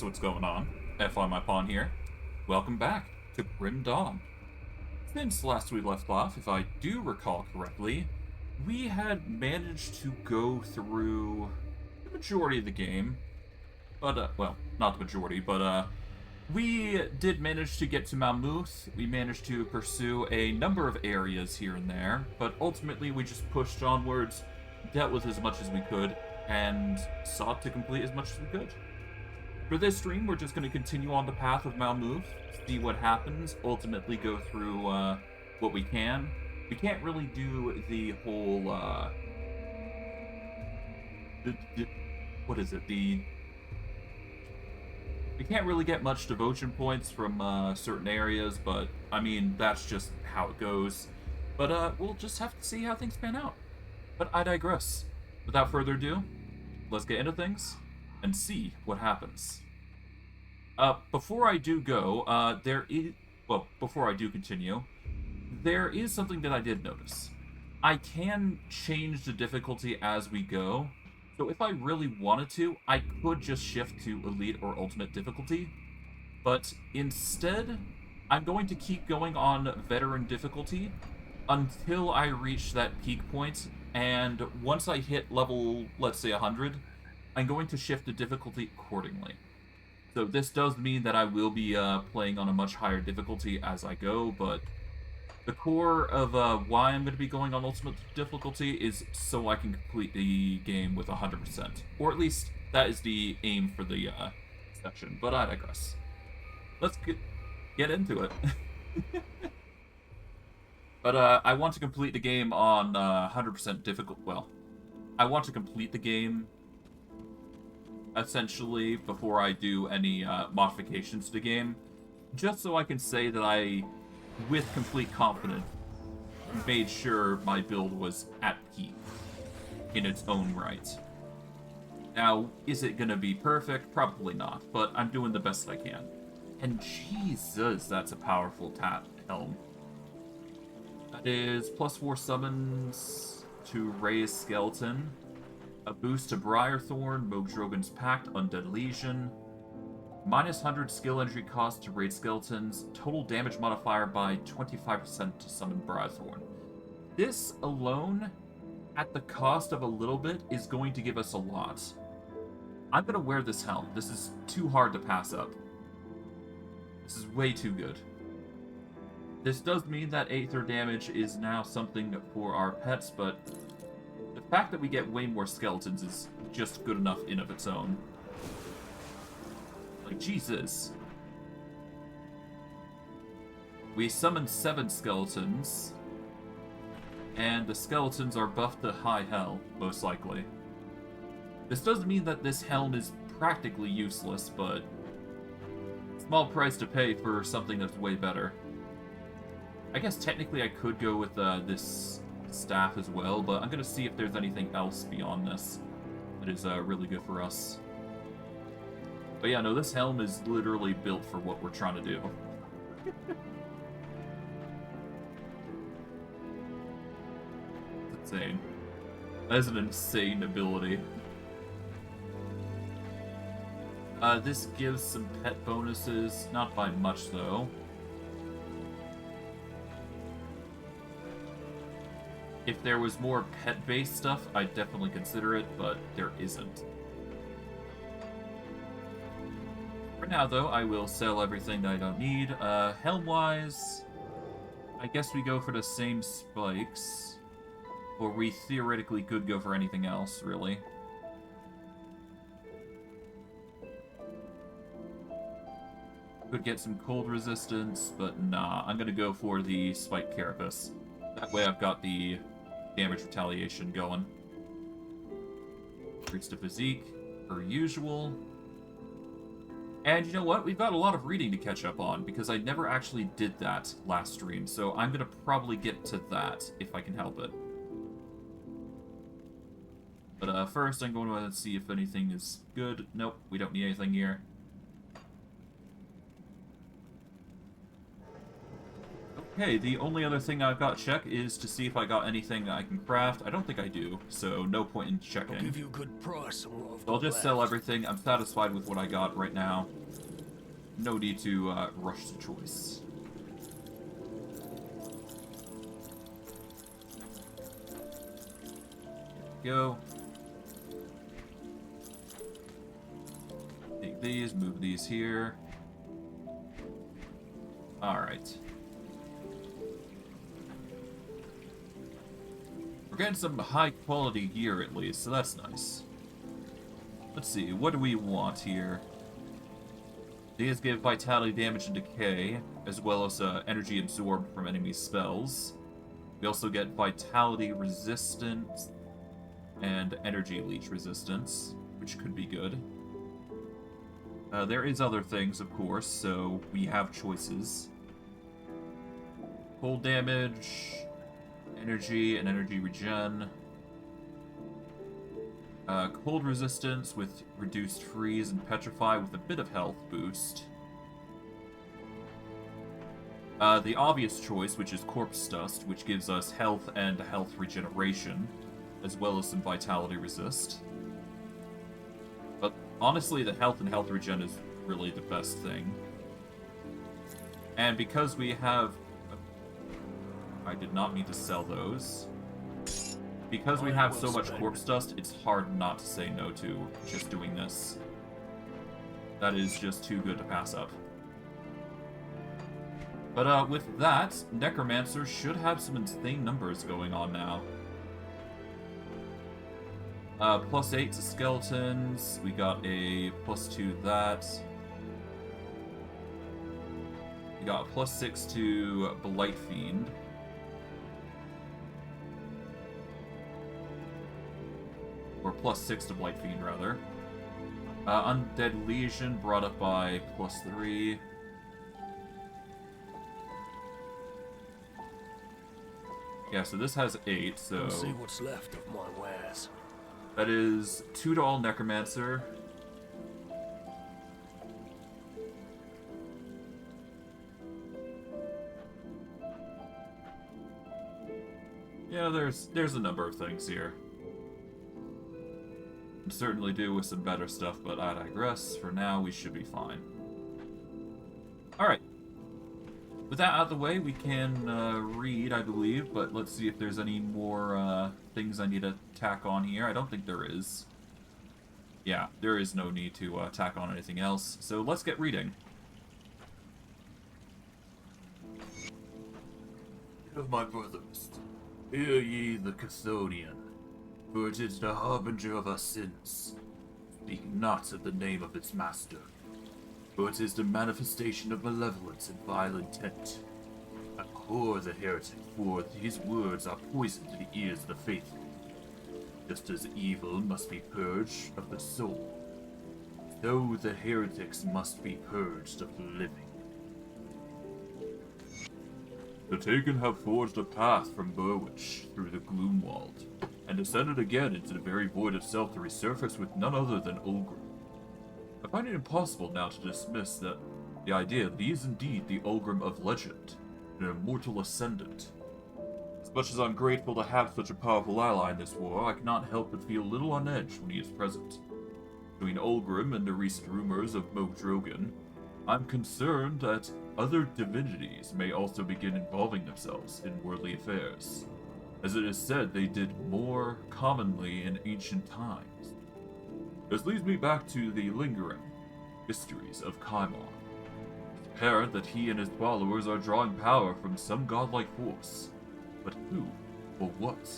So what's going on? FI my pawn here. Welcome back to Grim Dawn. Since last we left off, if I do recall correctly, we had managed to go through the majority of the game. But, well, not the majority, but, we did manage to get to Malmouth. We managed to pursue a number of areas here and there, but ultimately we just pushed onwards, dealt with as much as we could, and sought to complete as much as we could. For this stream, we're just going to continue on the path of Malmouth, see what happens, ultimately go through what we can. We can't really do the whole, what is it, we can't really get much devotion points from certain areas, but, I mean, that's just how it goes. But we'll just have to see how things pan out. But I digress. Without further ado, let's get into things and see what happens. Before I do go, before I do continue, there is something that I did notice. I can change the difficulty as we go, so if I really wanted to, I could just shift to Elite or Ultimate difficulty, but instead, I'm going to keep going on Veteran difficulty until I reach that peak point, and once I hit level, let's say 100, I'm going to shift the difficulty accordingly. So this does mean that I will be playing on a much higher difficulty as I go, but the core of why I'm going to be going on Ultimate difficulty is so I can complete the game with 100%. Or at least, that is the aim for the section, but I digress. Let's get into it. But I want to complete the game on 100% difficult. Well, I want to complete the game essentially before I do any modifications to the game, just so I can say that I, with complete confidence, made sure my build was at peak in its own right. Now, is it gonna be perfect? Probably not, but I'm doing the best I can. And Jesus, that's a powerful helm. That is +4 summons to raise skeleton, a boost to Briarthorn, Mogdrogan's Pact, Undead Legion, -100 skill entry cost to raid skeletons, total damage modifier by 25% to summon Briarthorn. This alone, at the cost of a little bit, is going to give us a lot. I'm going to wear this helm. This is too hard to pass up. This is way too good. This does mean that Aether damage is now something for our pets, but the fact that we get way more skeletons is just good enough in of its own. Like, Jesus. We summoned 7 skeletons, and the skeletons are buffed to high hell, most likely. This does mean that this helm is practically useless, but small price to pay for something that's way better. I guess technically I could go with this staff as well, but I'm going to see if there's anything else beyond this that is really good for us. But yeah, no, this helm is literally built for what we're trying to do. It's insane. That is an insane ability. This gives some pet bonuses, not by much though. If there was more pet-based stuff, I'd definitely consider it, but there isn't. For now, though, I will sell everything that I don't need. Helm-wise, I guess we go for the same spikes. Or we theoretically could go for anything else, really. Could get some cold resistance, but nah. I'm gonna go for the spiked carapace. That way I've got the damage retaliation going. Increase to physique, per usual. And you know what? We've got a lot of reading to catch up on, because I never actually did that last stream, so I'm going to probably get to that, if I can help it. But first, I'm going to see if anything is good. Nope, we don't need anything here. Okay, the only other thing I've got to check is to see if I got anything I can craft. I don't think I do, so no point in checking. I'll give you a good price on what I've So I'll got just sell left. everything. I'm satisfied with what I got right now. No need to rush the choice. Go. Take these, move these here. Alright. We're getting some high quality gear at least, so that's nice. Let's see, what do we want here? These give vitality damage and decay, as well as energy absorbed from enemy spells. We also get vitality resistance and energy leech resistance, which could be good. There is other things, of course, so we have choices. Cold damage, energy, and energy regen. Cold resistance with reduced freeze and petrify with a bit of health boost. The obvious choice, which is corpse dust, which gives us health and health regeneration, as well as some vitality resist. But honestly, the health and health regen is really the best thing. And because we have... I did not mean to sell those. Because we have so much corpse dust, it's hard not to say no to just doing this. That is just too good to pass up. But with that, Necromancer should have some insane numbers going on now. +8 to skeletons. We got a +2 that. We got a +6 to Blight Fiend. Or +6 to Blight Fiend, rather. Undead Legion brought up by +3. Yeah, so this has 8, so... I'll see what's left of my wares. That is 2 to all Necromancer. Yeah, there's a number of things here. Can certainly do with some better stuff, but I digress. For now, we should be fine. Alright. With that out of the way, we can read, I believe, but let's see if there's any more things I need to tack on here. I don't think there is. Yeah, there is no need to tack on anything else, so let's get reading. Of my brothers, hear ye the Chthonian, for it is the harbinger of our sins. Speak not of the name of its master, for it is the manifestation of malevolence and vile intent. Abhor the heretic, for his words are poison to the ears of the faithful. Just as evil must be purged of the soul, so the heretics must be purged of the living. The Taken have forged a path from Burwich through the Gloomwald, and descended again into the very void itself to resurface with none other than Ulgrim. I find it impossible now to dismiss the idea that he is indeed the Ulgrim of legend, an immortal ascendant. As much as I'm grateful to have such a powerful ally in this war, I cannot help but feel a little on edge when he is present. Between Ulgrim and the recent rumors of Moog Drogan, I'm concerned that other divinities may also begin involving themselves in worldly affairs, as it is said they did more commonly in ancient times. This leads me back to the lingering mysteries of Kaimon. It's apparent that he and his followers are drawing power from some godlike force, but who or what?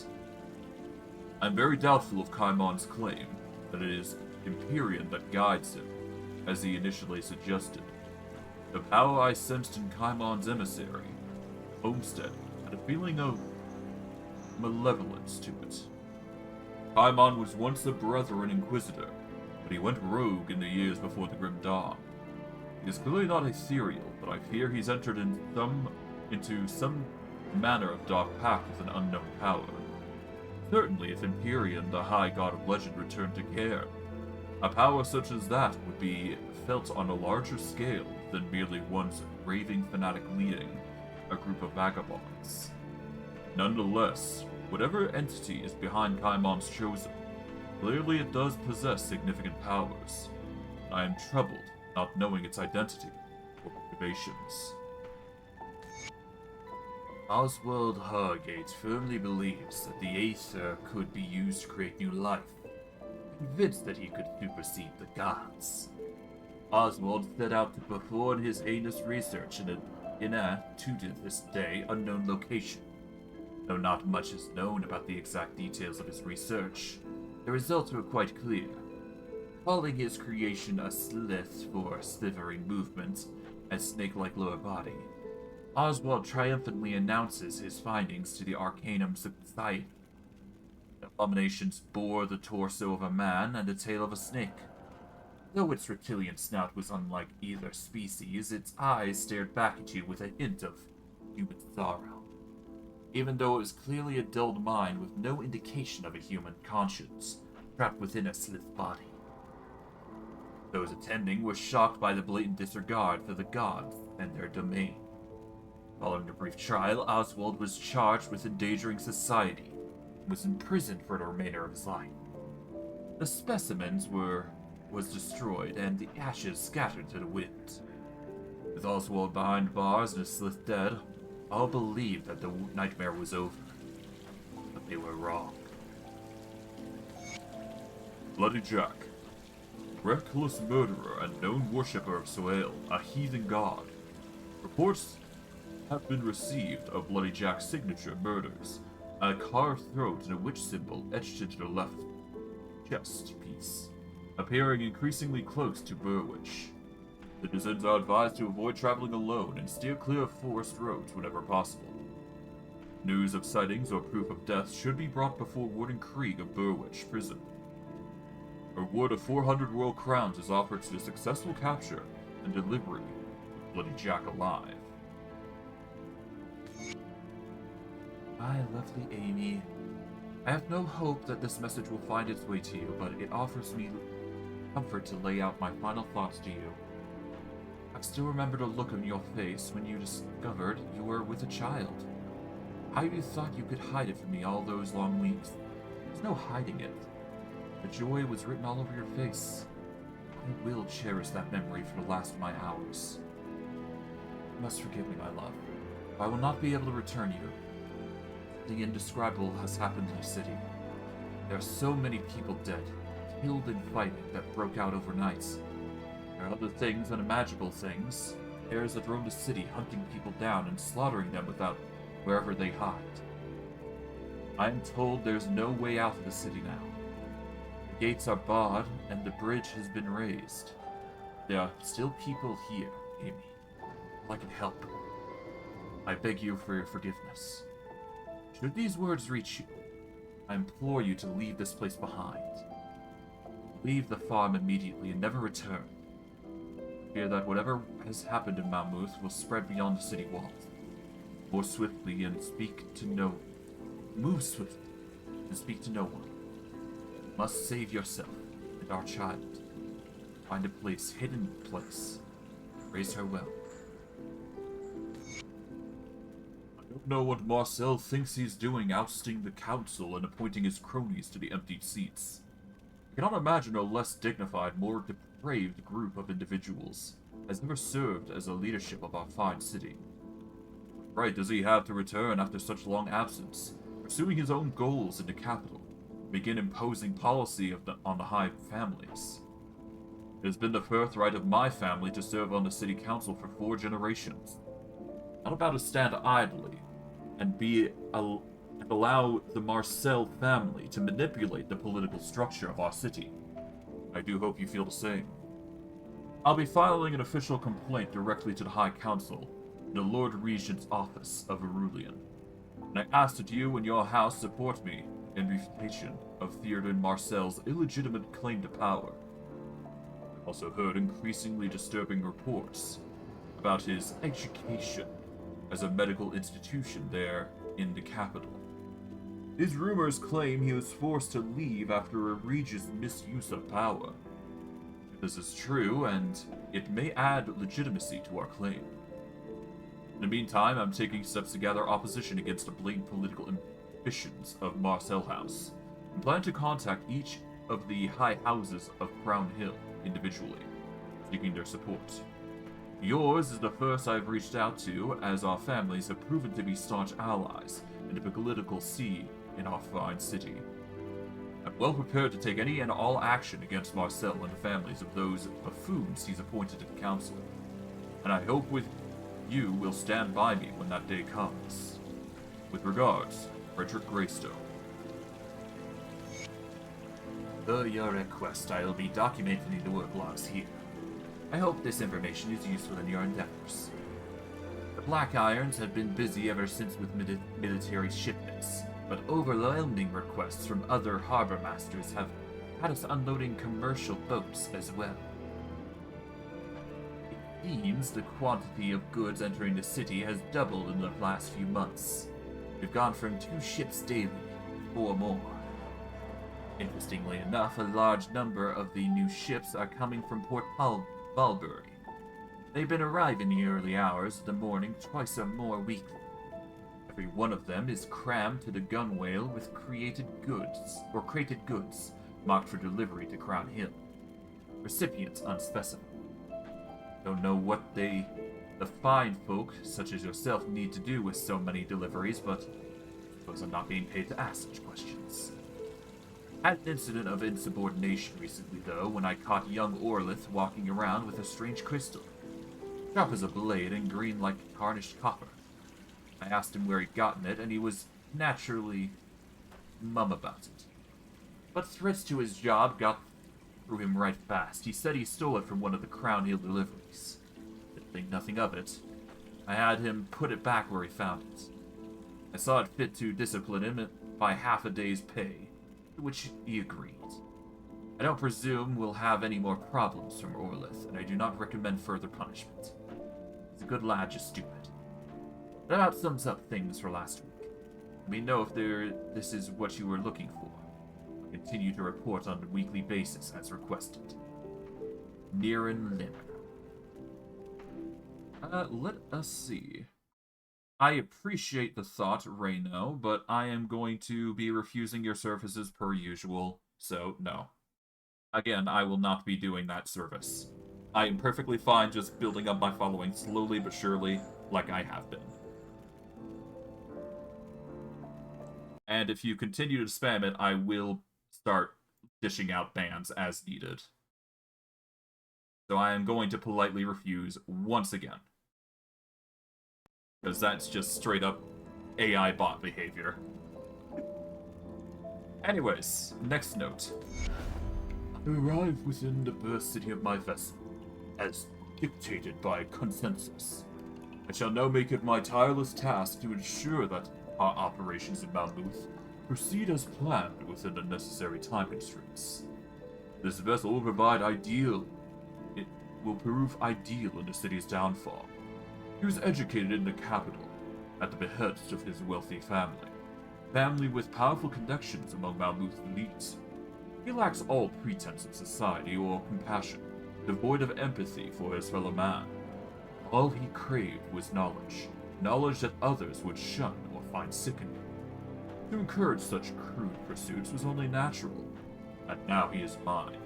I'm very doubtful of Kaimon's claim that it is Empyrean that guides him, as he initially suggested. The power I sensed in Kaimon's emissary, Homestead, had a feeling of malevolence to it. Kaimon was once a Brethren Inquisitor, but he went rogue in the years before the Grim Dawn. He is clearly not Aethereal, but I fear he's entered into some manner of dark pact with an unknown power. Certainly if Empyrean, the high god of legend, returned to Cairn, a power such as that would be felt on a larger scale than merely one's raving fanatic leading a group of vagabonds. Nonetheless, whatever entity is behind Kaimon's chosen, clearly it does possess significant powers. I am troubled not knowing its identity or motivations. Oswald Hargate firmly believes that the Aether could be used to create new life, convinced that he could supersede the gods. Oswald set out to perform his heinous research in a, to this day, unknown location. Though not much is known about the exact details of his research, the results were quite clear. Calling his creation a slith for slithering movement and snake-like lower body, Oswald triumphantly announces his findings to the Arcanum Society. The abominations bore the torso of a man and the tail of a snake. Though its reptilian snout was unlike either species, its eyes stared back at you with a hint of human sorrow, even though it was clearly a dulled mind with no indication of a human conscience, trapped within a slith body. Those attending were shocked by the blatant disregard for the gods and their domain. Following a brief trial, Oswald was charged with endangering society and was imprisoned for the remainder of his life. The specimens was destroyed and the ashes scattered to the wind. With Oswald behind bars and his slith dead, all believed that the nightmare was over. But they were wrong. Bloody Jack, reckless murderer and known worshipper of Soel, a heathen god. Reports have been received of Bloody Jack's signature murders, a carved throat and a witch symbol etched into the left chest piece, appearing increasingly close to Burwich. Citizens are advised to avoid traveling alone and steer clear of forest roads whenever possible. News of sightings or proof of death should be brought before Warden Krieg of Burwich Prison. A reward of 400 royal crowns is offered to the successful capture and delivery of Bloody Jack alive. My lovely Amy, I have no hope that this message will find its way to you, but it offers me comfort to lay out my final thoughts to you. I still remember the look on your face when you discovered you were with a child. How you thought you could hide it from me all those long weeks. There's no hiding it. The joy was written all over your face. I will cherish that memory for the last of my hours. You must forgive me, my love. I will not be able to return you. The indescribable has happened in the city. There are so many people dead, killed in fighting that broke out overnight. There are other things, unimaginable things. Bears that roam the city, hunting people down and slaughtering them without wherever they hide. I am told there's no way out of the city now. The gates are barred and the bridge has been raised. There are still people here, Amy. I can help. I beg you for your forgiveness. Should these words reach you, I implore you to leave this place behind. Leave the farm immediately and never return. Fear that whatever has happened in Malmouth will spread beyond the city walls. Move swiftly and speak to no one. You must save yourself and our child. Find a hidden place. Raise her well. I don't know what Marcel thinks he's doing, ousting the council and appointing his cronies to the emptied seats. I cannot imagine a less dignified, more depraved group of individuals has ever served as a leadership of our fine city. What right does he have to return after such long absence, pursuing his own goals in the capital, and begin imposing policy on the high families? It has been the birthright of my family to serve on the city council for 4 generations. Not about to stand idly and allow the Marcel family to manipulate the political structure of our city. I do hope you feel the same. I'll be filing an official complaint directly to the High Council in the Lord Regent's office of Aerulian, and I ask that you and your house support me in refutation of Theoden Marcel's illegitimate claim to power. I've also heard increasingly disturbing reports about his education as a medical institution there in the capital. These rumors claim he was forced to leave after egregious misuse of power. If this is true, and it may add legitimacy to our claim. In the meantime, I'm taking steps to gather opposition against the blatant political ambitions of Marcel House, and plan to contact each of the high houses of Crown Hill individually, seeking their support. Yours is the first I've reached out to, as our families have proven to be staunch allies in the political sea in our fine city. I'm well prepared to take any and all action against Marcel and the families of those buffoons he's appointed to the council, and I hope you will stand by me when that day comes. With regards, Frederick Greystone. Per your request, I'll be documenting the work logs here. I hope this information is useful in your endeavors. The Black Irons have been busy ever since with military shipments, but overwhelming requests from other harbor masters have had us unloading commercial boats as well. It seems the quantity of goods entering the city has doubled in the last few months. We've gone from 2 ships daily to 4 more. Interestingly enough, a large number of the new ships are coming from Port Balbury. They've been arriving in the early hours of the morning twice or more weekly. Every one of them is crammed to the gunwale with created goods marked for delivery to Crown Hill. Recipients unspecified. Don't know what the fine folk such as yourself need to do with so many deliveries, but I suppose I'm not being paid to ask such questions. Had an incident of insubordination recently, though, when I caught young Orlith walking around with a strange crystal. Sharp as a blade and green like tarnished copper. I asked him where he'd gotten it, and he was naturally mum about it. But threats to his job got through him right fast. He said he stole it from one of the Crown Hill deliveries. Didn't think nothing of it. I had him put it back where he found it. I saw it fit to discipline him by half a day's pay, to which he agreed. I don't presume we'll have any more problems from Orlith, and I do not recommend further punishment. He's a good lad, just stupid. That about sums up things for last week. Let me know if this is what you were looking for. I'll continue to report on a weekly basis as requested. Niren Lim. Let us see. I appreciate the thought, Reyno, but I am going to be refusing your services per usual, so no. Again, I will not be doing that service. I am perfectly fine just building up my following slowly but surely, like I have been. And if you continue to spam it, I will start dishing out bans as needed. So I am going to politely refuse once again. Because that's just straight up AI bot behavior. Anyways, next note. I arrived within the berth city of my vessel, as dictated by consensus. I shall now make it my tireless task to ensure that our operations in Malmouth proceed as planned within the necessary time constraints. This vessel will prove ideal in the city's downfall. He was educated in the capital, at the behest of his wealthy family with powerful connections among Malmouth's elites. He lacks all pretense of society or compassion, devoid of empathy for his fellow man. All he craved was knowledge that others would shun or find sickening. To encourage such crude pursuits was only natural, and now he is mine.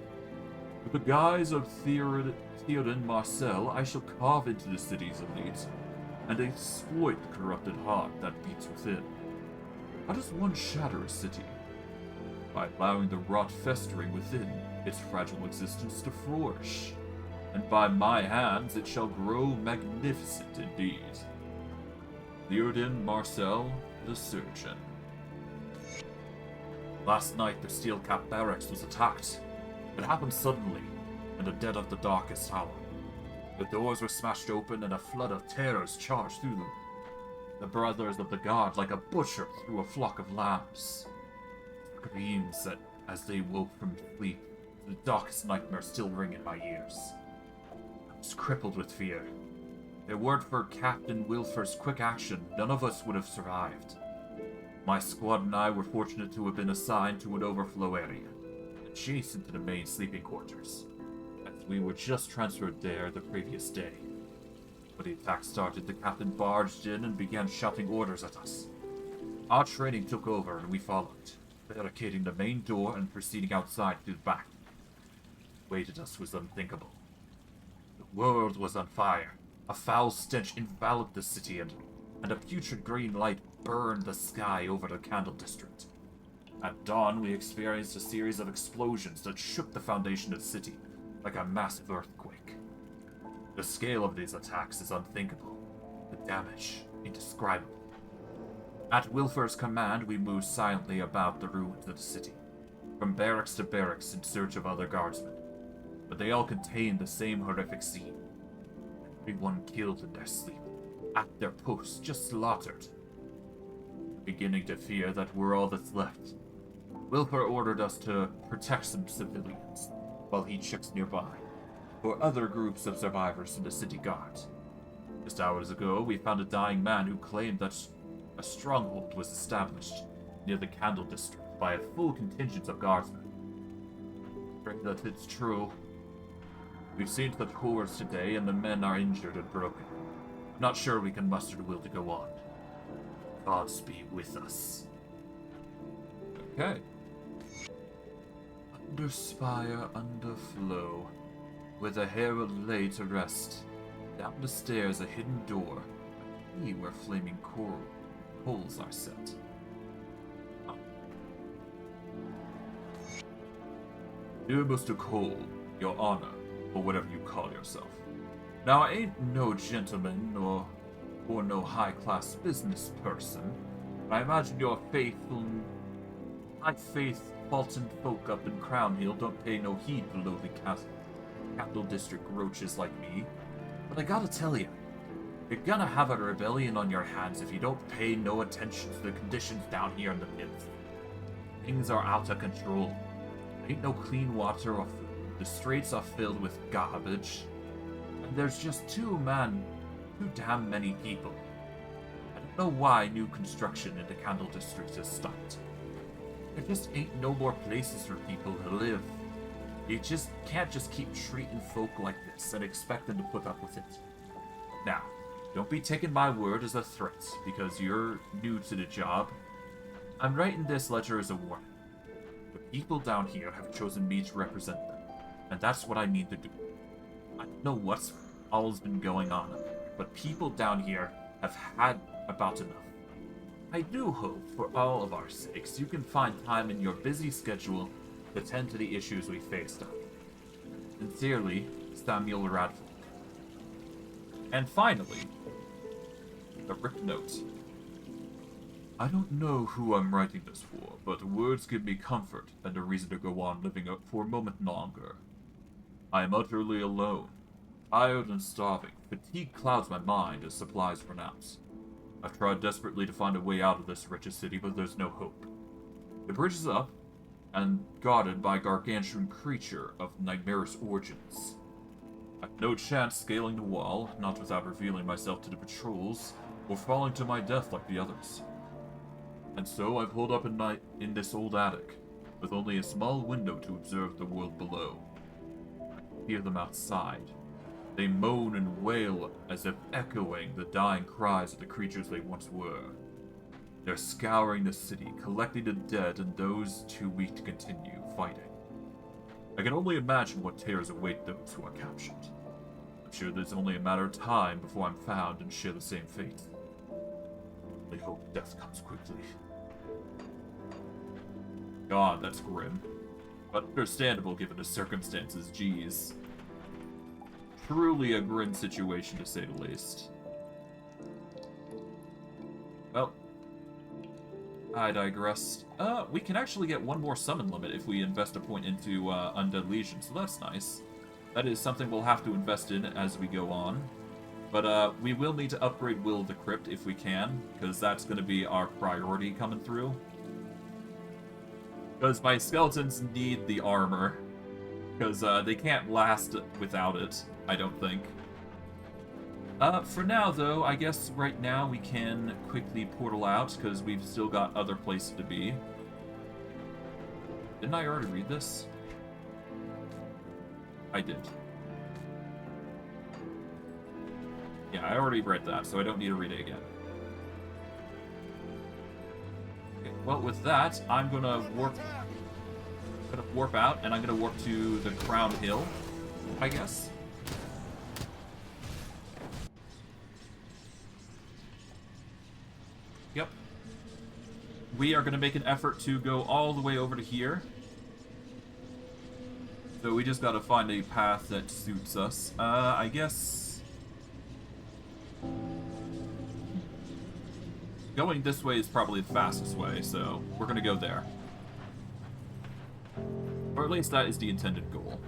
With the guise of Theoden Marcel, I shall carve into the city's elite and exploit the corrupted heart that beats within. How does one shatter a city? By allowing the rot festering within its fragile existence to flourish, and by my hands it shall grow magnificent indeed. Theoden Marcel, the Surgeon. Last night the Steel Cap Barracks was attacked. It happened suddenly, in the dead of the darkest hour. The doors were smashed open and a flood of terrors charged through them. The brothers of the guard, like a butcher through a flock of lambs. Screams that, as they woke from sleep, the darkest nightmare still ring in my ears. I was crippled with fear. If it weren't for Captain Wilfer's quick action, none of us would have survived. My squad and I were fortunate to have been assigned to an overflow area, adjacent to the main sleeping quarters, as we were just transferred there the previous day. When the attack started, the captain barged in and began shouting orders at us. Our training took over and we followed, barricading the main door and proceeding outside through the back. What awaited us was unthinkable. The world was on fire. A foul stench enveloped the city and a putrid green light burned the sky over the Candle District. At dawn, we experienced a series of explosions that shook the foundation of the city like a massive earthquake. The scale of these attacks is unthinkable, the damage indescribable. At Wilfer's command, we moved silently about the ruins of the city, from barracks to barracks in search of other guardsmen. But they all contained the same horrific scene. Everyone killed in their sleep, at their posts, just slaughtered. Beginning to fear that we're all that's left. Wilfer ordered us to protect some civilians, while he checks nearby for other groups of survivors from the city guard. Just hours ago, we found a dying man who claimed that a stronghold was established near the Candle District by a full contingent of guardsmen. Pray that it's true. We've seen such horrors today, and the men are injured and broken. Not sure we can muster the will to go on. Gods be with us. Okay. Under spire, under flow, where the herald lay to rest. Down the stairs, a hidden door, a key where flaming coals are set. Dear Mr. Cole, your honor, or whatever you call yourself. Now, I ain't no gentleman or no high-class business person, but I imagine your faithful, high-faith Fulton folk up in Crown Hill don't pay no heed to lowly Capital District roaches like me. But I gotta tell you, you're gonna have a rebellion on your hands if you don't pay no attention to the conditions down here in the pits. Things are out of control. There ain't no clean water or food. The streets are filled with garbage. And there's just too damn many people. I don't know why new construction in the Candle District has stopped. There just ain't no more places for people to live. You just can't just keep treating folk like this and expect them to put up with it. Now, don't be taking my word as a threat, because you're new to the job. I'm writing this letter as a warning. The people down here have chosen me to represent them, and that's what I mean to do. I don't know what's all's been going on up there, but people down here have had about enough. I do hope, for all of our sakes, you can find time in your busy schedule to tend to the issues we faced up. Sincerely, Samuel Radford. And finally, the Rip Note. I don't know who I'm writing this for, but words give me comfort and a reason to go on living up for a moment longer. I am utterly alone, tired and starving. Fatigue clouds my mind as supplies run out. I've tried desperately to find a way out of this wretched city, but there's no hope. The bridge is up, and guarded by a gargantuan creature of nightmarish origins. I've no chance scaling the wall, not without revealing myself to the patrols, or falling to my death like the others. And so I've holed up in this old attic, with only a small window to observe the world below. I can hear them outside. They moan and wail as if echoing the dying cries of the creatures they once were. They're scouring the city, collecting the dead and those too weak to continue fighting. I can only imagine what terrors await those who are captured. I'm sure there's only a matter of time before I'm found and share the same fate. I hope death comes quickly. God, that's grim. But understandable given the circumstances, geez. Truly a grim situation, to say the least. Well, I digress. We can actually get one more summon limit if we invest a point into Undead Legion, so that's nice. That is something we'll have to invest in as we go on. But we will need to upgrade Will of the Crypt if we can, because that's going to be our priority coming through. Because my skeletons need the armor, because they can't last without it, I don't think. For now, though, I guess right now we can quickly portal out, because we've still got other places to be. Didn't I already read this? I did. Yeah, I already read that, so I don't need to read it again. Okay, well, with that, I'm gonna warp out, and I'm gonna warp to the Crown Hill, I guess. Yep. We are gonna make an effort to go all the way over to here. So we just gotta find a path that suits us. I guess going this way is probably the fastest way, so we're gonna go there. Or at least that is the intended goal.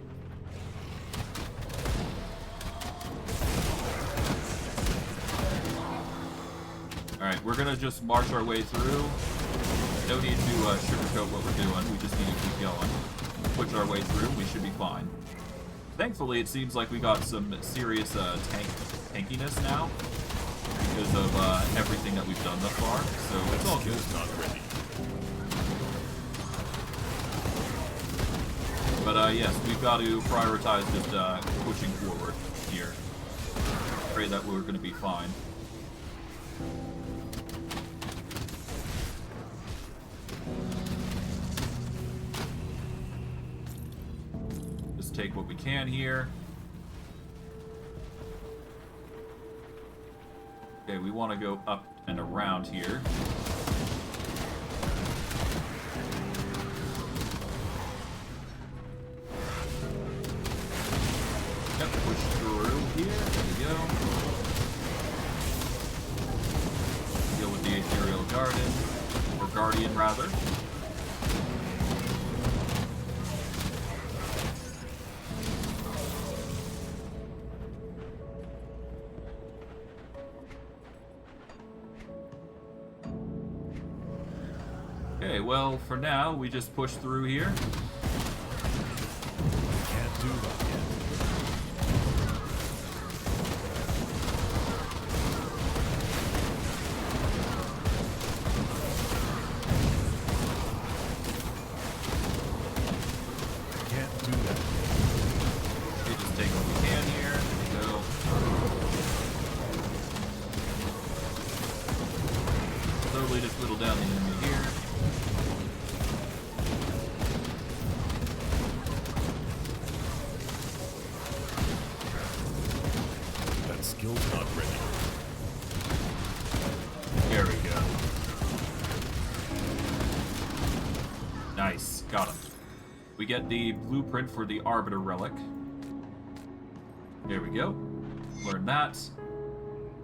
Alright, we're gonna just march our way through. No need to sugarcoat what we're doing, we just need to keep going. Push our way through, we should be fine. Thankfully, it seems like we got some serious tankiness now because of everything that we've done thus far, so it's all good. Not ready. But yes, we've got to prioritize just pushing forward here. Pray that we're going to be fine. Just take what we can here. Okay, we want to go up and around here. Yep, push through here. There we go. Deal with the Aethereal Garden. Or Guardian, rather. Okay, well, for now, we just push through here. Can't do that yet. Can't do that. We just take what we can here. There we go. Slowly just whittle down the enemy here. That skill's not ready. There we go. Nice. Got him. We get the blueprint for the Arbiter Relic. There we go. Learn that.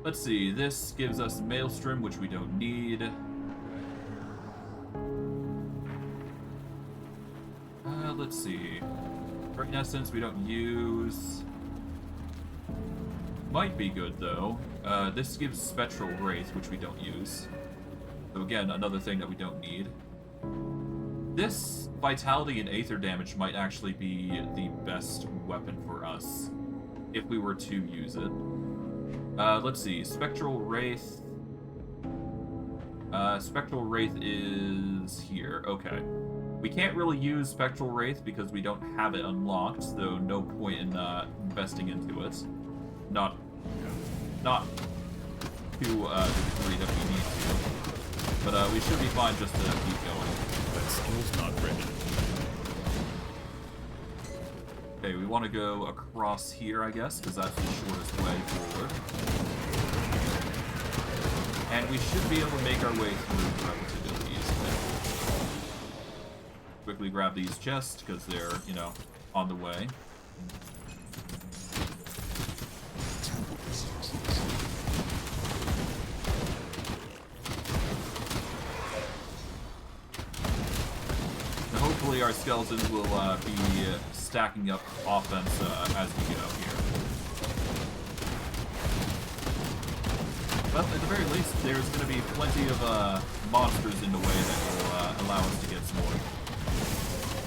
Let's see. This gives us Maelstrom, which we don't need. Let's see. Brain Essence we don't use. Might be good, though. This gives Spectral Wraith, which we don't use. So again, another thing that we don't need. This Vitality and Aether damage might actually be the best weapon for us, if we were to use it. Let's see. Spectral Wraith. Spectral Wraith is here. Okay. We can't really use Spectral Wraith because we don't have it unlocked, so no point in investing into it. Not to the degree that we need to. But we should be fine just to keep going. That skill's not ready. Okay, we want to go across here, I guess, because that's the shortest way forward. And we should be able to make our way through relatively easily. Quickly grab these chests, because they're, you know, on the way. And hopefully our skeletons will be stacking up offense as we go here. Well, at the very least, there's going to be plenty of monsters in the way that will allow us to get some more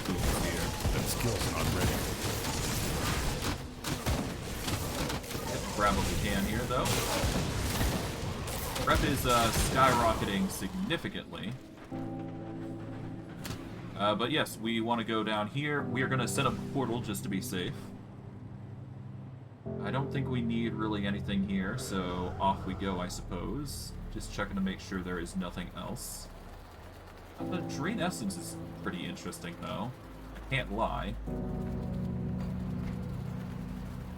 tools here. That skill's not ready. Grab what we can here, though. Rep is skyrocketing significantly. But yes, we want to go down here. We are going to set up a portal just to be safe. I don't think we need really anything here, so off we go, I suppose. Just checking to make sure there is nothing else. The Drain Essence is pretty interesting, though. I can't lie.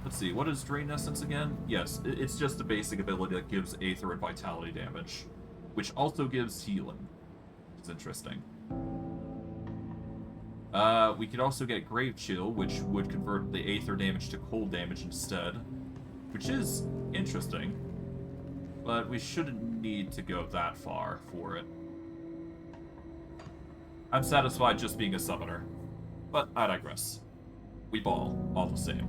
Let's see, what is Drain Essence again? Yes, it's just a basic ability that gives Aether and Vitality damage, which also gives healing. It's interesting. We could also get Grave Chill, which would convert the Aether damage to cold damage instead, which is interesting, but we shouldn't need to go that far for it. I'm satisfied just being a summoner, but I digress. We ball, all the same.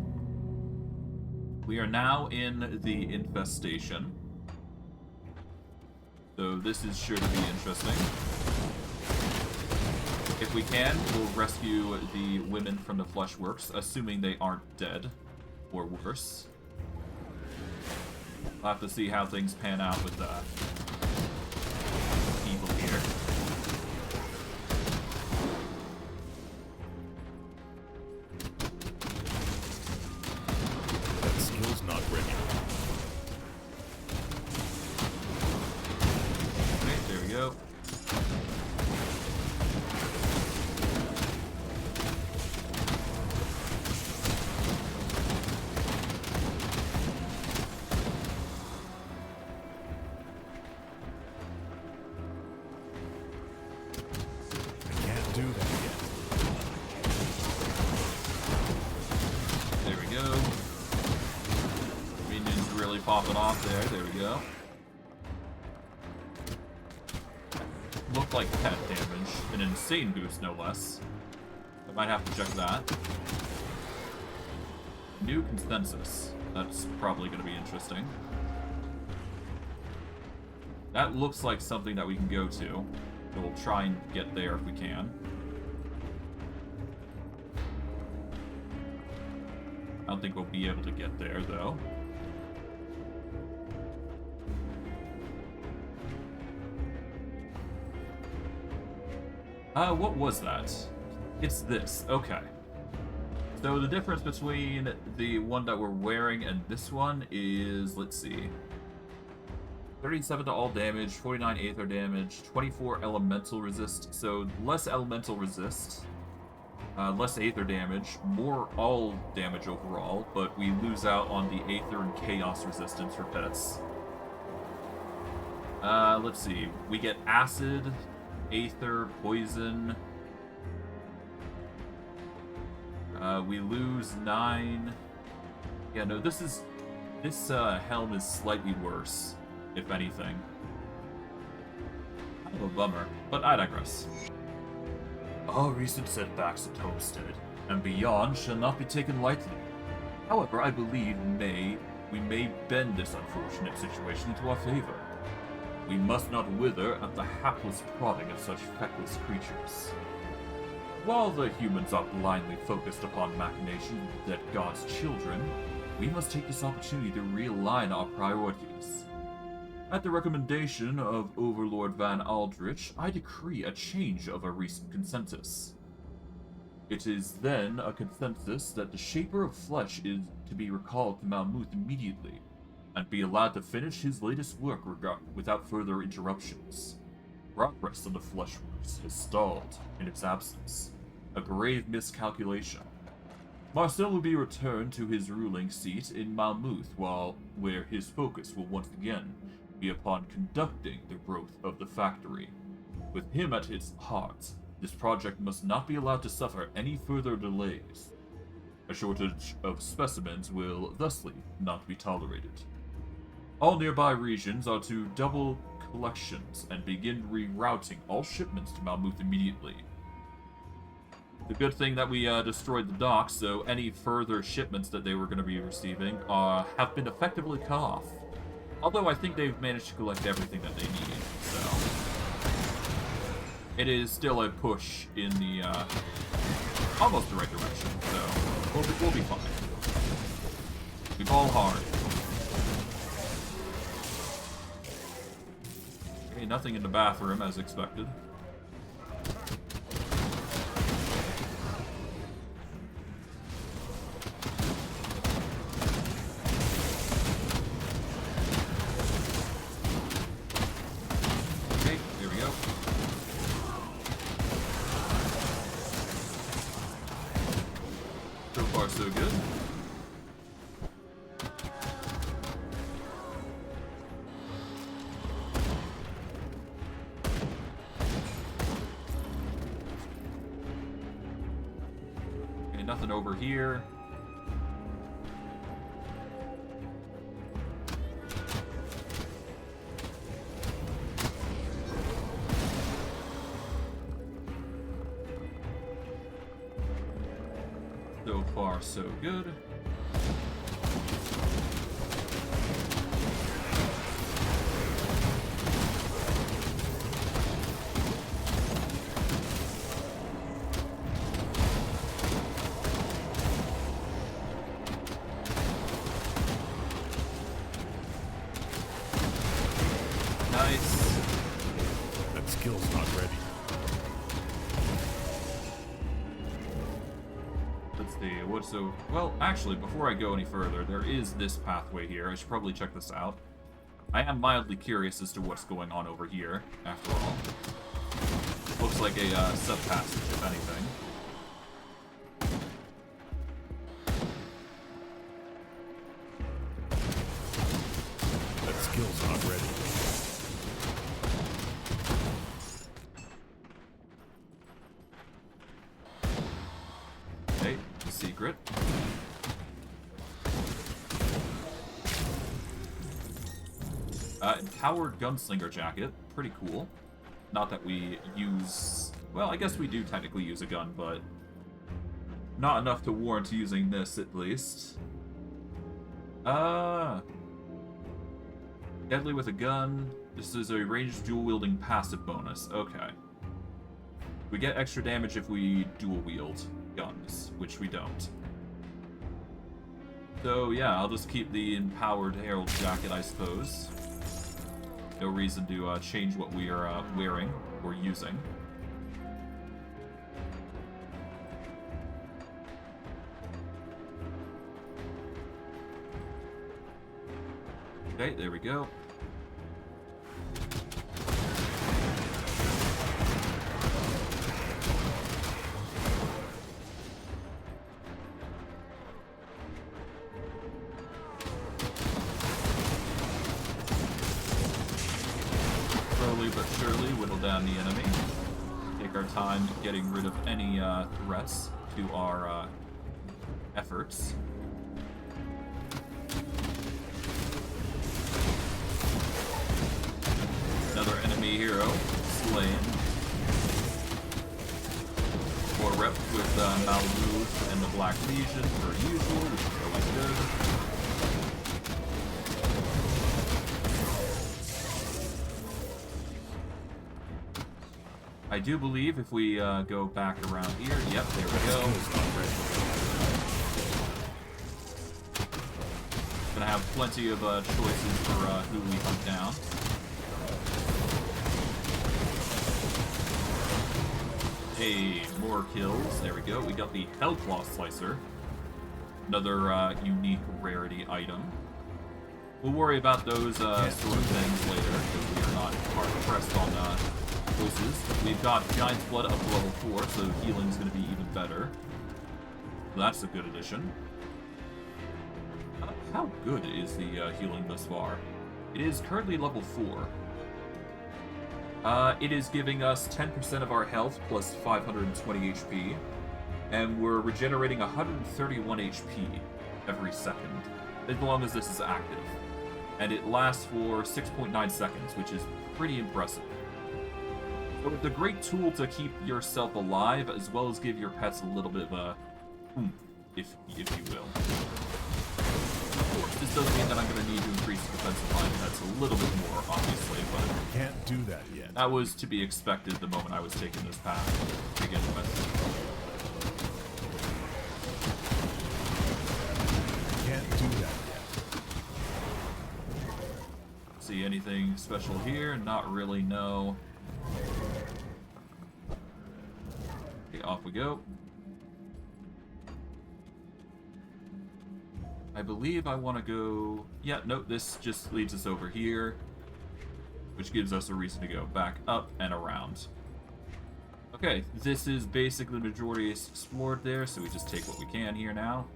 We are now in the infestation, so this is sure to be interesting. If we can, we'll rescue the women from the Fleshworks, assuming they aren't dead, or worse. We'll have to see how things pan out with people here. That skill's not ready. Okay, there we go. Do that yet. There we go. Minions really popping off there. There we go. Looked like pet damage. An insane boost, no less. I might have to check that. New consensus. That's probably going to be interesting. That looks like something that we can go to. So we'll try and get there if we can. I don't think we'll be able to get there, though. What was that? It's this. Okay. So the difference between the one that we're wearing and this one is, let's see. 37 to all damage, 49 Aether damage, 24 elemental resist, so less elemental resist, less Aether damage, more all damage overall, but we lose out on the Aether and Chaos resistance for pets. Let's see, we get Acid, Aether, Poison, we lose 9, yeah, no, this helm is slightly worse. If anything. Kind of a bummer, but I digress. Our recent setbacks at Homestead and beyond shall not be taken lightly. However, I believe we may bend this unfortunate situation into our favor. We must not wither at the hapless prodding of such feckless creatures. While the humans are blindly focused upon machinations that God's children, we must take this opportunity to realign our priorities. At the recommendation of Overlord Van Aldrich, I decree a change of a recent consensus. It is then a consensus that the Shaper of Flesh is to be recalled to Malmouth immediately, and be allowed to finish his latest work without further interruptions. Progress on the Fleshworks has stalled in its absence. A grave miscalculation. Marcel will be returned to his ruling seat in Malmouth, where his focus will once again be upon conducting the growth of the factory. With him at its heart, this project must not be allowed to suffer any further delays. A shortage of specimens will thusly not be tolerated. All nearby regions are to double collections and begin rerouting all shipments to Malmouth immediately. The good thing that we destroyed the docks, so any further shipments that they were going to be receiving have been effectively cut off. Although I think they've managed to collect everything that they need, so it is still a push in the almost the right direction. So we'll be fine. We ball hard. Okay, nothing in the bathroom as expected. Nothing over here. So far, so good. Nice. That skill's not ready. Let's see, what's so... Well, actually, before I go any further, there is this pathway here. I should probably check this out. I am mildly curious as to what's going on over here, after all. Looks like a sub-passage, if anything. That skill's not ready. Okay, secret. Empowered Gunslinger Jacket. Pretty cool. Not that we use... Well, I guess we do technically use a gun, but... Not enough to warrant using this, at least. Deadly with a gun. This is a ranged dual-wielding passive bonus. Okay. We get extra damage if we dual-wield guns, which we don't. So, yeah, I'll just keep the Empowered Herald Jacket, I suppose. No reason to change what we are wearing or using. Okay, there we go. Slowly but surely whittle down the enemy. Take our time getting rid of any threats to our efforts. Another enemy hero slain. More rep with Malmouth and the Black Legion per usual, which is always good. I do believe if we go back around here, yep, there we go. Gonna have plenty of choices for who we hunt down. Hey, more kills. There we go. We got the Hellclaw Slicer. Another unique rarity item. We'll worry about those sort of things later, because we are not hard pressed on choices. We've got Giant's Blood up to level 4, so healing's going to be even better. So that's a good addition. How good is the healing thus far? It is currently level 4. It is giving us 10% of our health plus 520 HP, and we're regenerating 131 HP every second, as long as this is active. And it lasts for 6.9 seconds, which is pretty impressive. So it's a great tool to keep yourself alive, as well as give your pets a little bit of a oomph, if you will. Of course, this does mean that I'm going to need to increase the defensive line pets a little bit more, obviously, but Can't do that yet. that was to be expected the moment I was taking this path to begin with. Can't do that yet. See anything special here? Not really, no. Okay, off we go. I believe I want to go... Yeah, no, this just leads us over here, which gives us a reason to go back up and around. Okay, this is basically the majority explored there, so we just take what we can here now.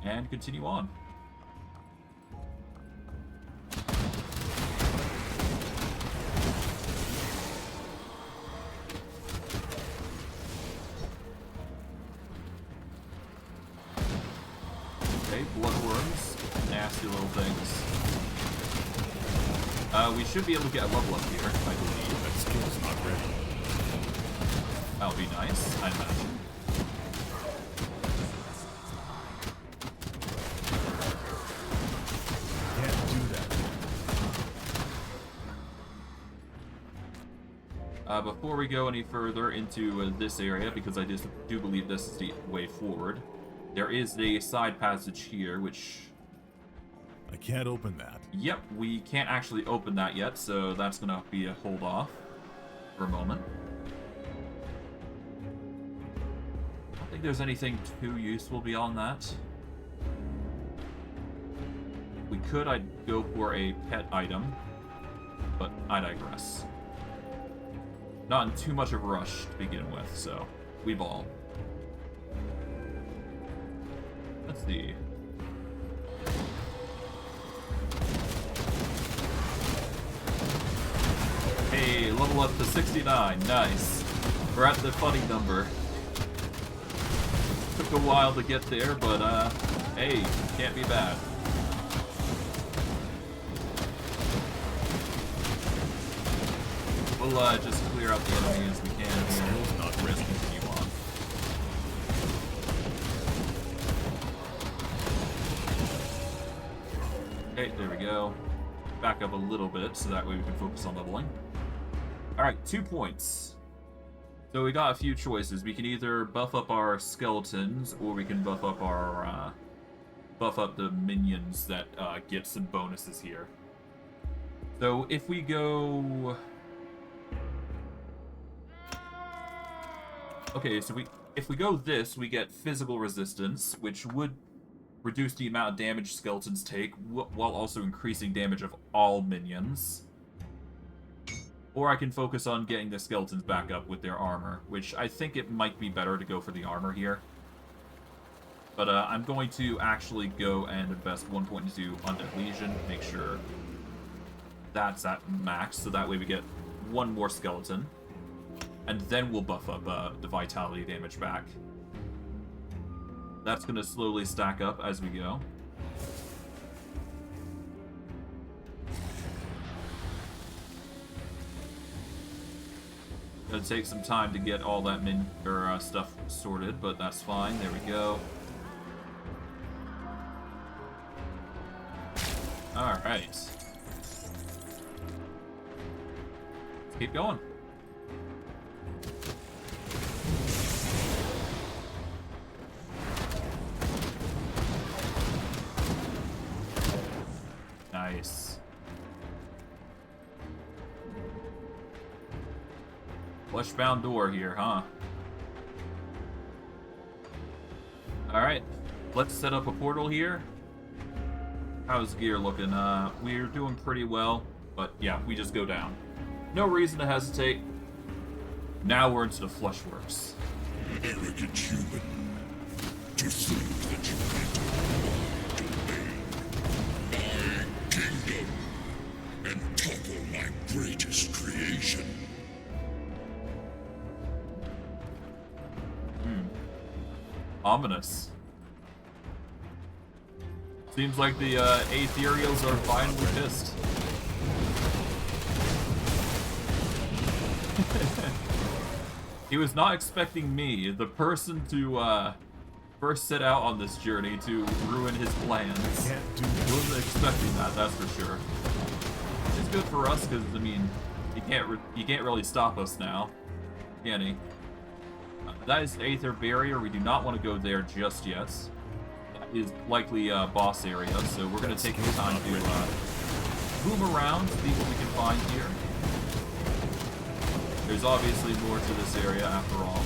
And continue on. nasty little things. We should be able to get a level up here, I believe. That skill's not ready. That'll be nice, I imagine. Can't do that. Before we go any further into this area, because I just do believe this is the way forward, there is a side passage here, which... I can't open that. Yep, we can't actually open that yet, so that's gonna be a hold off for a moment. I don't think there's anything too useful beyond that. If we could, I'd go for a pet item, but I digress. Not in too much of a rush to begin with, so we ball. Let's see. Hey, level up to 69. Nice. We're at the funny number. Took a while to get there, but hey, can't be bad. We'll just clear out the enemy as we can here. Skill's not ready. Continue on. Okay, there we go. Back up a little bit so that way we can focus on leveling. Alright, 2 points. So we got a few choices. We can either buff up our skeletons, or we can buff up our buff up the minions that get some bonuses here. So if we go... Okay, so if we go this, we get physical resistance, which would reduce the amount of damage skeletons take, while also increasing damage of all minions. Or I can focus on getting the skeletons back up with their armor, which I think it might be better to go for the armor here. But I'm going to actually go and invest 1 point into Undead Legion, make sure that's at max, so that way we get 1 more skeleton. And then we'll buff up the vitality damage back. That's going to slowly stack up as we go. Gonna take some time to get all that stuff sorted, but that's fine. There we go. Alright. Let's keep going. Nice. Fleshbound door here, huh? Alright. Let's set up a portal here. How's gear looking? We're doing pretty well. But yeah, we just go down. No reason to hesitate. Now we're into the Fleshworks. Arrogant human. To think that you enter my kingdom and topple my greatest creation. Ominous. Seems like the Aethereals are finally pissed. He was not expecting me, the person to first set out on this journey to ruin his plans. Can't do He that. wasn't expecting that, that's for sure. It's good for us because I mean, he can't really stop us now, can he? That is Aether Barrier. We do not want to go there just yet. That is likely a boss area, so we're going to take the time to boom around, see what we can find here. There's obviously more to this area after all.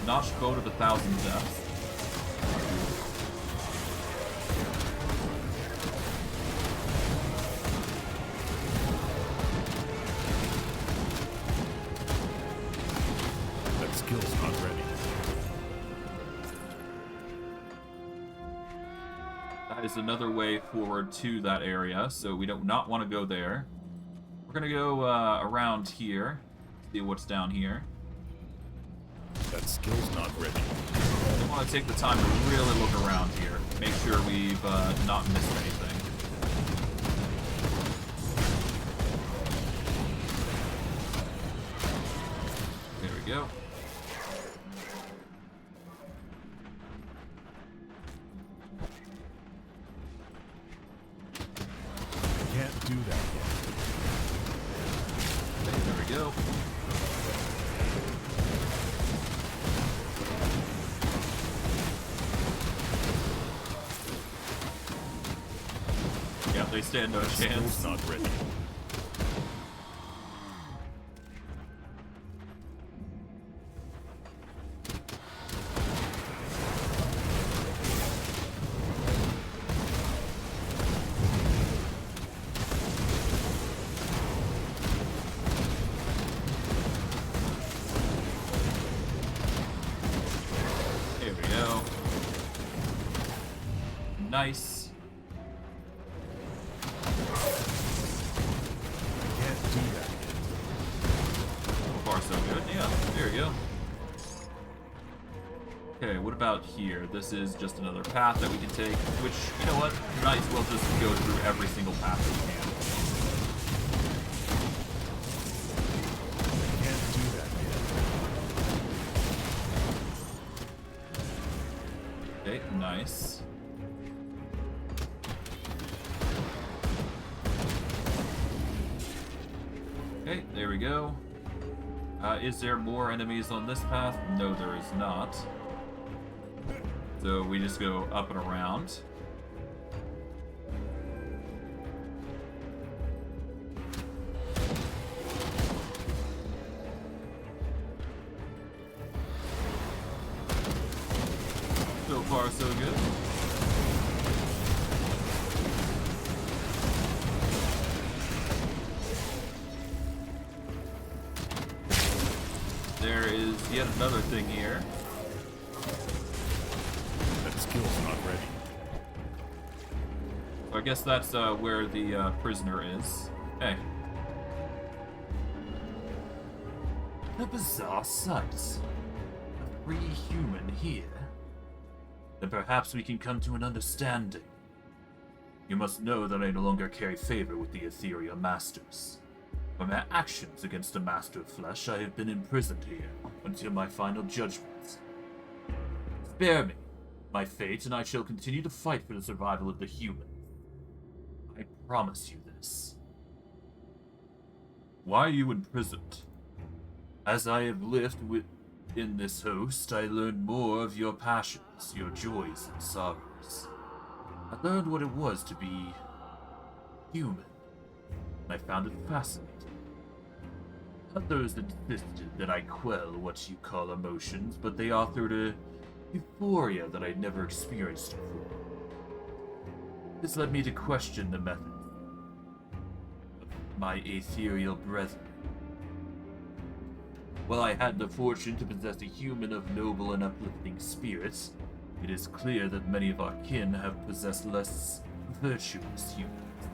Notch boat of 1,000 deaths. Skill's not ready. That is another way forward to that area, so we do not want to go there. We're going to go around here, see what's down here. That skill's not ready. want to take the time to really look around here. Make sure we've not missed anything. There we go. Can't do that yet. Okay, there we go. Yeah, they stand no Skill's chance. not ready. Here we go. Nice. Can't do that yet. So far, so good. Yeah, there we go. Okay, what about here? This is just another path that we can take, which, you know what? We might as well just go through every single path we Can't do that yet. can. Okay, nice. Okay, there we go. Is there more enemies on this path? No, there is not. So we just go up and around. So far, so good. There is yet another thing here. That skill's not ready. So I guess that's where the prisoner is. Hey. A bizarre sight. A free human here. Then perhaps we can come to an understanding. You must know that I no longer carry favor with the Aethereal Masters. For my actions against the Master of Flesh, I have been imprisoned here until my final judgment. Spare me my fate, and I shall continue to fight for the survival of the human. I promise you this. Why are you imprisoned? As I have lived within this host, I learned more of your passions, your joys and sorrows. I learned what it was to be human, and I found it fascinating. Others insisted that I quell what you call emotions, but they authored a euphoria that I'd never experienced before. This led me to question the method of my ethereal brethren. While I had the fortune to possess a human of noble and uplifting spirits, it is clear that many of our kin have possessed less virtuous humans.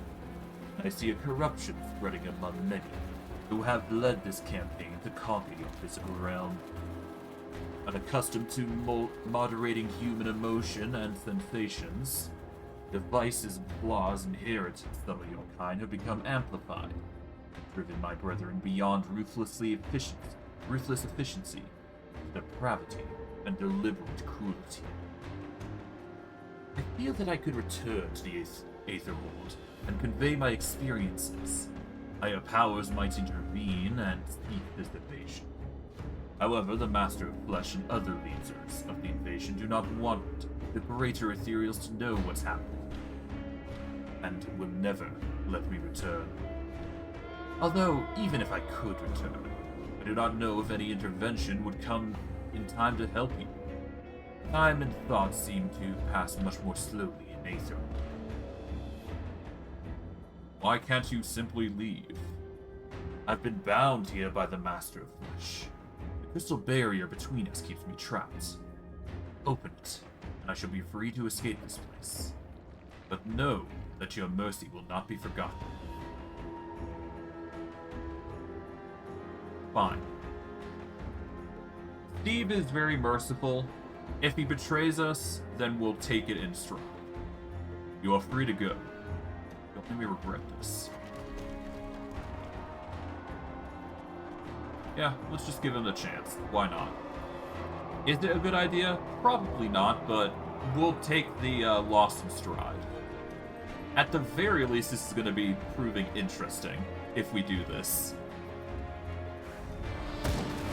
I see a corruption spreading among many who have led this campaign to conquer your physical realm. Unaccustomed to moderating human emotion and sensations, the vices and flaws inherent in some of your kind have become amplified, driven my brethren beyond ruthless efficiency, depravity, and deliberate cruelty. I feel that I could return to the Aetherworld and convey my experiences. Higher powers might intervene and speed this invasion. However, the Master of Flesh and other leaders of the invasion do not want the greater Aethereals to know what's happening, and will never let me return. Although, even if I could return, I do not know if any intervention would come in time to help you. Time and thought seem to pass much more slowly in Aether. Why can't you simply leave? I've been bound here by the Master of Flesh. The crystal barrier between us keeps me trapped. Open it, and I shall be free to escape this place. But know that your mercy will not be forgotten. Fine. Steve is very merciful, If he betrays us, then we'll take it in stride. You are free to go. Don't let me regret this. Yeah, let's just give him the chance. Why not? Is it a good idea? Probably not, but we'll take the loss in stride. At the very least, this is going to be proving interesting if we do this.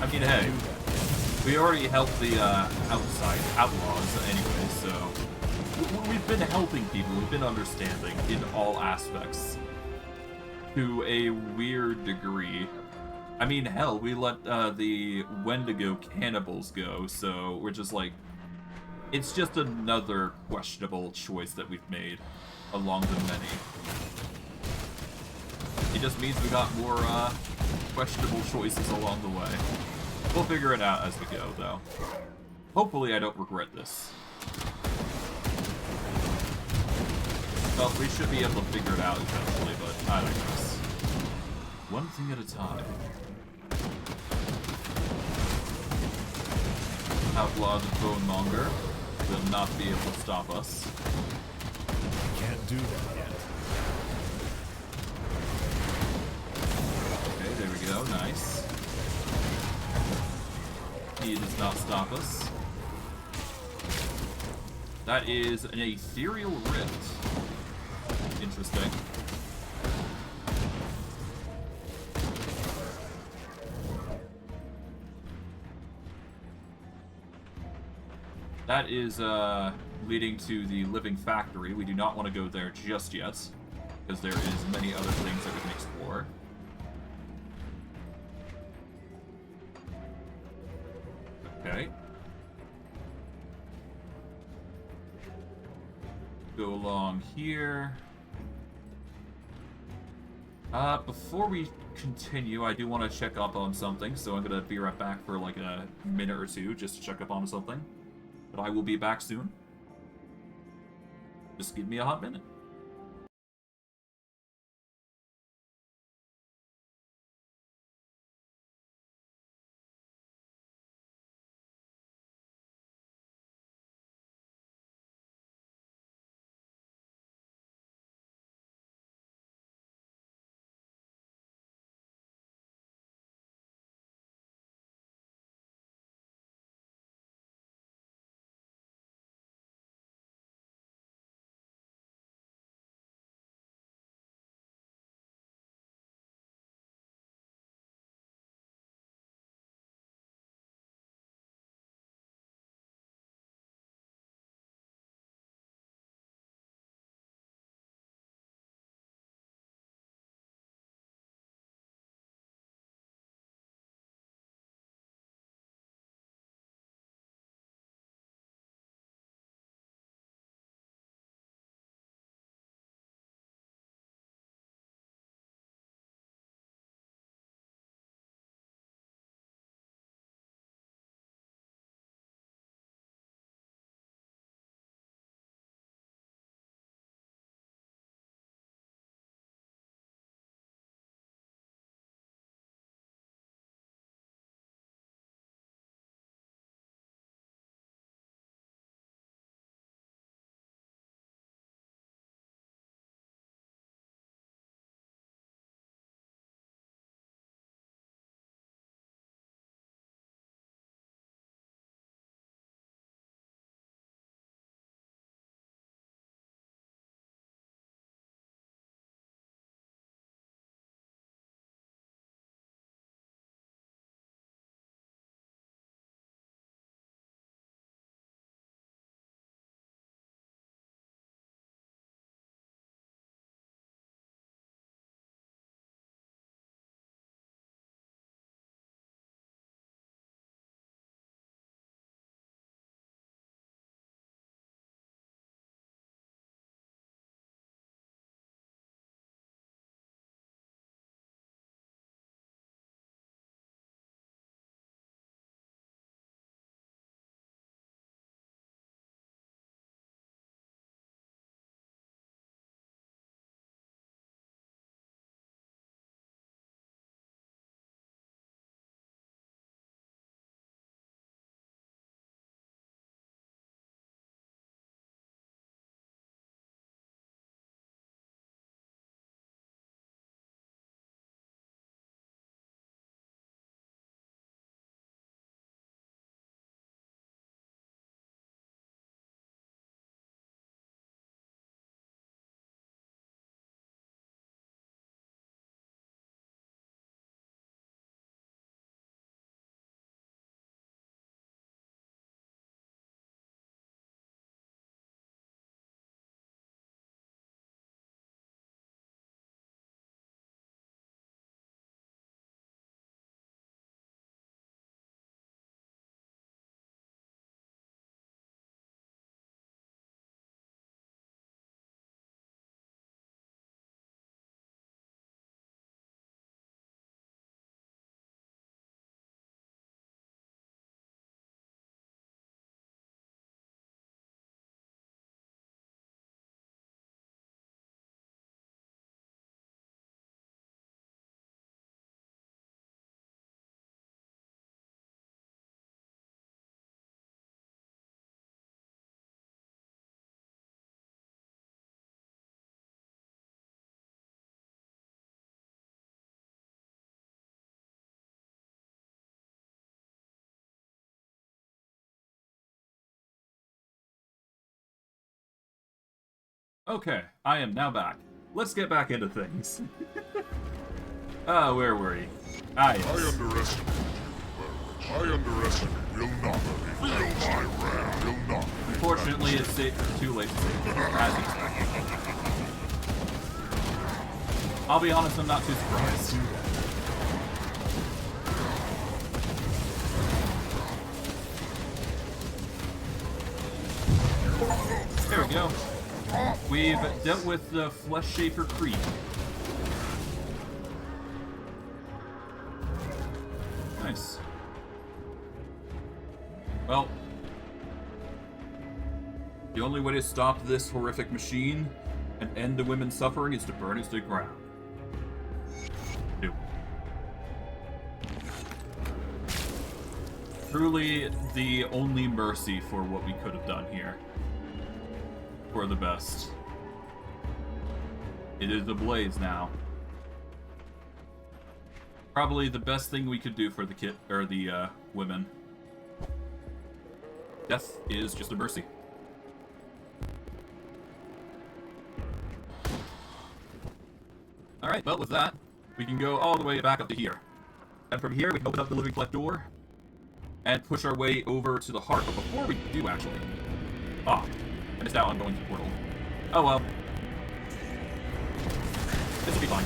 I mean, hey, we already helped the outside outlaws anyway, so we've been helping people, we've been understanding in all aspects to a weird degree. I mean, hell, we let the Wendigo cannibals go, so we're just like, it's just another questionable choice that we've made along the many. It just means we got more questionable choices along the way. We'll figure it out as we go, though. Hopefully I don't regret this. Well, we should be able to figure it out eventually, but I digress. One thing at a time. Outlaw the Bonemonger will not be able to stop us. Can't do that yet. Okay, there we go, nice. He does not stop us. That is an Ethereal Rift. Interesting. That is leading to the Living Factory. We do not want to go there just yet, because there is many other things that we can explore. Okay. Go along here. Before we continue, I do want to check up on something, so I'm gonna be right back for like a minute or two just to check up on something. But I will be back soon. Just give me a hot minute. Okay, I am now back. Let's get back into things. Ah, where were we? Ah, I yes. underestimate you. I underestimate. Will not feel my wrath. Will not. Unfortunately, it's too late to save, as expected. I'll be honest, I'm not too surprised. There we go. We've dealt with the Flesh Shaper Creep. Nice. Well, the only way to stop this horrific machine and end the women's suffering is to burn it to the ground. Nope. Truly the only mercy for what we could have done here. For the best. It is the blaze now. Probably the best thing we could do for the women. Death is just a mercy. Alright, well with that, we can go all the way back up to here. And from here we can open up the living cleft door and push our way over to the heart. But before we do actually... Ah, I missed out on going to the portal. Oh well. This will be fine.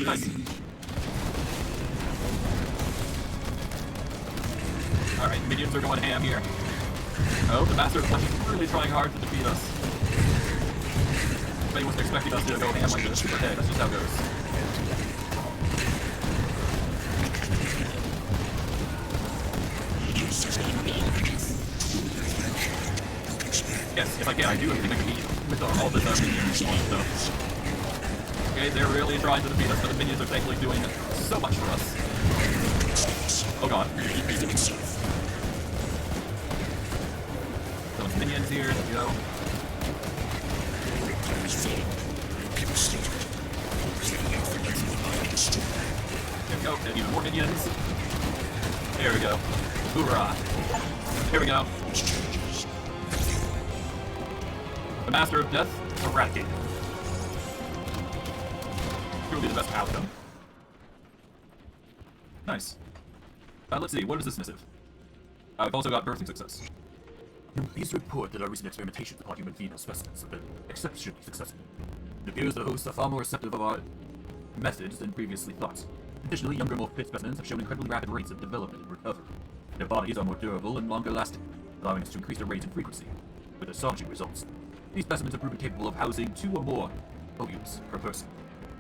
Nice. Alright, minions are going ham here. Oh, the Master of Flesh is really trying hard to defeat us. But he wasn't expecting us to go ham like this, but hey, that's just how it goes. Yes, if I can, I do everything I can eat with all this minions and stuff. Okay, they're really trying to defeat us, but the minions are thankfully doing so much for us. Oh god. Those minions here, let's go. There we go, and even more minions. There we go. Hoorah. Here we go. The Master of Death, eradicated. Truly the best outcome. Nice. Let's see, what is this missive? I've also got birthing success. I'm pleased to report that our recent experimentations upon human female specimens have been exceptionally successful. It appears the hosts are far more receptive of our methods than previously thought. Additionally, younger, more fit specimens have shown incredibly rapid rates of development and recovery. Their bodies are more durable and longer lasting, allowing us to increase their rates and frequency, with astonishing results. These specimens have proven capable of housing 2 or more ovules per person.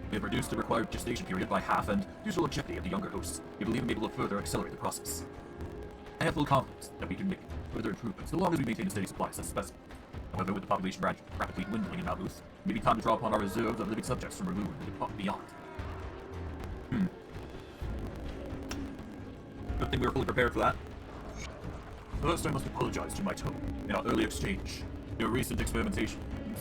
We have reduced the required gestation period by half, and due to the longevity of the younger hosts, we believe we'll be able to further accelerate the process. I have full confidence that we can make further improvements, so long as we maintain a steady supply of such specimens. However, with the population rapidly dwindling in Malmouth, it may be time to draw upon our reserves of living subjects from Remoon and beyond. Good thing we were fully prepared for that. First, I must apologize to my tone. In our early exchange, your recent experimentations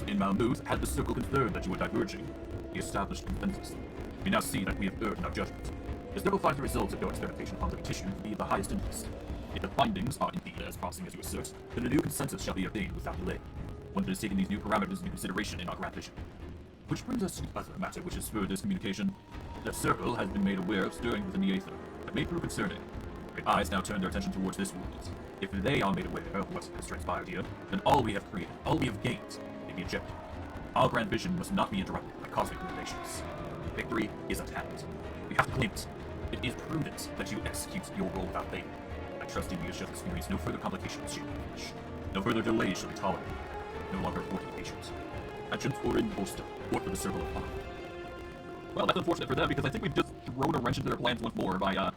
in Malmouth had the Circle concerned that you were diverging the established consensus. We now see that we have erred in our judgment. The Circle finds the results of your experimentation upon living tissue to be of the highest interest. If the findings are indeed as promising as you assert, then a new consensus shall be obtained without delay. One that has taken these new parameters into consideration in our grand vision. Which brings us to the other matter which has spurred this communication. The Circle has been made aware of stirring within the Aether that may prove concerning. Great eyes now turn their attention towards this world. If they are made aware of what has transpired here, then all we have created, all we have gained, may be ejected. Our grand vision must not be interrupted by cosmic limitations. Victory is at hand. We have to claim it. It is prudent that you execute your role without failure. I trust in you shall experience no further complications shall finish. No further delays shall be tolerated. No longer affording patience. Actions for in Boston, or for the Circle of Power. Well, that's unfortunate for them because I think we've just thrown a wrench into their plans once more by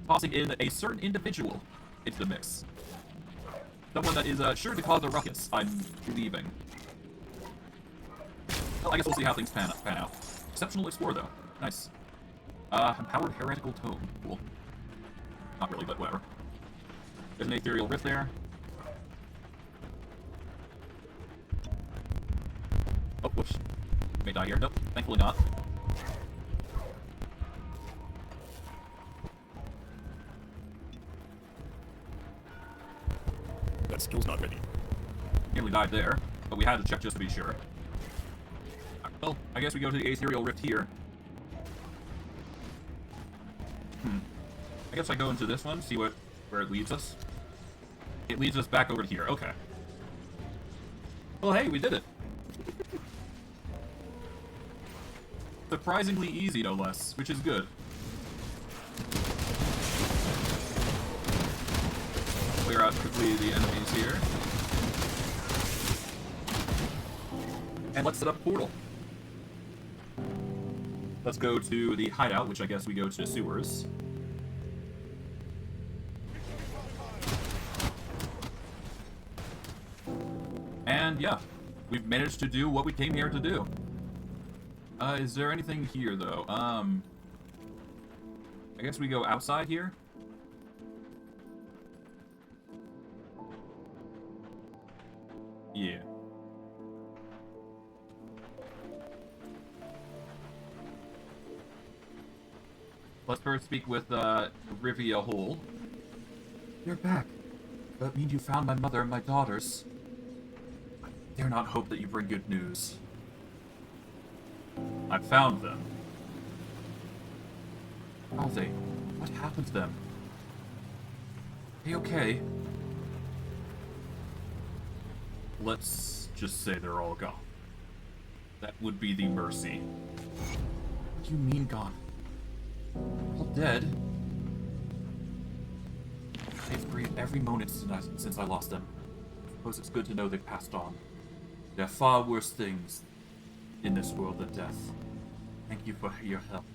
tossing in a certain individual into the mix. Someone that is sure to cause a ruckus, I'm believing. Well, I guess we'll see how things pan out. Exceptional Explorer, though. Nice. Empowered Heretical Tome. Cool. Not really, but whatever. There's an Aethereal Rift there. Oh, whoops. May die here. Nope, thankfully not. that skill's not ready. Nearly died there, but we had to check just to be sure. Well, I guess we go to the Aethereal Rift here. I guess I go into this one, see where it leads us. It leads us back over to here. Okay. Well, hey, we did it. Surprisingly easy, no less, which is good. Clear out quickly the enemies here. And let's set up a portal. Let's go to the hideout, which I guess we go to sewers. And yeah, we've managed to do what we came here to do. Is there anything here, though? I guess we go outside here? Yeah. Let's first speak with, Rivia Hole. You're back. That means you found my mother and my daughters. I dare not hope that you bring good news. I found them. Are they? What happened to them? Are they okay? Let's just say they're all gone. That would be the mercy. What do you mean gone? All dead? They've grieved every moment since I lost them. I suppose it's good to know they've passed on. There are far worse things in this world than death. Thank you for your help.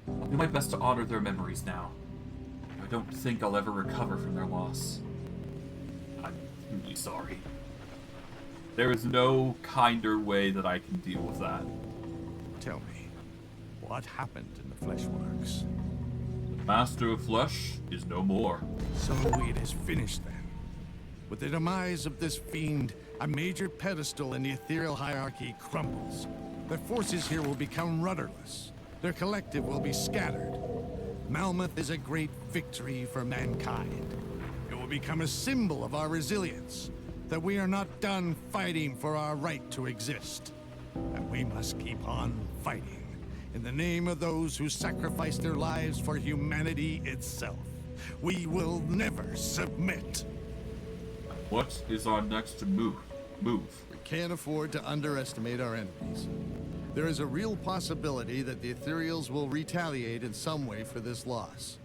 I'll do my best to honor their memories now. I don't think I'll ever recover from their loss. I'm truly sorry. There is no kinder way that I can deal with that. Tell me, what happened in the Fleshworks? The Master of Flesh is no more. So it is finished then. With the demise of this fiend, a major pedestal in the ethereal hierarchy crumbles. Their forces here will become rudderless. Their collective will be scattered. Malmouth is a great victory for mankind. It will become a symbol of our resilience, that we are not done fighting for our right to exist. And we must keep on fighting, in the name of those who sacrificed their lives for humanity itself. We will never submit. What is our next move? We can't afford to underestimate our enemies. There is a real possibility that the Aethereals will retaliate in some way for this loss.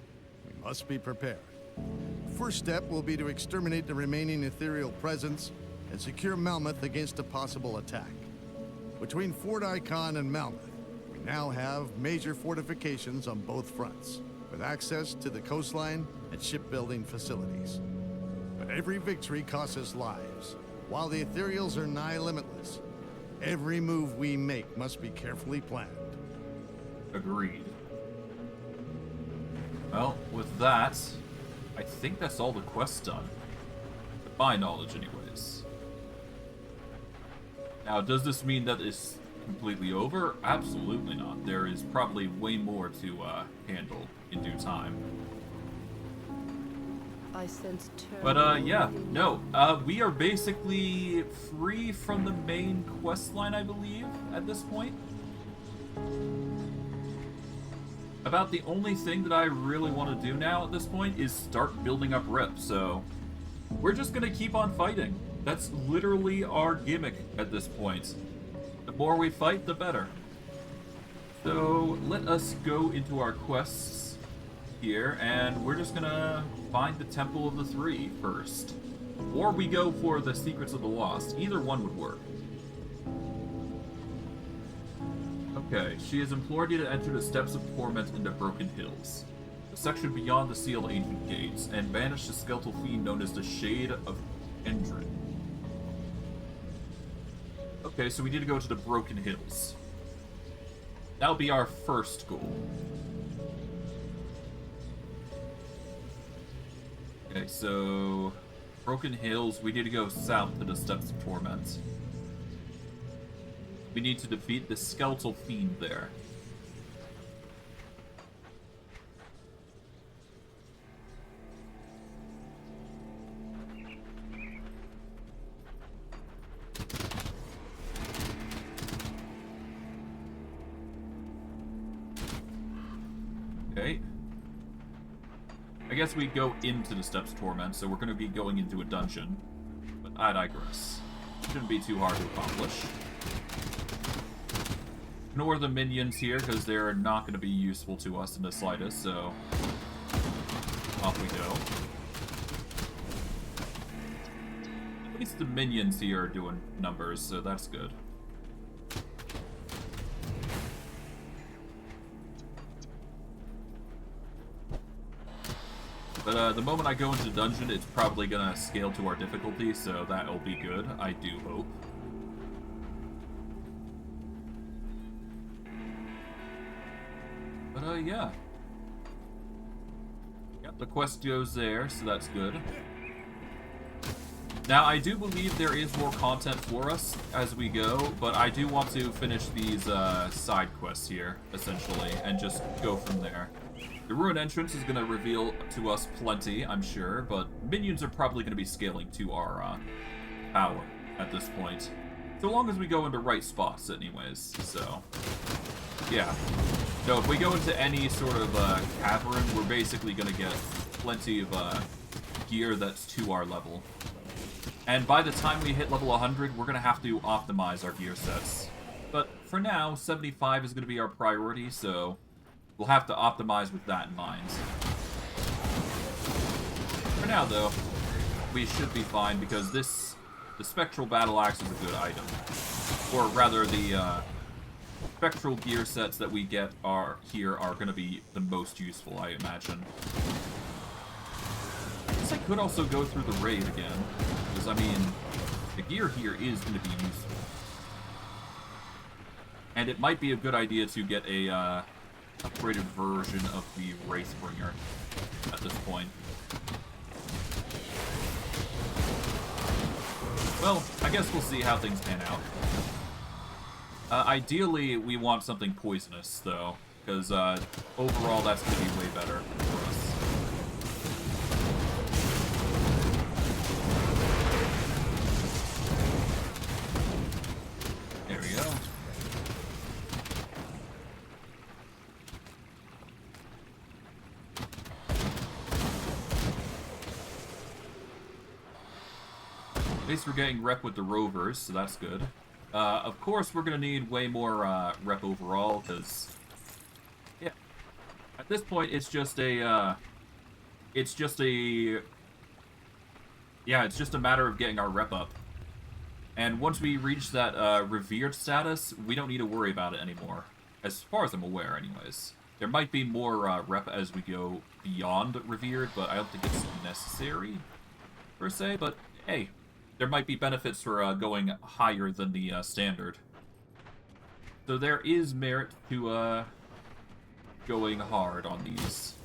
We must be prepared. First step will be to exterminate the remaining ethereal presence and secure Malmouth against a possible attack. Between Fort Icon and Malmouth, we now have major fortifications on both fronts, with access to the coastline and shipbuilding facilities. But every victory costs us lives. While the Aethereals are nigh limitless, every move we make must be carefully planned. Agreed. Well, with that, I think that's all the quest's done. To my knowledge, anyways. Now, does this mean that it's completely over? Absolutely not. There is probably way more to handle in due time. I sense But yeah, no. We are basically free from the main quest line, I believe, at this point. About the only thing that I really want to do now at this point is start building up rep, so we're just gonna keep on fighting. That's literally our gimmick at this point. The more we fight, the better. So let us go into our quests here, and we're just gonna find the Temple of the Three first. Or we go for the Secrets of the Lost. Either one would work. Okay, she has implored you to enter the Steps of Torment into Broken Hills, the section beyond the sealed ancient gates, and banish the skeletal fiend known as the Shade of Endrin. Okay, so we need to go to the Broken Hills. That'll be our first goal. Okay, so Broken Hills, we need to go south to the Steps of Torment. We need to defeat the skeletal fiend there. guess we go into the Steps of Torment, so we're going to be going into a dungeon. But I digress. Shouldn't be too hard to accomplish. Ignore the minions here, because they're not going to be useful to us in the slightest, so... off we go. At least the minions here are doing numbers, so that's good. But the moment I go into the dungeon, it's probably gonna scale to our difficulty, so that'll be good, I do hope. But yeah. Yep, the quest goes there, so that's good. Now, I do believe there is more content for us as we go, but I do want to finish these side quests here, essentially, and just go from there. The Ruin entrance is going to reveal to us plenty, I'm sure, but minions are probably going to be scaling to our power at this point. So long as we go into right spots, anyways, so... yeah. So if we go into any sort of cavern, we're basically going to get plenty of gear that's to our level. And by the time we hit level 100, we're going to have to optimize our gear sets. But for now, 75 is going to be our priority, so we'll have to optimize with that in mind. For now, though, we should be fine because the Spectral Battle Axe is a good item. Or rather, the Spectral gear sets that we get here are going to be the most useful, I imagine. I guess I could also go through the raid again. Because, I mean, the gear here is going to be useful. And it might be a good idea to get a upgraded version of the Wraithbringer at this point. Well, I guess we'll see how things pan out. Ideally, we want something poisonous, though, because overall that's going to be way better for us. There we go. At least we're getting rep with the rovers, so that's good. Of course, we're gonna need way more rep overall, because yeah, at this point it's just a matter of getting our rep up. And once we reach that revered status, we don't need to worry about it anymore, as far as I'm aware, anyways. There might be more rep as we go beyond revered, but I don't think it's necessary per se. But hey. There might be benefits for going higher than the standard. So there is merit to going hard on these.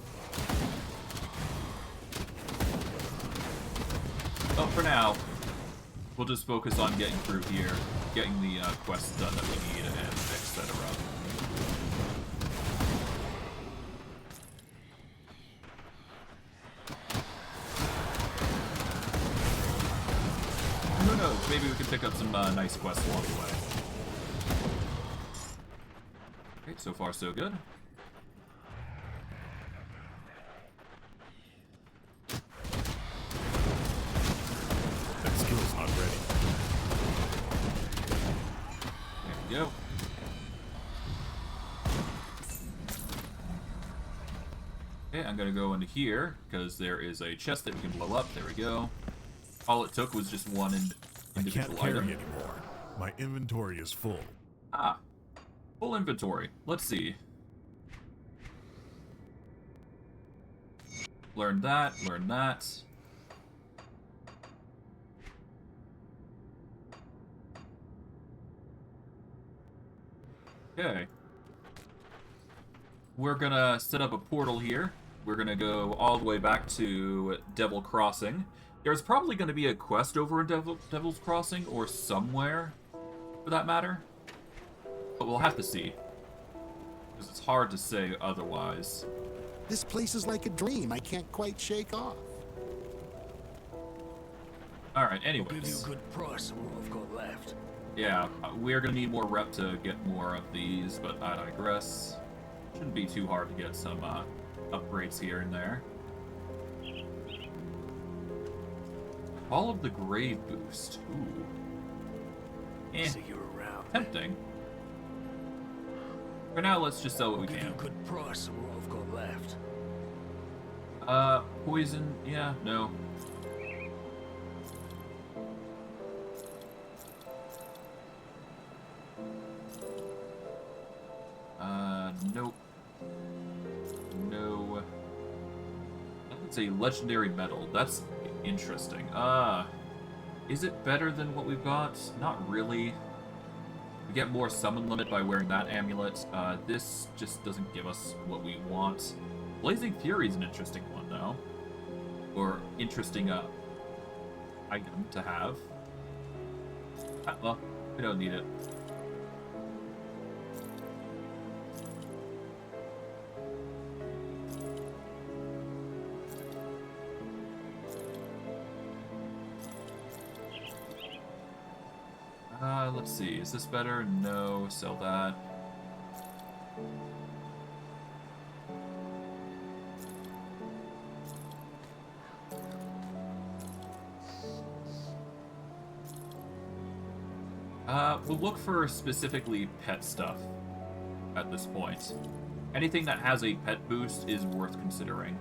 But for now, we'll just focus on getting through here, getting the quests done that we need, and etc. Who knows? Maybe we can pick up some nice quests along the way. Okay, so far so good. That skill's not ready. There we go. Okay, I'm gonna go into here, because there is a chest that we can blow up. There we go. All it took was just one individual I can't carry item. anymore. My inventory is full. Ah, full inventory. Let's see. Learn that, learn that. Okay. We're gonna set up a portal here. We're gonna go all the way back to Devil Crossing. There's probably going to be a quest over in Devil's Crossing, or somewhere, for that matter. But we'll have to see. Because it's hard to say otherwise. This place is like a dream I can't quite shake off. Alright, I'll give you anyways. a good price on what I've got left. Yeah, we're going to need more rep to get more of these, but I digress. Shouldn't be too hard to get some upgrades here and there. Call of the Grave boost. Ooh. Eh, See you around. tempting. For now, let's just sell what we Give you can. a good price on what I've got left. Poison, yeah, no. Nope. No. That's a legendary metal. That's interesting. Is it better than what we've got? Not really. We get more summon limit by wearing that amulet. This just doesn't give us what we want. Blazing Fury is an interesting one, though. Or interesting, item to have. Well, we don't need it. Let's see. Is this better? No. Sell that. We'll look for specifically pet stuff at this point. Anything that has a pet boost is worth considering.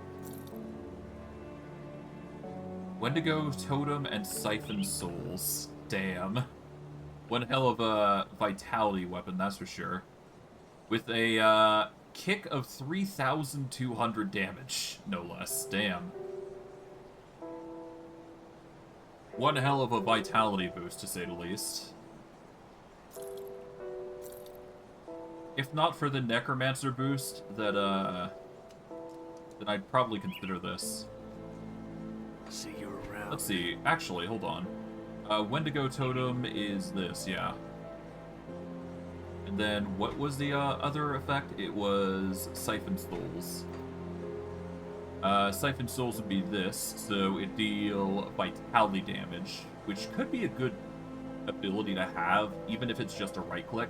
Wendigo Totem and Siphon Souls. Damn. One hell of a vitality weapon, that's for sure. With a kick of 3,200 damage, no less. Damn. One hell of a vitality boost, to say the least. If not for the Necromancer boost, then I'd probably consider this. See you around. Let's see. Actually, hold on. Wendigo Totem is this, yeah. And then what was the other effect? It was Siphon Souls. Siphon Souls would be this, so it deal vitality damage, which could be a good ability to have, even if it's just a right click.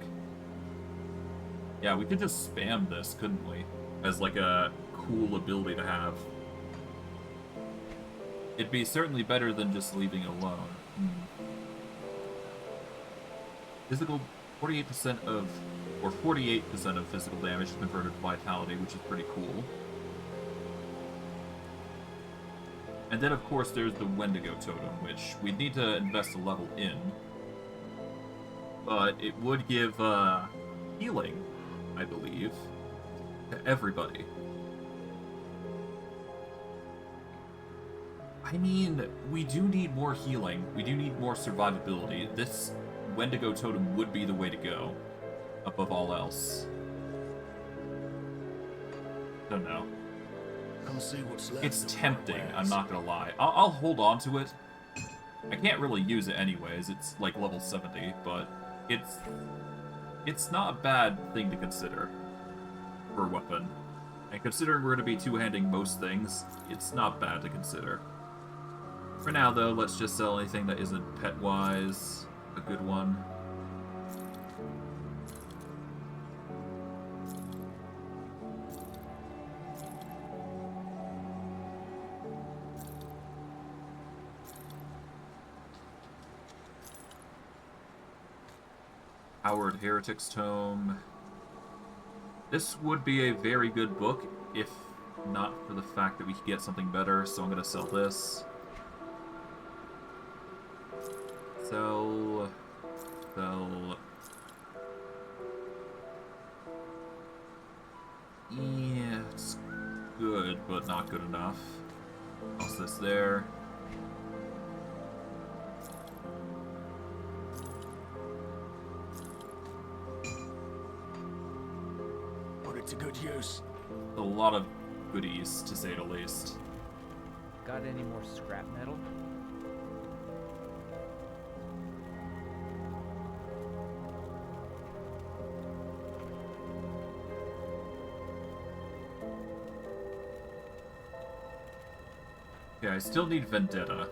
Yeah, we could just spam this, couldn't we? As like a cool ability to have. It'd be certainly better than just leaving it alone. Physical, 48% of, or 48% of physical damage is converted to vitality, which is pretty cool. And then, of course, there's the Wendigo Totem, which we'd need to invest a level in. But it would give, healing, I believe, to everybody. I mean, we do need more healing. We do need more survivability. This Wendigo Totem would be the way to go, above all else. Don't know. Come see what's left. It's of my tempting, wares. I'm not gonna lie. I'll hold on to it. I can't really use it anyways, it's like level 70, but it's not a bad thing to consider for a weapon. And considering we're gonna be two-handing most things, it's not bad to consider. For now, though, let's just sell anything that isn't pet-wise. A good one. Howard Heretic's Tome. This would be a very good book, if not for the fact that we could get something better, so I'm gonna sell this. Sell. Yeah, it's good, but not good enough. What's this there? Put it to good use. A lot of goodies, to say the least. Got any more scrap metal? Yeah, I still need Vendetta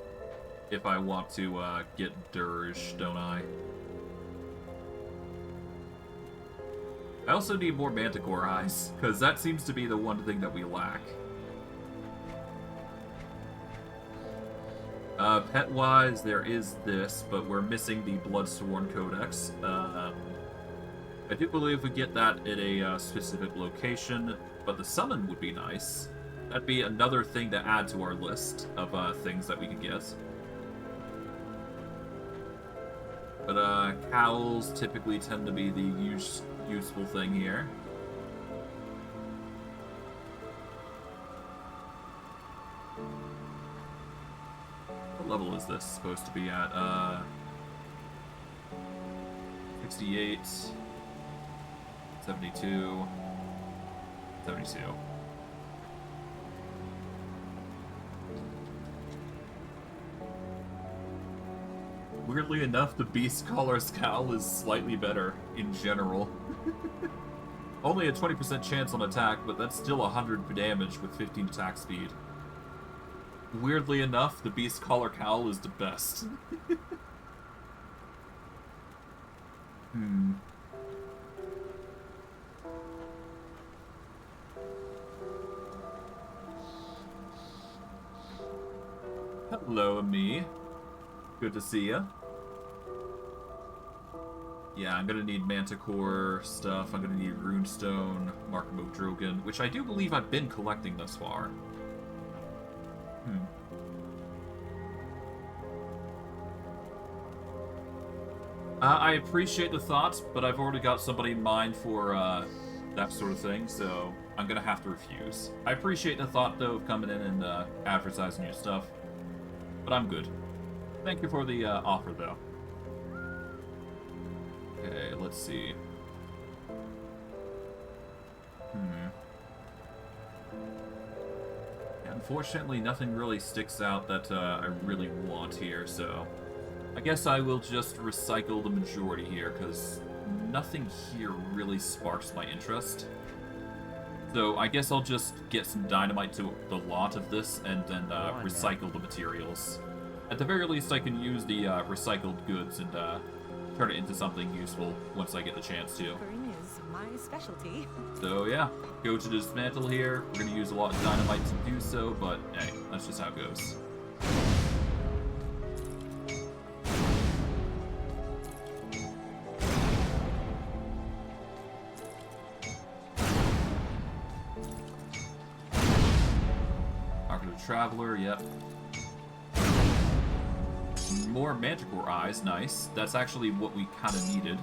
if I want to get Dirge, don't I? I also need more Manticore Eyes, because that seems to be the one thing that we lack. Pet-wise, there is this, but we're missing the Bloodsworn Codex. I do believe we get that at a specific location, but the summon would be nice. That'd be another thing to add to our list of things that we could get. But cowls typically tend to be the useful thing here. What level is this supposed to be at? 68, 72, 72. Weirdly enough, the Beast Caller's Cowl is slightly better in general. Only a 20% chance on attack, but that's still 100 damage with 15 attack speed. Weirdly enough, the Beast Caller Cowl is the best. Hello, me. Good to see ya. Yeah, I'm gonna need Manticore stuff. I'm gonna need Runestone, Mark of Drogon, which I do believe I've been collecting thus far. I appreciate the thoughts, but I've already got somebody in mind for that sort of thing, so I'm gonna have to refuse. I appreciate the thought, though, of coming in and advertising your stuff, but I'm good. Thank you for the offer, though. Okay, let's see. Unfortunately, nothing really sticks out that I really want here, so I guess I will just recycle the majority here, because nothing here really sparks my interest. So I guess I'll just get some dynamite to the lot of this, and then recycle the materials. At the very least, I can use the recycled goods and turn it into something useful once I get the chance to. Tinkering is my specialty. So yeah, go to dismantle here. We're gonna use a lot of dynamite to do so, but hey, that's just how it goes. Mark of the Traveler, yep. More Manticore Eyes, nice. That's actually what we kind of needed.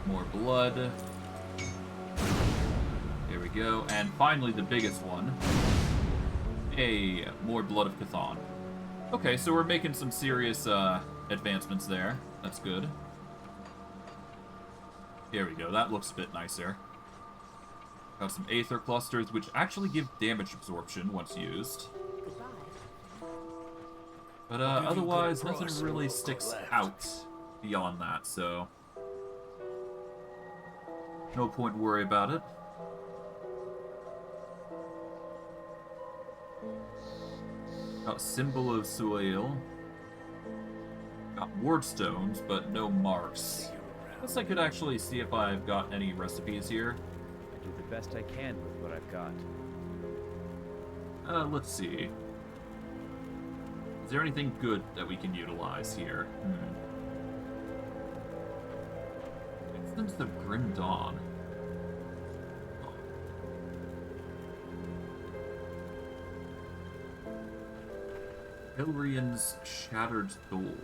More blood. There we go. And finally, the biggest one. Hey, more Blood of Cthon. Okay, so we're making some serious advancements there. That's good. Here we go. That looks a bit nicer. Got some Aether Clusters, which actually give damage absorption once used. Goodbye. But otherwise, nothing really sticks out beyond that, so no point to worry about it. Got Symbol of Soil. Got Wardstones, but no marks. Guess I could actually see if I've got any recipes here. I do the best I can with what I've got. Let's see. Is there anything good that we can utilize here? Instance of Grim Dawn. Hilrian's Shattered Soul.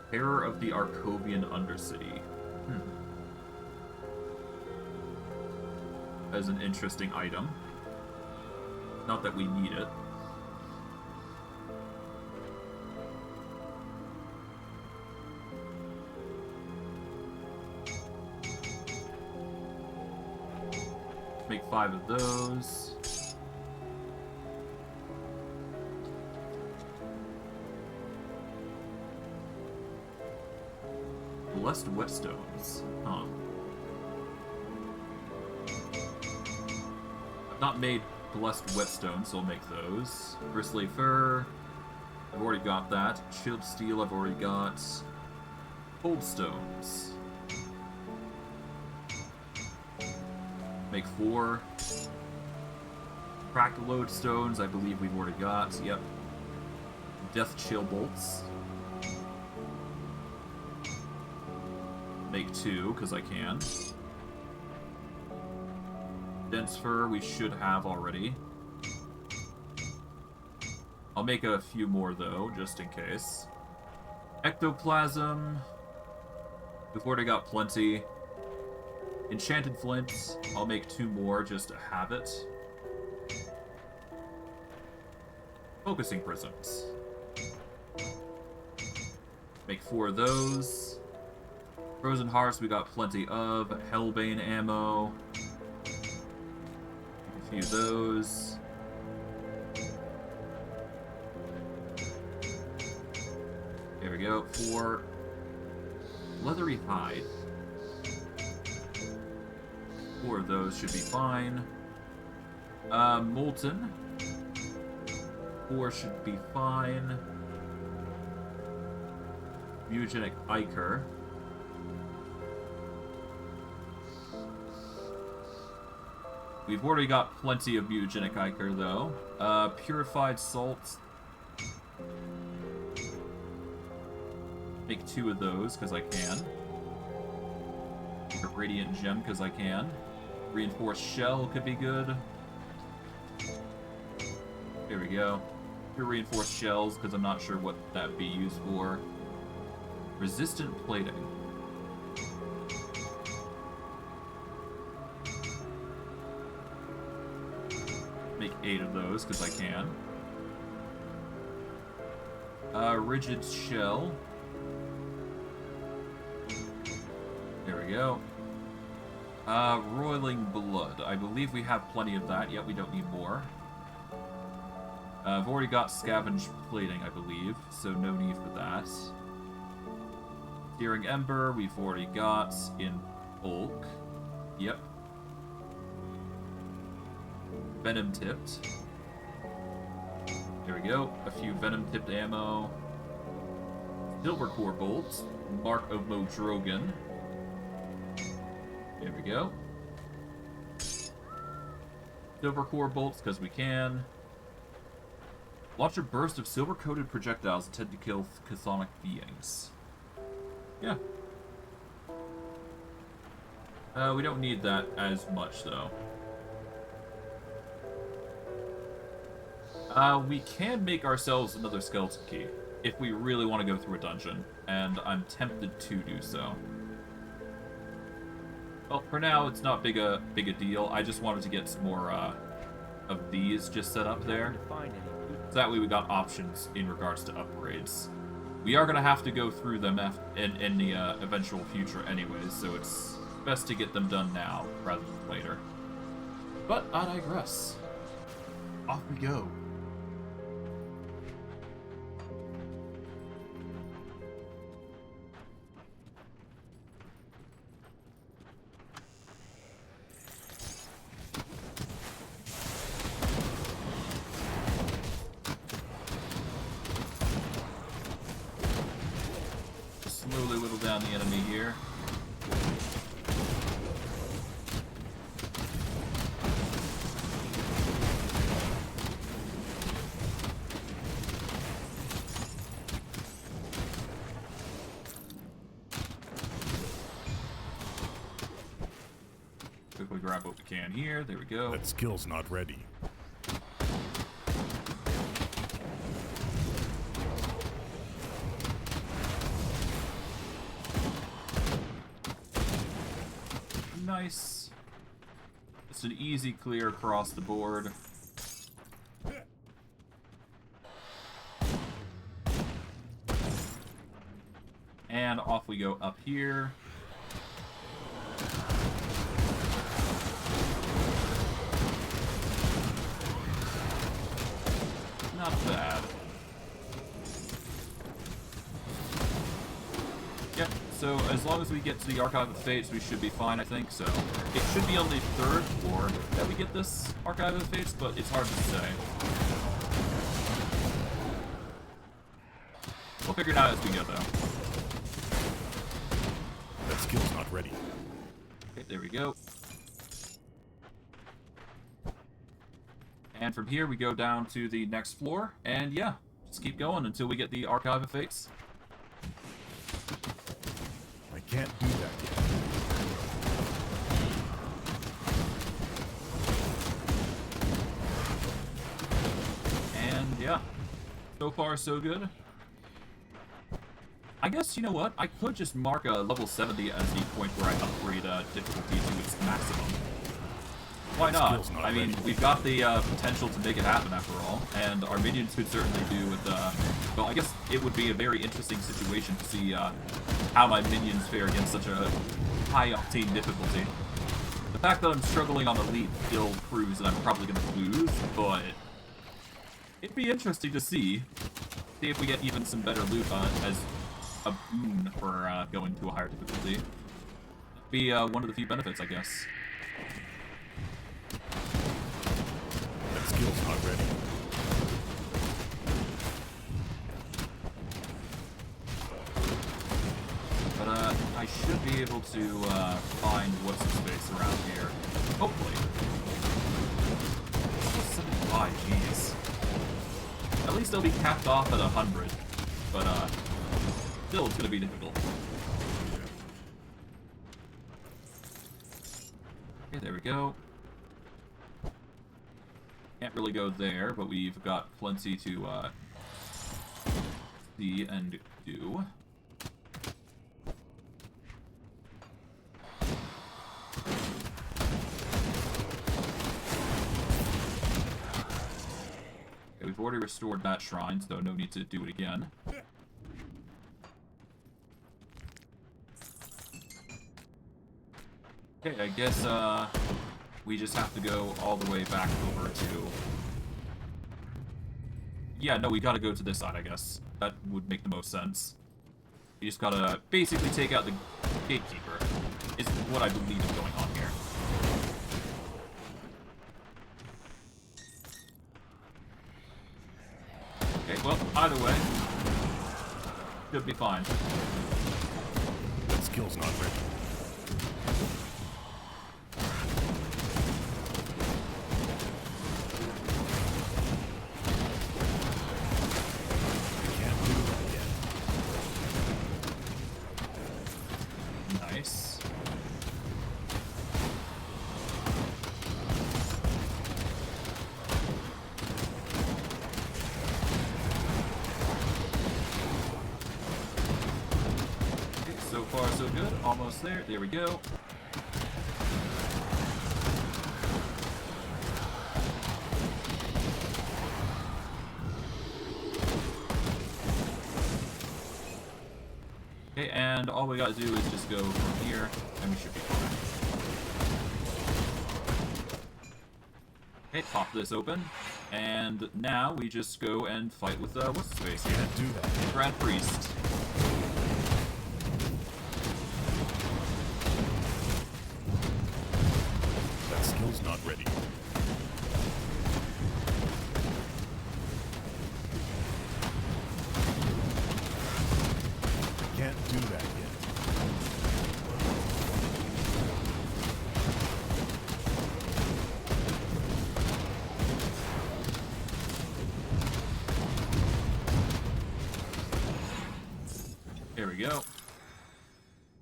Terror of the Arcovian Undercity. As an interesting item. Not that we need it. Make 5 of those. Blessed Whetstones. Huh. I've not made Blessed Whetstones, so I'll make those. Bristly Fur. I've already got that. Chilled Steel, I've already got. Cold Stones. Make 4. Crack lodestones, I believe we've already got. Yep. Death chill bolts. Make 2, because I can. Dense fur we should have already. I'll make a few more though, just in case. Ectoplasm. We've already got plenty. Enchanted flint. I'll make 2 more just to have it. Focusing prisms. Make 4 of those. Frozen hearts we got plenty of. Hellbane ammo. Make a few of those. There we go. 4. Leathery hide. 4 of those should be fine. Molten. 4 should be fine. Mutagenic Ichor. We've already got plenty of Mutagenic Ichor, though. Purified Salt. Make 2 of those, because I can. A Radiant Gem, because I can. Reinforced Shell could be good. There we go. Pure Reinforced Shells, because I'm not sure what that'd be used for. Resistant Plating. Make 8 of those, because I can. Rigid Shell. There we go. Roiling Blood. I believe we have plenty of that, yet we don't need more. I've already got Scavenge Plating, I believe, so no need for that. Searing Ember, we've already got in bulk. Yep. Venom Tipped. There we go. A few Venom Tipped ammo. Silver Core Bolts. Mark of Modrogan. There we go. Silver Core Bolts, because we can. Launch a burst of silver-coated projectiles intended to kill chthonic beings. Yeah. We don't need that as much, though. We can make ourselves another skeleton key if we really want to go through a dungeon, and I'm tempted to do so. Well, for now, it's not big a deal. I just wanted to get some more of these just set up there. So that way we got options in regards to upgrades. We are going to have to go through them in the eventual future anyways, so it's best to get them done now rather than later. But I digress. Off we go. Slowly whittle down the enemy here. Quickly grab what we can here. There we go. That skill's not ready. Nice. It's an easy clear across the board. And off we go up here. Not bad. Yep, so as long as we get to the Archive of Fates, we should be fine, I think. So it should be on the 3rd floor that we get this Archive of Fates, but it's hard to say. We'll figure it out as we go, though. That skill's not ready. Okay, there we go. And from here, we go down to the next floor, and yeah, just keep going until we get the Archive of Fates. I can't do that yet. And yeah, so far so good. I guess, you know what, I could just mark a level 70 as the point where I upgrade difficulty to its maximum. Why not? I mean, we've got the potential to make it happen after all, and our minions could certainly do with, well, I guess it would be a very interesting situation to see how my minions fare against such a high-octane difficulty. The fact that I'm struggling on Elite Guild crews and I'm probably going to lose, but it'd be interesting to see if we get even some better loot as a boon for going to a higher difficulty. That'd be one of the few benefits, I guess. That skill's not ready. But I should be able to find what's in space around here. Hopefully. 75, jeez. At least they'll be capped off at 100. But still, it's gonna be difficult. Okay, there we go. Can't really go there, but we've got plenty to see and do. Okay, we've already restored that shrine, so no need to do it again. Okay, I guess we just have to go all the way back over to... Yeah, no, we gotta go to this side, I guess. That would make the most sense. You just gotta basically take out the gatekeeper, is what I believe is going on here. Okay, well, either way, should be fine. That skill's not ready. Nice. Okay, so far so good. Almost there. There we go. Okay, and all we gotta do is just go from here, and we should be fine. Okay, pop this open, and now we just go and fight with, what's his face here? Can't do that. Grand Priest. That skill's not ready. Can't do that yet. Here we go.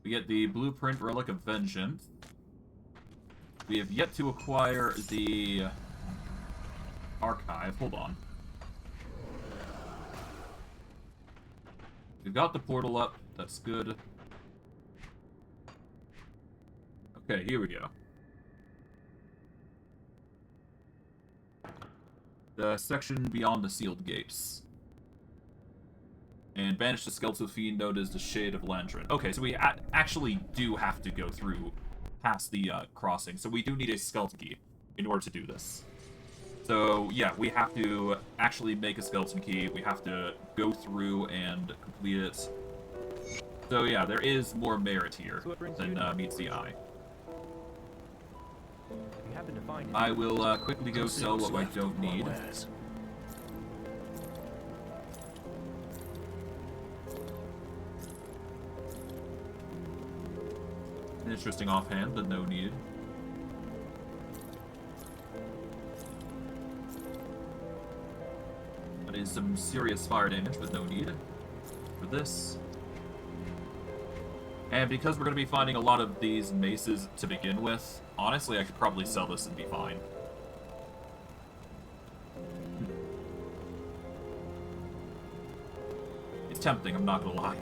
We get the Blueprint Relic of Vengeance. We have yet to acquire the Archive. Hold on. We've got the portal up. That's good. Okay, here we go. The section beyond the sealed gates. And banish the skeletal fiend known as the Shade of Landrin. Okay, so we actually do have to go through past the crossing. So we do need a skeleton key in order to do this. So yeah, we have to actually make a skeleton key. We have to go through and complete it. So yeah, there is more merit here than meets the eye. If you happen to find I will quickly go See sell what's what I left don't of my need. wares. An interesting offhand, but no need. is some serious fire damage, but no need for this. And because we're going to be finding a lot of these maces to begin with, honestly, I could probably sell this and be fine. It's tempting, I'm not going to lie.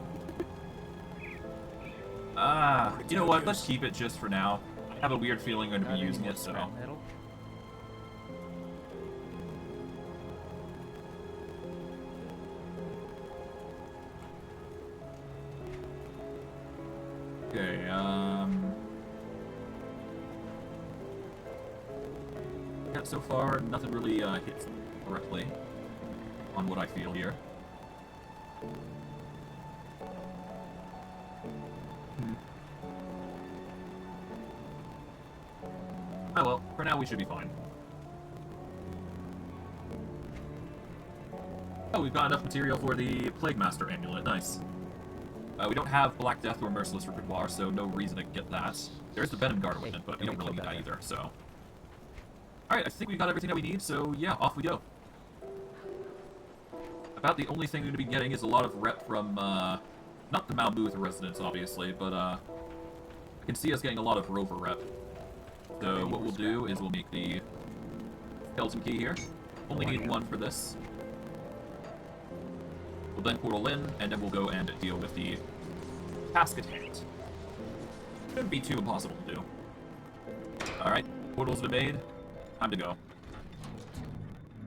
You know what? Let's keep it just for now. I have a weird feeling I'm going to be using it, so... Metal? Okay, yeah, so far, nothing really hits correctly on what I feel here. Oh well, for now we should be fine. Oh, we've got enough material for the Plague Master amulet, nice. We don't have Black Death or Merciless Repertoire, so no reason to get that. There's the Venom Guard with it, but we don't really need that either, so... Alright, I think we've got everything that we need, so yeah, off we go. About the only thing we're going to be getting is a lot of rep from, not the Malmouth residents, obviously, but, I can see us getting a lot of rover rep. So what we'll do is we'll make the skeleton key here. Only need one for this. We'll then portal in, and then we'll go and deal with the task at hand. Shouldn't be too impossible to do. Alright, portal's been made. Time to go. At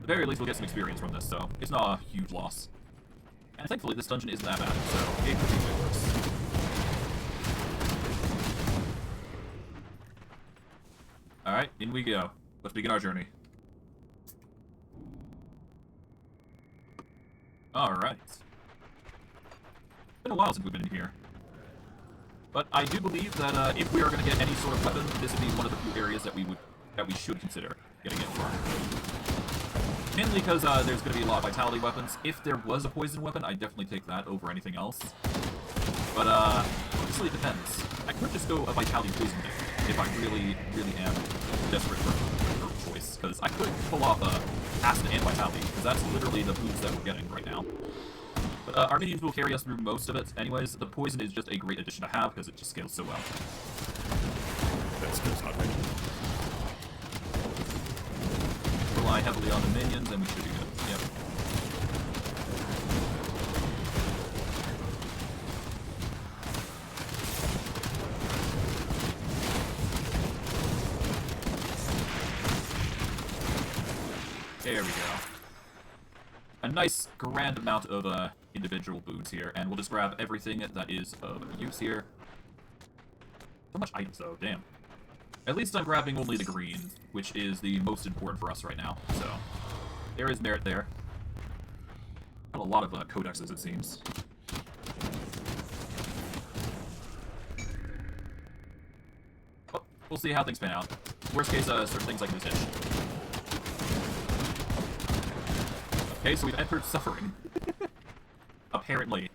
the very least, we'll get some experience from this, so it's not a huge loss. And thankfully, this dungeon isn't that bad, so it could be way worse. Alright, in we go. Let's begin our journey. Alright. It's been a while since we've been in here. But I do believe that if we are going to get any sort of weapon, this would be one of the few areas that we should consider getting it for. Mainly because there's going to be a lot of vitality weapons. If there was a poison weapon, I'd definitely take that over anything else. But honestly, it depends. I could just go a vitality poison thing if I really, really am desperate for a choice. Because I could pull off acid and vitality, because that's literally the boost that we're getting right now. But our minions will carry us through most of it. Anyways, the poison is just a great addition to have, because it just scales so well. That skill's not right. Rely heavily on the minions, and we should be good. Yep. There we go. A nice grand amount of individual boots here, and we'll just grab everything that is of use here. So much items though, damn. At least I'm grabbing only the green, which is the most important for us right now, so there is merit there. Got a lot of codexes, it seems. Well, we'll see how things pan out. Worst case, certain things like this itch. Okay, so we've entered suffering. Apparently.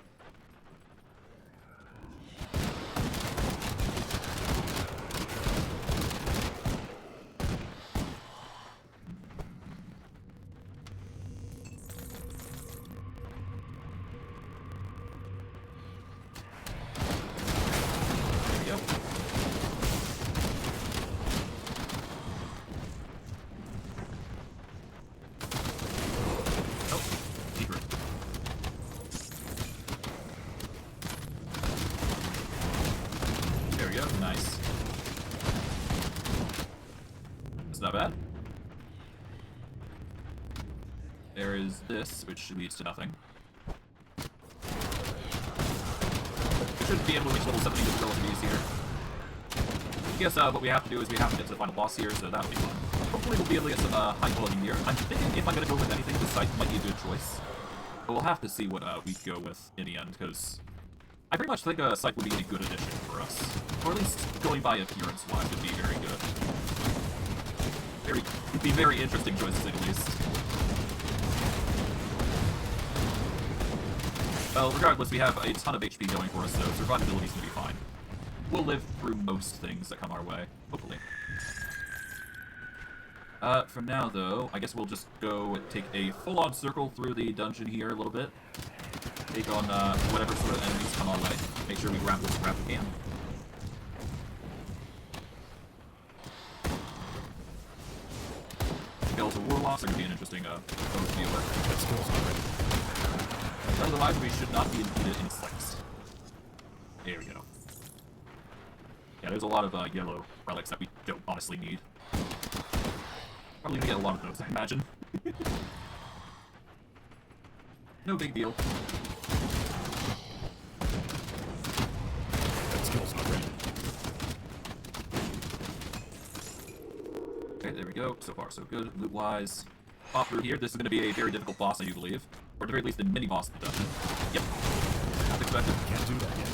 There we go. There we go, nice. That's not bad. There is this, which leads to nothing. We should be able to reach level 70 with relative ease here. I guess what we have to do is we have to get to the final boss here, so that'll be fun. Hopefully we'll be able to get some high quality gear. I'm thinking if I'm going to go with anything, the scythe might be a good choice. But we'll have to see what we go with in the end, because I pretty much think a scythe would be a good addition for us. Or at least going by appearance-wise would be very good. It'd be very interesting choice, to say the least. Well, regardless, we have a ton of HP going for us, so survivability's gonna be fine. We'll live through most things that come our way, hopefully. For now, though, I guess we'll just go take a full-on circle through the dungeon here a little bit. Take on whatever sort of enemies come our way. Make sure we grab what we can. Skills of Warlocks are going to be an interesting foe to deal with. That skill's already. Otherwise, we should not be impeded in slicks. There we go. Yeah, there's a lot of yellow relics that we don't honestly need. Probably gonna get a lot of those, I imagine. No big deal. That skill's not ready. Okay, there we go. So far, so good. Loot-wise. Pop through here. This is going to be a very difficult boss, I do believe. Or at the very least, a mini-boss of the dungeon. Yep. As expected. Can't do that yet.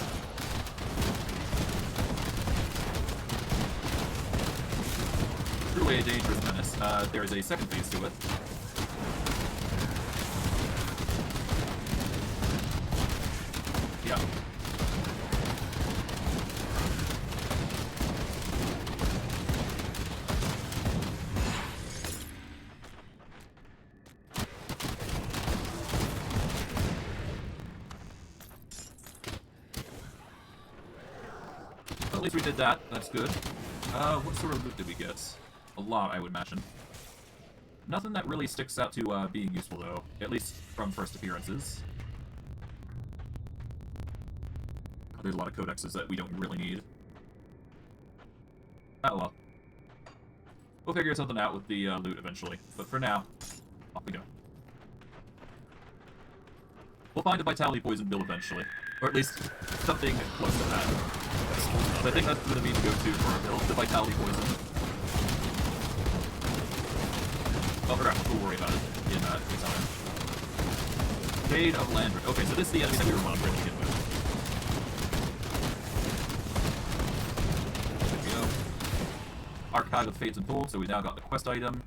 Truly a dangerous menace. There is a second phase to it. Yeah. At least we did that. That's good. What sort of loot did we get? A lot, I would imagine. Nothing that really sticks out to being useful, though. At least from first appearances. There's a lot of codexes that we don't really need. Oh well. We'll figure something out with the loot eventually. But for now, off we go. We'll find a vitality poison build eventually. Or at least something close to that. I think that's going to be the go-to for our build, the vitality poison. Oh, we'll worry about it in time. Shade of Landry. Okay, so this is the enemy that we were monitoring to begin with. There we go. Archive of Fates Untold, so we now got the quest item.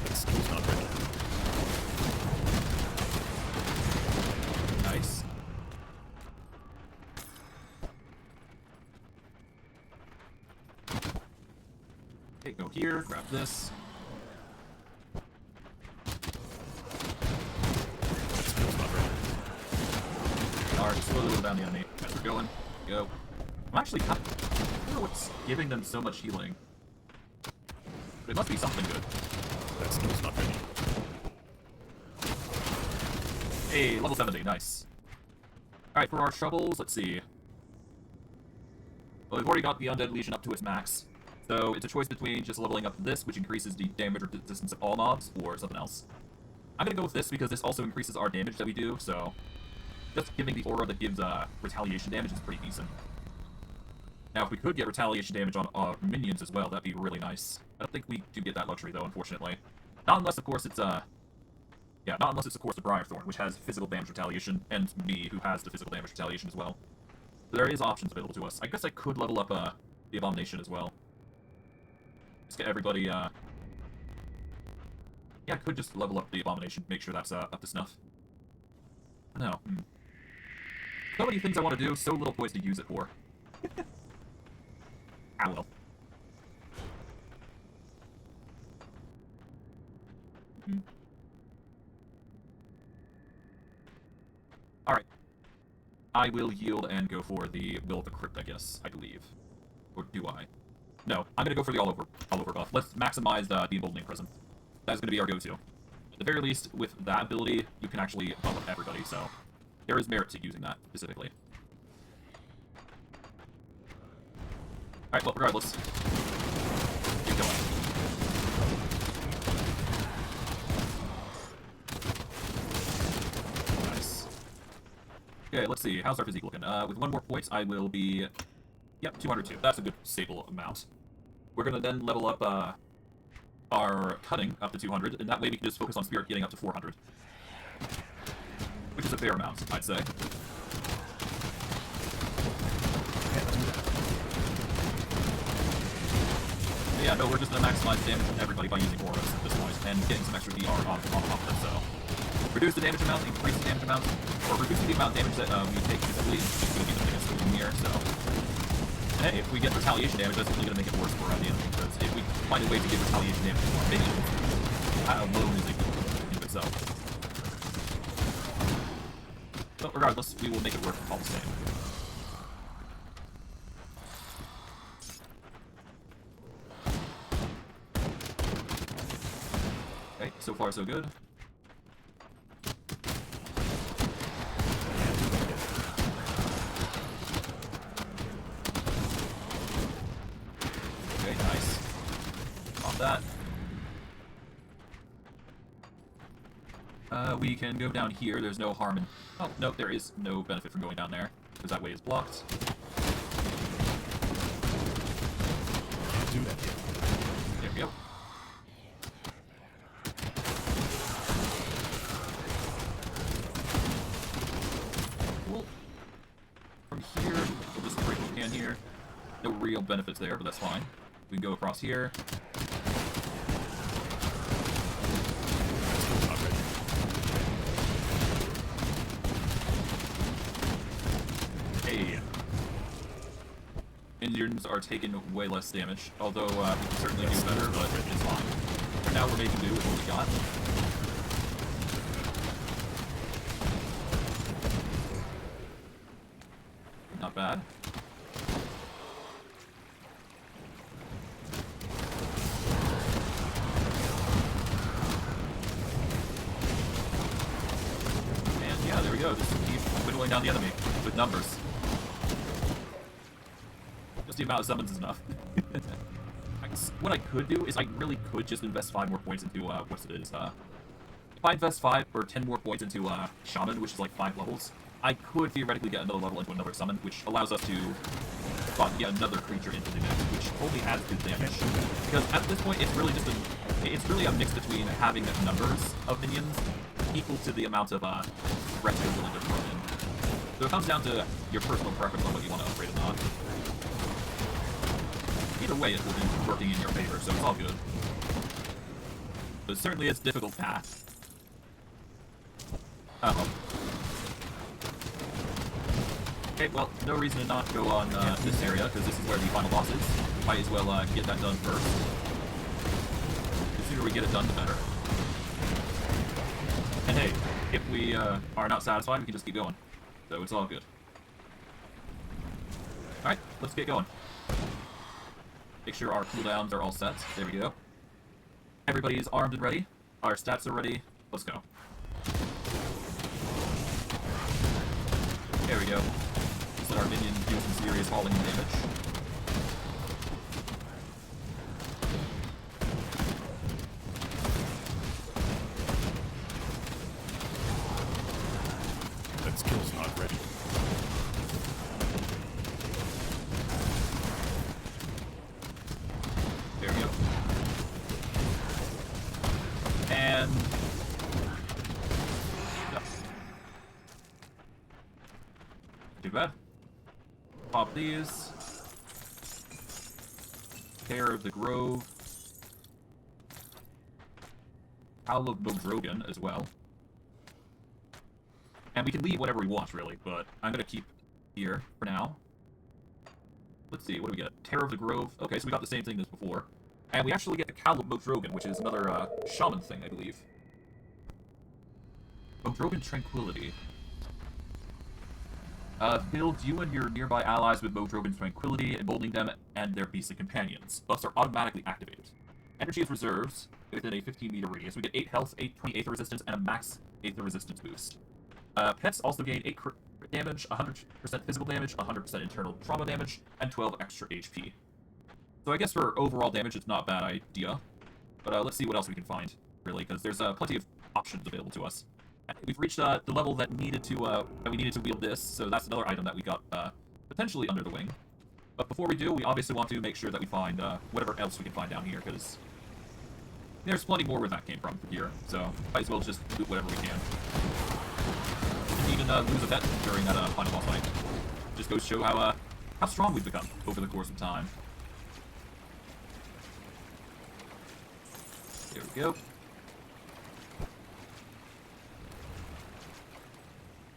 That skill's not ready. Nice. Okay, go here, grab this. Alright, slowly whittle down the enemy as we're going. Go. I'm actually I don't know what's giving them so much healing. But it must be something good. That skill's not ready. Hey, level 70, nice. Alright, for our shovels, let's see. Well, we've already got the Undead Legion up to its max. So it's a choice between just leveling up this, which increases the damage or resistance of all mobs, or something else. I'm gonna go with this because this also increases our damage that we do, so just giving the aura that gives retaliation damage is pretty decent. Now, if we could get retaliation damage on our minions as well, that'd be really nice. I don't think we do get that luxury, though, unfortunately. Not unless, of course, it's, yeah, not unless it's, of course, the Briarthorn, which has physical damage retaliation, and me, who has the physical damage retaliation as well. So there is options available to us. I guess I could level up, the Abomination as well. Just get everybody, yeah, I could just level up the Abomination, make sure that's, up to snuff. I don't know. So many things I want to do, so little points to use it for. Ah, well. Alright. I will yield and go for the Will of the Crypt, I guess, I believe. Or do I? No, I'm gonna go for the all over buff. Let's maximize the Emboldening Prism. That's gonna be our go-to. At the very least, with that ability, you can actually buff up everybody, so there is merit to using that, specifically. Alright, well, regardless. Keep going. Nice. Okay, let's see. How's our physique looking? With one more point, I will be... Yep, 202. That's a good stable amount. We're gonna then level up, our cutting up to 200, and that way we can just focus on spirit getting up to 400. Which is a fair amount, I'd say. Yeah, no, we're just gonna maximize damage on everybody by using auras at this point, and getting some extra DR on top of it, so... Reduce the damage amount, increase the damage amount, or reduce the amount of damage that we take physically is just gonna be the biggest thing here, so... And hey, if we get retaliation damage, that's only going to make it worse for the enemy, because if we find a way to get retaliation damage to our minions, that alone is a good in itself. But regardless, we will make it work all the same. Okay, so far so good. Okay, nice. Off that. We can go down here. There's no harm in... Oh, no, there is no benefit from going down there, because that way is blocked. Can't do that yet. There we go. Cool. From here, we'll just break what we can here. No real benefits there, but that's fine. We can go across here. Hey. Indians are taking way less damage, although we can certainly do better, but it's fine. For now, we're making do with what we got. Not bad. And yeah, there we go. Just keep whittling down the enemy with numbers. Just the amount of summons is enough. I guess what I could do is I really could just invest 5 more points into, what's it is, if I invest 5 or 10 more points into, Shaman, which is like 5 levels, I could theoretically get another level into another summon, which allows us to get another creature into the mix, which only adds good damage. Because at this point, it's really just a mix between having numbers of minions equal to the amount of threats you're willing to throw in. So it comes down to your personal preference on what you want to upgrade or not. Either way, it will be working in your favor, so it's all good. But certainly it's a difficult path. Okay, well, no reason to not go on this area, because this is where the final boss is. Might as well get that done first. The sooner we get it done, the better. And hey, if we are not satisfied, we can just keep going. So it's all good. Alright, let's get going. Make sure our cooldowns are all set. There we go. Everybody's armed and ready. Our stats are ready. Let's go. There we go. Let our minions do some serious falling damage. That skill's not ready. There we go. And... yeah. Too bad. Pop these. Care of the Grove. Howl of Bodrogan as well. And we can leave whatever we want, really, but I'm going to keep here for now. Let's see, what do we get? Terror of the Grove. Okay, so we got the same thing as before. And we actually get the Howl of Bodrogan, which is another shaman thing, I believe. Bodrogan Tranquility. Build you and your nearby allies with Bodrogan's Tranquility, emboldening them and their beastly companions. Buffs are automatically activated. Energy is reserved within a 15-meter radius. We get 8 health, 20 Aether resistance, and a max Aether resistance boost. Pets also gain 8 crit damage, 100% physical damage, 100% internal trauma damage, and 12 extra HP. So I guess for overall damage, it's not a bad idea. But let's see what else we can find, really, because there's plenty of options available to us. And we've reached the level that we needed to wield this, so that's another item that we got potentially under the wing. But before we do, we obviously want to make sure that we find whatever else we can find down here, because there's plenty more where that came from here. So might as well just do whatever we can. Didn't even lose a pet during that final boss fight. Just goes to show how strong we've become over the course of time. There we go.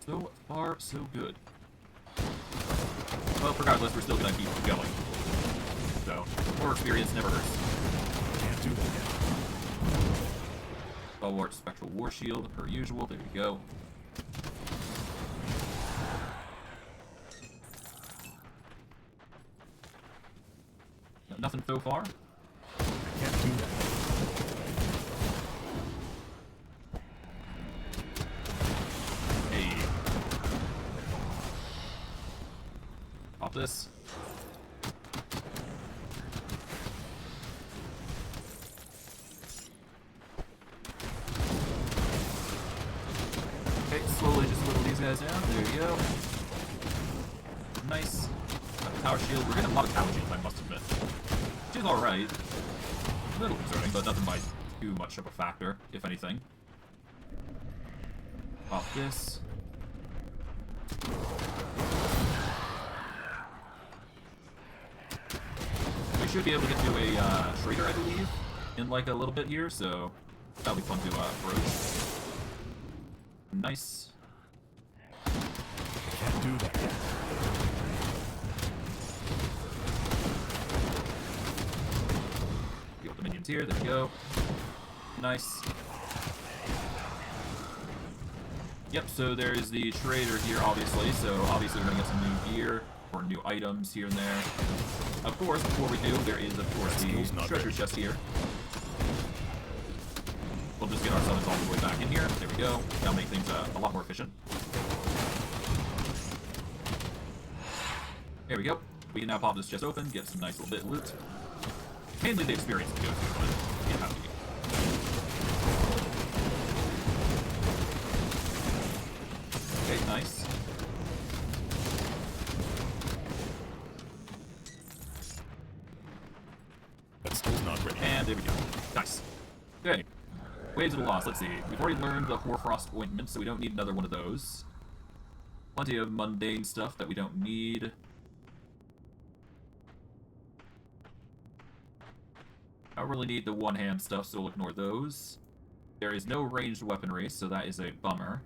So far, so good. Well, regardless, we're still gonna keep going. So, more experience never hurts. Can't do that yet. Stalwart Spectral War Shield, per usual. There you go. Nothing so far. Can't do that. Hey. Pop this. Okay, slowly just whittle these guys down. There you go. Nice. Got the power shield. We're getting a lot of power shields, I must admit. Which is alright. A little concerning, but nothing by too much of a factor, if anything. Pop this. We should be able to get to a trader, I believe, in like a little bit here, so that'll be fun to approach. Nice. Can't do that yet. Get the minions here, there we go. Nice. Yep, so there's the trader here, obviously, so obviously we're gonna get some new gear, or new items here and there. Of course, before we do, there is, of course, the treasure chest here. We'll just get ourselves all the way back in here. There we go. That'll make things a lot more efficient. There we go. We can now pop this chest open, get some nice little bit of loot. Mainly the experience to go through, but it has to be. Okay, nice. That skull's not ready. And there we go. Nice. Okay. Waves of the Lost. Let's see. We've already learned the Hoarfrost Ointment, so we don't need another one of those. Plenty of mundane stuff that we don't need. I don't really need the one-hand stuff, so we'll ignore those. There is no ranged weaponry, so that is a bummer.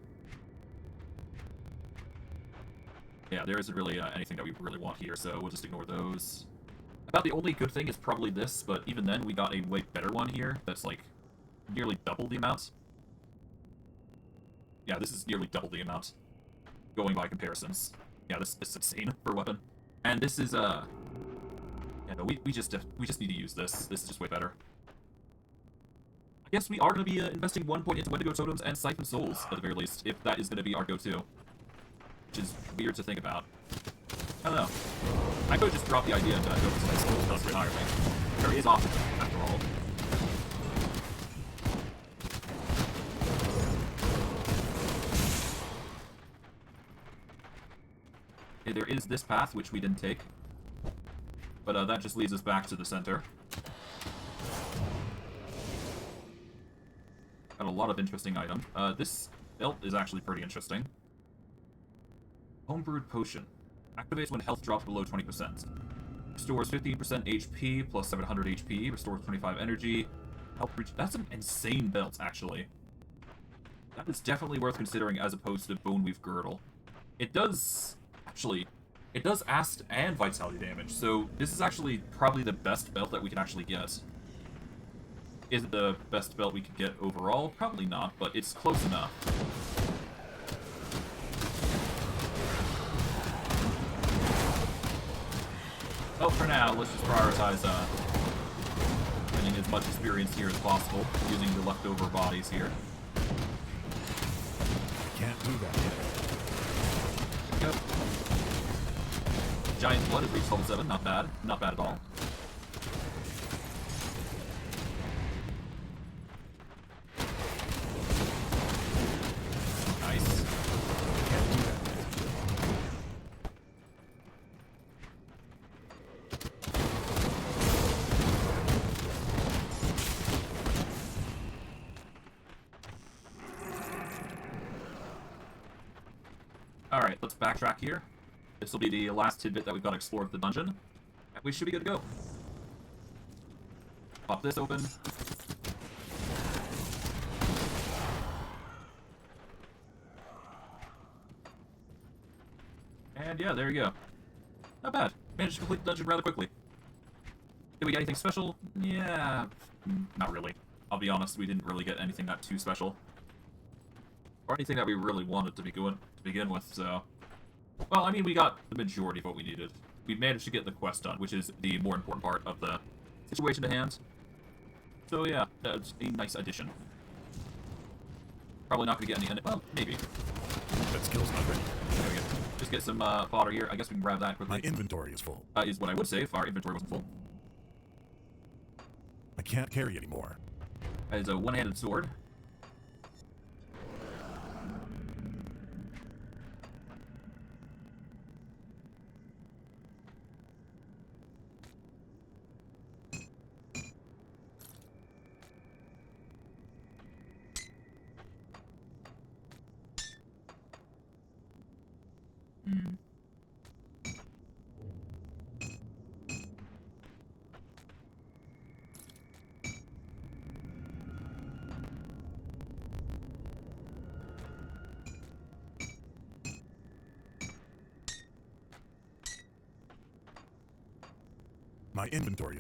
Yeah, there isn't really anything that we really want here, so we'll just ignore those. About the only good thing is probably this, but even then, we got a way better one here that's, like, nearly double the amount. Yeah, this is nearly double the amount, going by comparisons. Yeah, this is insane for a weapon. And this is, yeah, no, we just need to use this. This is just way better. I guess we are going to be investing 1 point into Wendigo Totems and Siphon Souls, at the very least, if that is going to be our go-to. Which is weird to think about. I don't know. I could just drop the idea and go for my skills plus entirely. There is option, after all. Okay, there is this path, which we didn't take. But that just leads us back to the center. Got a lot of interesting items. This belt is actually pretty interesting. Homebrewed Potion. Activates when health drops below 20%. Restores 15% HP plus 700 HP. Restores 25 energy. Health reach. That's an insane belt, actually. That is definitely worth considering as opposed to Boneweave Girdle. It does... Actually, it does Ast and Vitality damage, so this is actually probably the best belt that we can actually get. Is it the best belt we could get overall? Probably not, but it's close enough. Well, for now, let's just prioritize getting as much experience here as possible, using the leftover bodies here. Can't do that yet. Yep. Giant Blood has reached level 7, not bad. Not bad at all. Nice. Can't do that yet. Alright, let's backtrack here. This will be the last tidbit that we've got to explore of the dungeon. And we should be good to go. Pop this open. And yeah, there you go. not bad. Managed to complete the dungeon rather quickly. Did we get anything special? Yeah, not really. I'll be honest, we didn't really get anything that too special. Or anything that we really wanted to begin with, so... Well, I mean, we got the majority of what we needed. We managed to get the quest done, which is the more important part of the situation at hand. So yeah, that's a nice addition. Probably not going to get any... Well, maybe. That skill's not ready. There we go. Just get some fodder here. I guess we can grab that quickly. My inventory is full. Is what I would say if our inventory wasn't full. I can't carry anymore. That is a one-handed sword.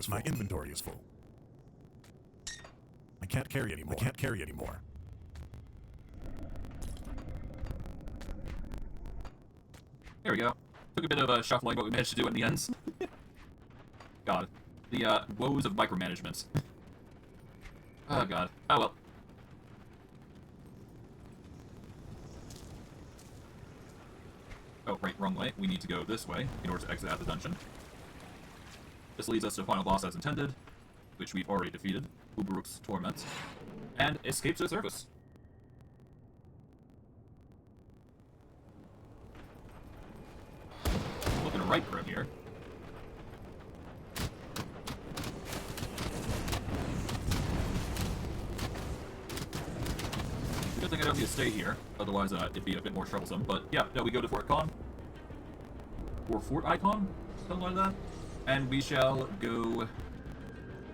My inventory is full. I can't carry anymore. There we go. Took a bit of shuffling, but we managed to do it in the end. God. The woes of micromanagement. Oh god. Oh well. Oh, right, wrong way. We need to go this way in order to exit out the dungeon. This leads us to the final boss as intended, which we've already defeated, Uberuk's Torment, and escape to the surface. Looking right for him here. Good thing I don't need to stay here, otherwise it'd be a bit more troublesome. But yeah, no, we go to Fort Icon. Or Fort Icon? Something like that. And we shall go...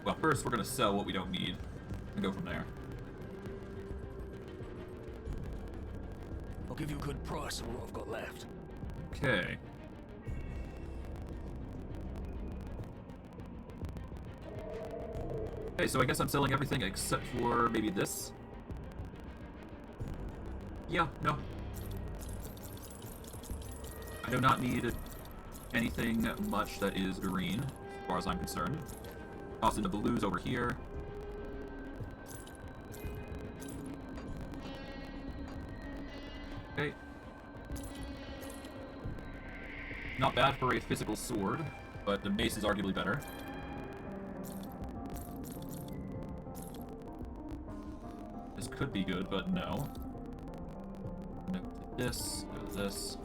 Well, first we're going to sell what we don't need, and go from there. I'll give you a good price on what I've got left. Okay. Okay, so I guess I'm selling everything except for maybe this. Yeah, no. I do not need anything much that is green, as far as I'm concerned. Toss in the blues over here. Okay. Not bad for a physical sword, but the mace is arguably better. This could be good, but no. No to this, no to this.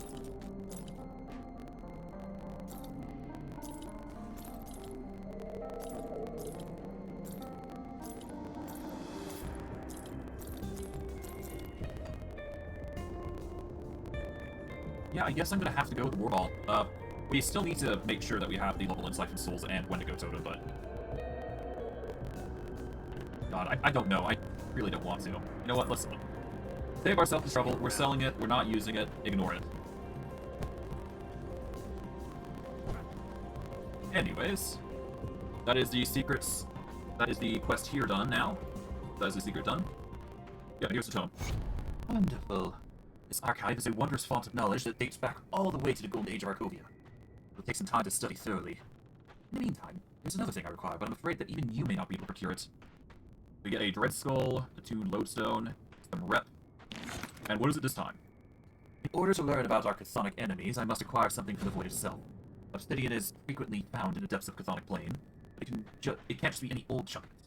Yeah, I guess I'm gonna have to go with the Warball. We still need to make sure that we have the level in Life and Souls and Wendigo Totem, but... God, I don't know. I really don't want to. You know what? Let's save ourselves the trouble. We're selling it. We're not using it. Ignore it. Anyways, that is the secrets. That is the quest here done now. That is the secret done. Yeah, here's the tome. Wonderful. This archive is a wondrous font of knowledge that dates back all the way to the Golden Age of Arcovia. It'll take some time to study thoroughly. In the meantime, there's another thing I require, but I'm afraid that even you may not be able to procure it. We get a Dread Skull, a Tuned Lodestone, some Rep, and what is it this time? In order to learn about our chthonic enemies, I must acquire something from the void itself. Obsidian is frequently found in the depths of chthonic plane, but it can't just be any old chunk of it.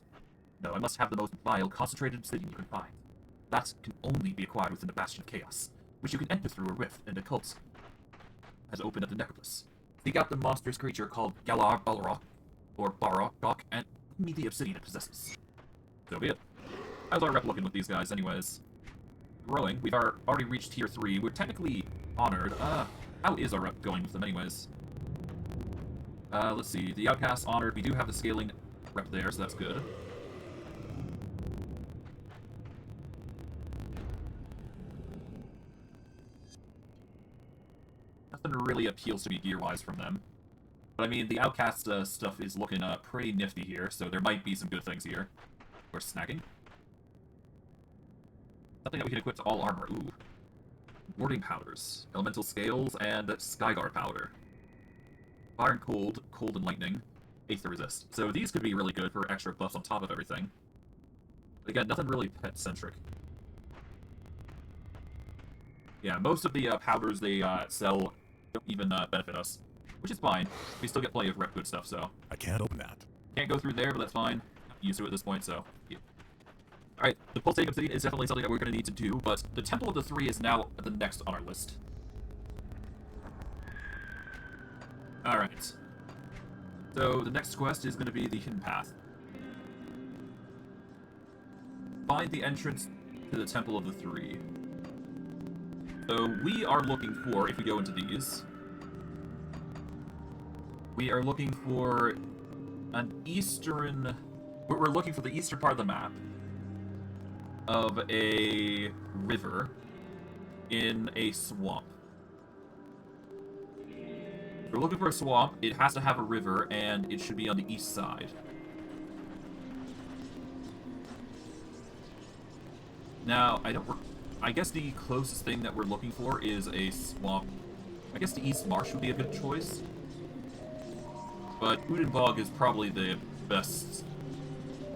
No, I must have the most vile, concentrated obsidian you can find. That can only be acquired within the Bastion of Chaos, which you can enter through a rift in the cult has opened at the necropolis. Seek out the monstrous creature called Galar Balrog, or Barok, and give me the obsidian it possesses. So be it. How's our rep looking with these guys, anyways? Growing. We've already reached tier 3. We're technically honored. How is our rep going with them, anyways? Let's see. The outcast honored. We do have the scaling rep there, so that's good. Nothing really appeals to me gear-wise from them. But I mean, the outcast stuff is looking pretty nifty here, so there might be some good things here. We're snagging. Something that we can equip to all armor. Ooh. Warding powders, elemental scales, and skyguard powder. Fire and cold, cold and lightning, aether resist. So these could be really good for extra buffs on top of everything. Again, nothing really pet-centric. Yeah, most of the powders they sell don't even benefit us, which is fine. We still get plenty of rep good stuff, so. I can't open that. Can't go through there, but that's fine. I'm used to it at this point, so. Yeah. Alright, the pulsating obsidian is definitely something that we're going to need to do, but the Temple of the Three is now the next on our list. Alright. So, the next quest is going to be the Hidden Path. Find the entrance to the Temple of the Three. So, we are looking for, if we go into these, we are looking for an eastern... We're looking for the eastern part of the map of a river in a swamp. We're looking for a swamp, it has to have a river, and it should be on the east side. Now, I guess the closest thing that we're looking for is a swamp. I guess the East Marsh would be a good choice. But Uden Bog is probably the best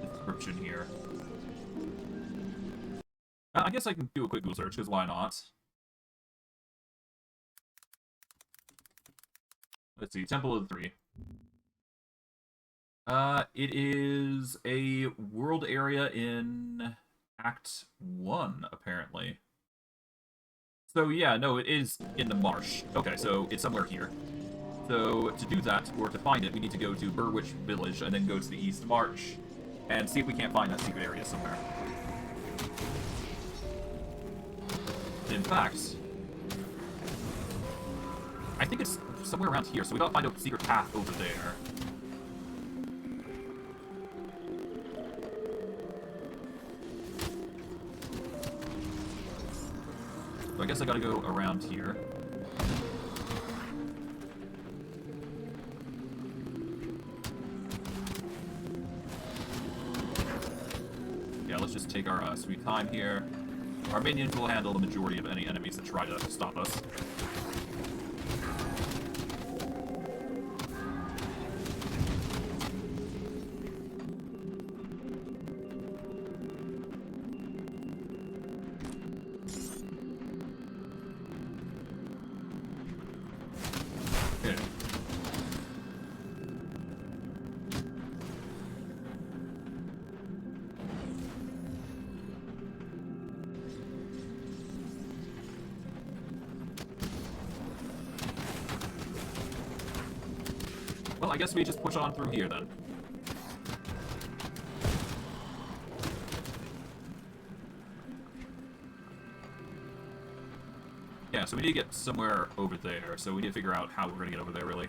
description here. I guess I can do a quick Google search, because why not? Let's see, Temple of the Three. It is a world area in Act 1, apparently. So yeah, no, it is in the marsh. Okay, so it's somewhere here. So to do that, or to find it, we need to go to Burwich Village, and then go to the East Marsh, and see if we can't find that secret area somewhere. In fact, I think it's somewhere around here, so we gotta find a secret path over there. So I guess I gotta go around here. Yeah, let's just take our sweet time here. Our minions will handle the majority of any enemies that try to stop us. Okay. Well, I guess we just push on through here, then. Yeah, so we need to get somewhere over there, so we need to figure out how we're going to get over there, really.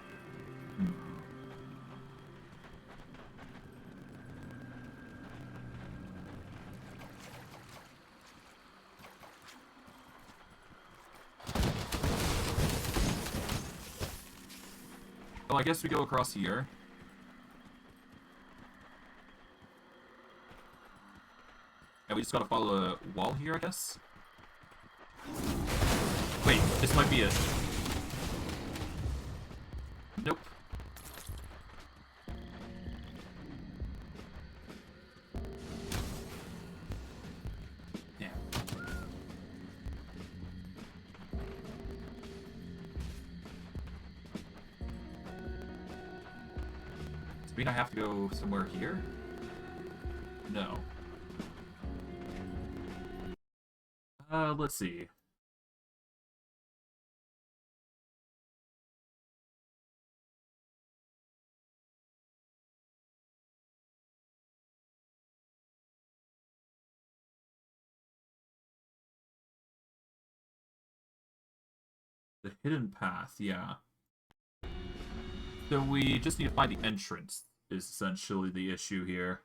Well, I guess we go across here. And we just gotta follow the wall here, I guess? Wait, this might be it. Nope. Yeah. Does it mean I have to go somewhere here? No. Let's see. The hidden path, yeah. So we just need to find the entrance, is essentially the issue here.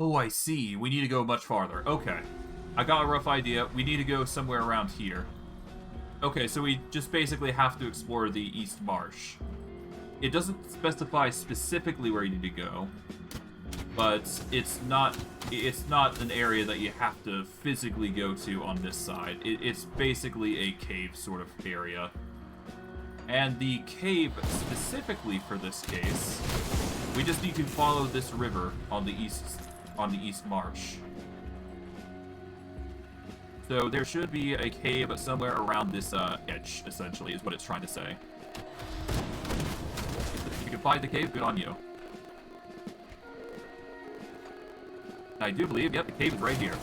Oh, I see. We need to go much farther. Okay. I got a rough idea. We need to go somewhere around here. Okay, so we just basically have to explore the East Marsh. It doesn't specify specifically where you need to go, but it's not an area that you have to physically go to on this side. It's basically a cave sort of area. And the cave specifically for this case, we just need to follow this river on the East Marsh. So there should be a cave somewhere around this edge, essentially, is what it's trying to say. If you can find the cave, good on you. I do believe, yep, the cave is right here.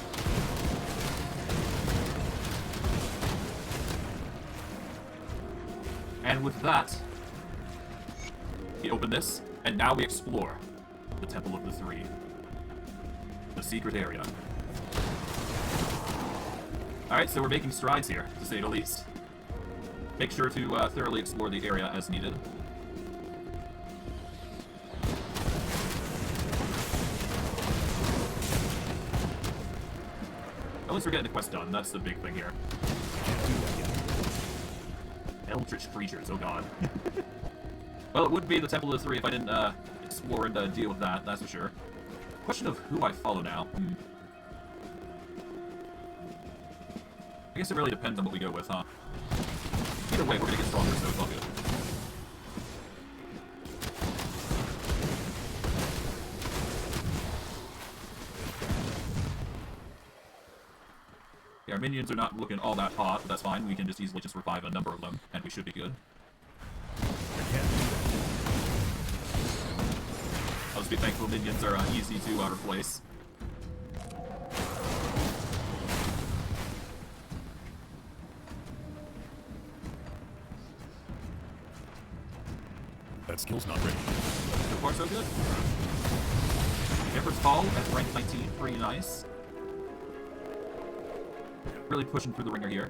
And with that, we open this, and now we explore the Temple of the Three. The secret area. Alright, so we're making strides here, to say the least. Make sure to thoroughly explore the area as needed. At least we're getting the quest done, that's the big thing here. Eldritch creatures, oh god. Well, it wouldn't be the Temple of the Three if I didn't explore and deal with that, that's for sure. Question of who I follow now. I guess it really depends on what we go with, huh? Either way, we're gonna get stronger, so it's all good. Yeah, our minions are not looking all that hot, but that's fine. We can just easily just revive a number of them, and we should be good. I'll just be thankful minions are easy to replace. That skill's not ready. So far, so good. Emperor's Fall at rank 19, pretty nice. Really pushing through the ringer here.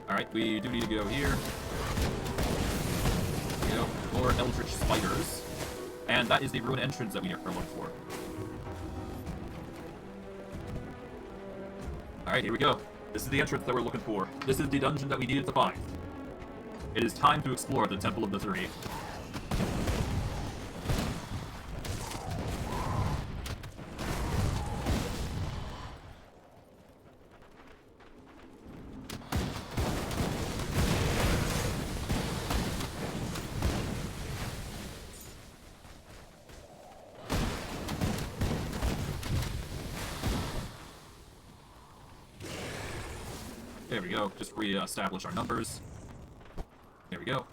Alright, we do need to go here. There we go. More Eldritch Spiders. And that is the ruined entrance that we are looking for. Alright, here we go. This is the entrance that we're looking for. This is the dungeon that we needed to find. It is time to explore the Temple of the Three. There we go. Just re-establish our numbers. There we go.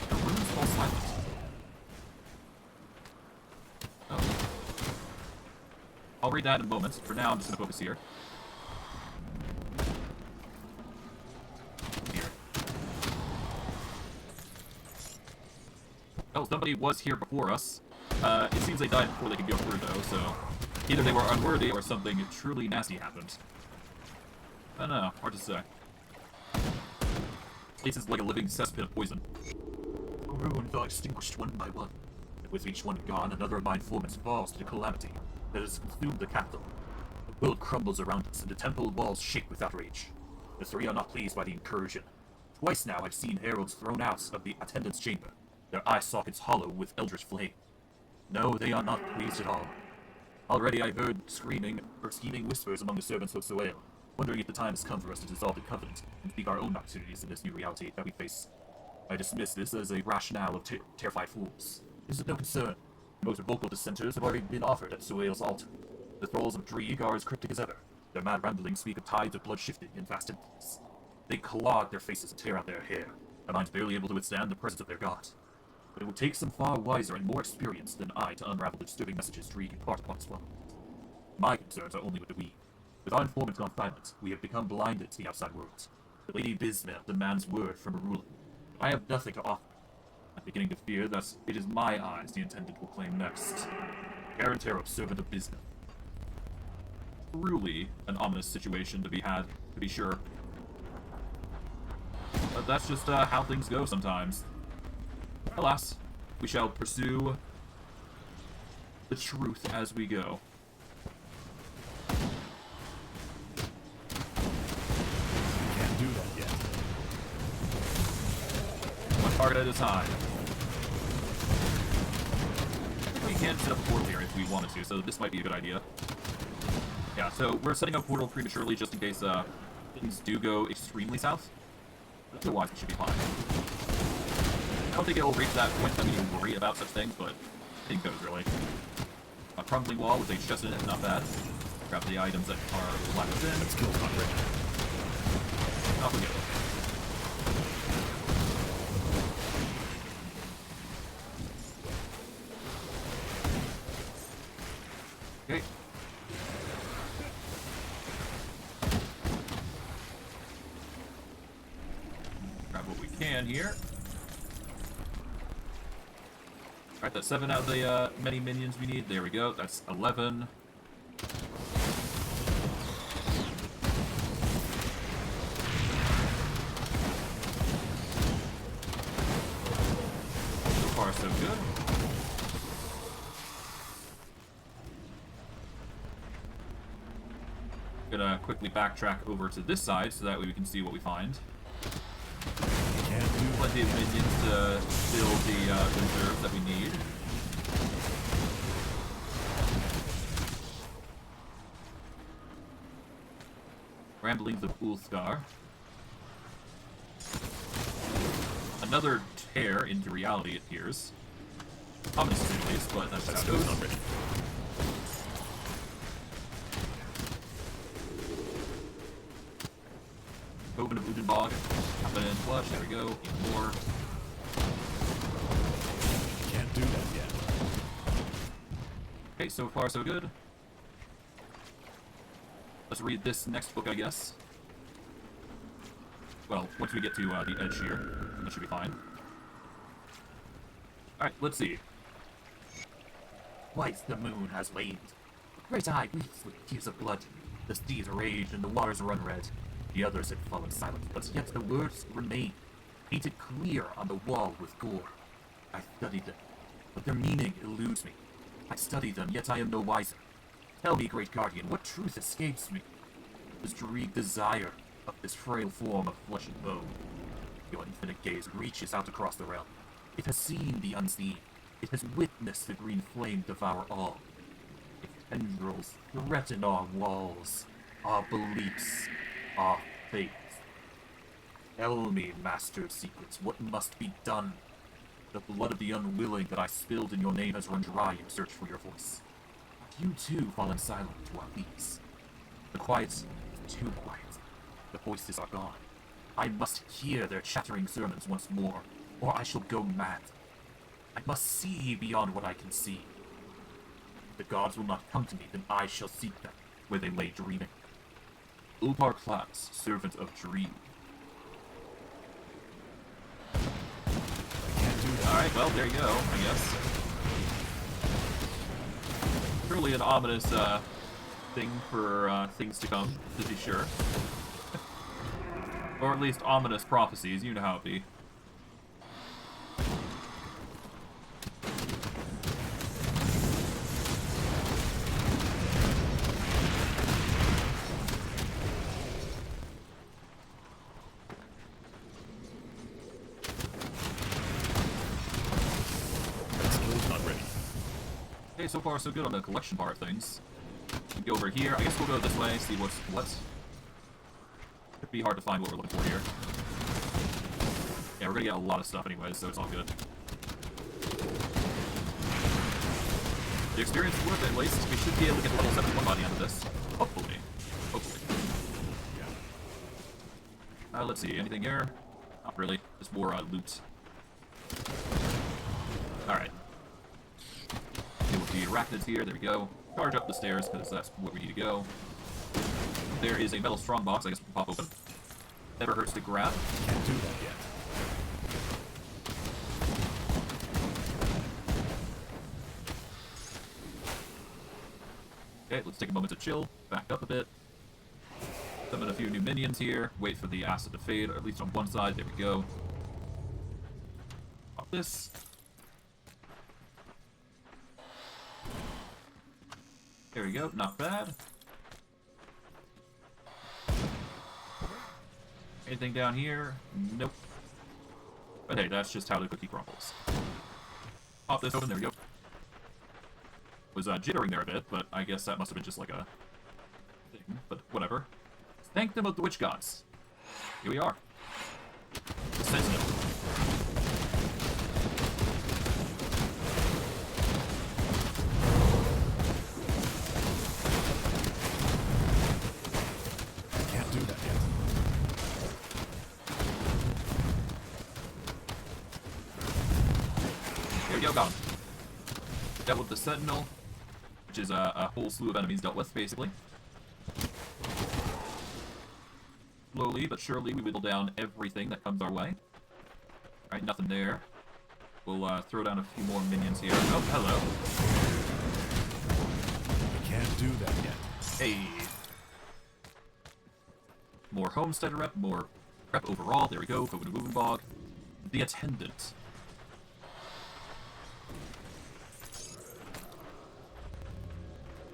The room's all silent. Oh. I'll read that in a moment. For now, I'm just going to focus here. Well, somebody was here before us. It seems they died before they could go through, though, so either they were unworthy or something truly nasty happened. I don't know, hard to say. This is like a living cesspit of poison. The ruins are extinguished one by one, and with each one gone, another of my informants falls to the calamity that has consumed the capital. The world crumbles around us, and the temple walls shake with outrage. The three are not pleased by the incursion. Twice now I've seen heralds thrown out of the attendance chamber, their eye sockets hollow with eldritch flame. No, they are not pleased at all. Already I heard scheming whispers among the servants of Soel, wondering if the time has come for us to dissolve the covenant and seek our own opportunities in this new reality that we face. I dismiss this as a rationale of terrified fools. This is no concern. The most vocal dissenters have already been offered at Soel's altar. The thralls of Drieg are as cryptic as ever. Their mad ramblings speak of tides of blood shifting in vast emptiness. They claw at their faces and tear out their hair, their minds barely able to withstand the presence of their god. But it would take some far wiser and more experienced than I to unravel the disturbing messages Drieg impart upon us. My concerns are only with the we. With our informant gone silent, we have become blinded to the outside world. The Lady Bismel demands word from a ruler. I have nothing to offer. I'm beginning to fear that it is my eyes the intendant will claim next. Aethereals, servant of business. Truly an ominous situation to be had, to be sure. But that's just how things go sometimes. Alas, we shall pursue the truth as we go. Can't do that yet. One target at a time. We can set up a portal here if we wanted to, so this might be a good idea. Yeah, so we're setting up a portal prematurely just in case things do go extremely south. Otherwise, we should be fine. I don't think it'll reach that point that we need to worry about such things, but it goes really. A crumbling wall with a chest in it, not bad. Grab the items that are left within. That skill's not ready. Off we go. Okay. Grab what we can here. Alright, that's 7 out of the many minions we need. There we go. That's 11. So far, so good. Gonna quickly backtrack over to this side so that way we can see what we find. Can't do that. Plenty of minions to build the reserves that we need. Ramblings of Ulthgar. Another tear into reality, it appears. Ominous at least, but that's That how it skill's goes. not ready. Open of Udenbog. Happen in flush. There we go. Even more. Can't do that yet. Okay, so far so good. Let's read this next book, I guess. Well, once we get to the edge here, that should be fine. Alright, let's see. Twice the moon has waned. Great eye weeps with tears of blood. The seas rage and the waters run red. The others had fallen silent, but yet the words remain, painted clear on the wall with gore. I studied them, but their meaning eludes me. I study them, yet I am no wiser. Tell me, great guardian, what truth escapes me? This dread desire of this frail form of flesh and bone. Your infinite gaze reaches out across the realm. It has seen the unseen. It has witnessed the green flame devour all. Its tendrils threaten our walls, our beliefs, our faith. Tell me, master of secrets, what must be done? The blood of the unwilling that I spilled in your name has run dry in search for your voice. You too fallen silent to our pleas. The quiet is too quiet. The voices are gone. I must hear their chattering sermons once more, or I shall go mad. I must see beyond what I can see. If the gods will not come to me, then I shall seek them where they lay dreaming. Ulpar class, servant of dream. Alright, well, there you go, I guess. Truly an ominous thing for things to come, to be sure. Or at least ominous prophecies, you know how it be. That skill's not ready. Okay, so far so good on the collection part of things. We go over here. I guess we'll go this way, see what's what. Could be hard to find what we're looking for here. Yeah, we're gonna get a lot of stuff anyways, so it's all good. The experience is worth it, at least. We should be able to get to level 71 by the end of this. Hopefully. Hopefully. Let's see. Anything here? Not really. Just more loot. Alright. Deal with the arachnids here. There we go. Charge up the stairs, because that's where we need to go. There is a metal strongbox I guess we can pop open. Never hurts to grab. Can't do that yet. Okay, let's take a moment to chill, back up a bit. Summon a few new minions here, wait for the acid to fade, or at least on one side, there we go. Pop this. There we go, not bad. Anything down here? Nope. But hey, that's just how the cookie crumbles. Pop this open, there we go. Was jittering there a bit, but I guess that must have been just like a thing, but whatever. Thank them of the witch gods. Here we are. The Sentinel. Can't do that yet. Here we go, got him. Dealt with the Sentinel, which is a whole slew of enemies dealt with, basically. Slowly but surely, we whittle down everything that comes our way. Alright, nothing there. We'll throw down a few more minions here. Oh, hello. We can't do that yet. Hey. More Homesteader rep, more rep overall. There we go. Go to Bog. The Attendant.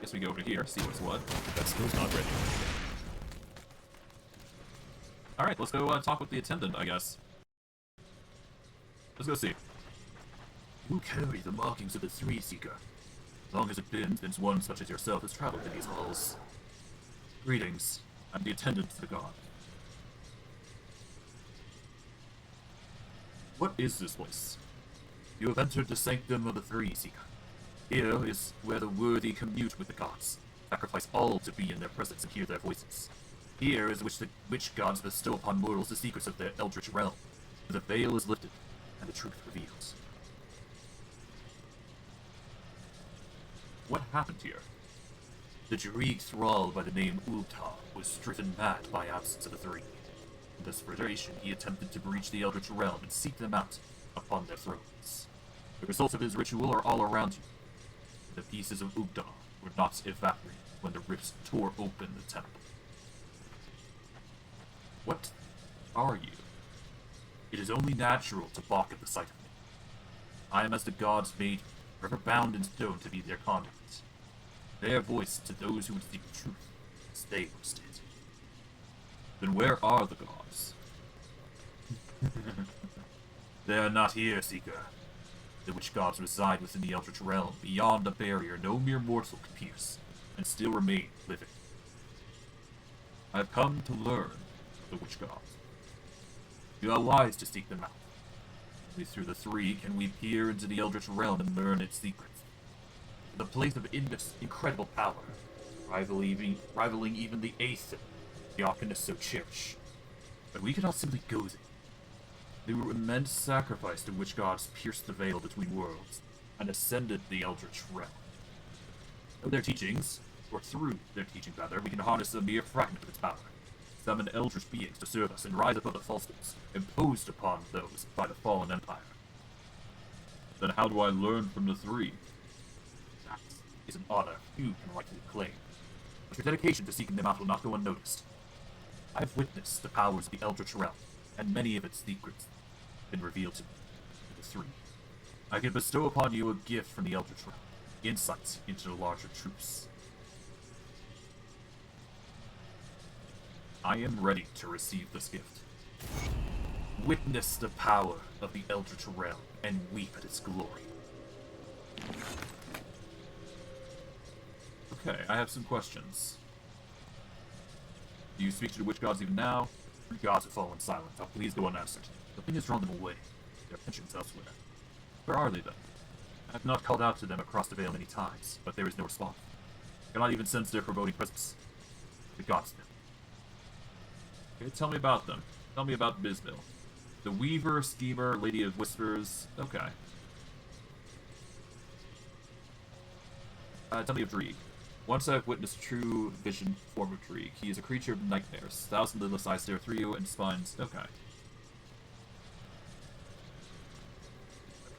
Guess we go over here, see what's what. That skill's not ready. Alright, let's go talk with the Attendant, I guess. Let's go see. You carry the markings of the Three Seeker. As long as it been since one such as yourself has traveled in these halls. Greetings. I'm the Attendant to the God. What is this place? You have entered the Sanctum of the Three Seeker. Here is where the worthy commute with the gods, sacrifice all to be in their presence and hear their voices. Here is which the witch gods bestow upon mortals the secrets of their eldritch realm, where the veil is lifted and the truth revealed. What happened here? The Jariq thrall by the name Ulta was stricken mad by absence of the three. In desperation, he attempted to breach the eldritch realm and seek them out upon their thrones. The results of his ritual are all around you. The pieces of Ulta were not evaporated when the rifts tore open the temple. What are you? It is only natural to balk at the sight of me. I am as the gods made me, forever bound in stone to be their conduit. Their voice to those who would seek the truth, as they once did. Then where are the gods? They are not here, Seeker. The witch gods reside within the eldritch realm, beyond a barrier no mere mortal can pierce, and still remain living. I have come to learn the witch gods. You are wise to seek them out. Only through the three can we peer into the eldritch realm and learn its secrets. The place of incredible power, rivaling even the Aether the Arcanists so cherish. But we cannot simply go there. Through immense sacrifice the witch gods pierced the veil between worlds and ascended the eldritch realm. Through their teachings, or through their teachings rather, we can harness a mere fragment of its power, summon eldritch beings to serve us and rise above the falsehoods imposed upon those by the fallen empire. Then how do I learn from the three? That is an honor few can rightfully claim, but your dedication to seeking them out will not go unnoticed. I have witnessed the powers of the eldritch realm, and many of its secrets have been revealed to me, the three. I can bestow upon you a gift from the eldritch realm, insight into the larger truths. I am ready to receive this gift. Witness the power of the eldritch realm and weep at its glory. Okay, I have some questions. Do you speak to the witch gods even now? The gods have fallen silent. Now please go unanswered. The thing has drawn them away. Their attention's elsewhere. Where are they then? I have not called out to them across the veil many times, but there is no response. I cannot even sense their foreboding presence. The gods know. Okay, tell me about them. Tell me about Bismil. The Weaver, Schemer, Lady of Whispers. Okay. Tell me of Dreeg. Once I've witnessed true vision form of Dreeg. He is a creature of nightmares. Thousand lidless eyes stare through you and spines. Okay.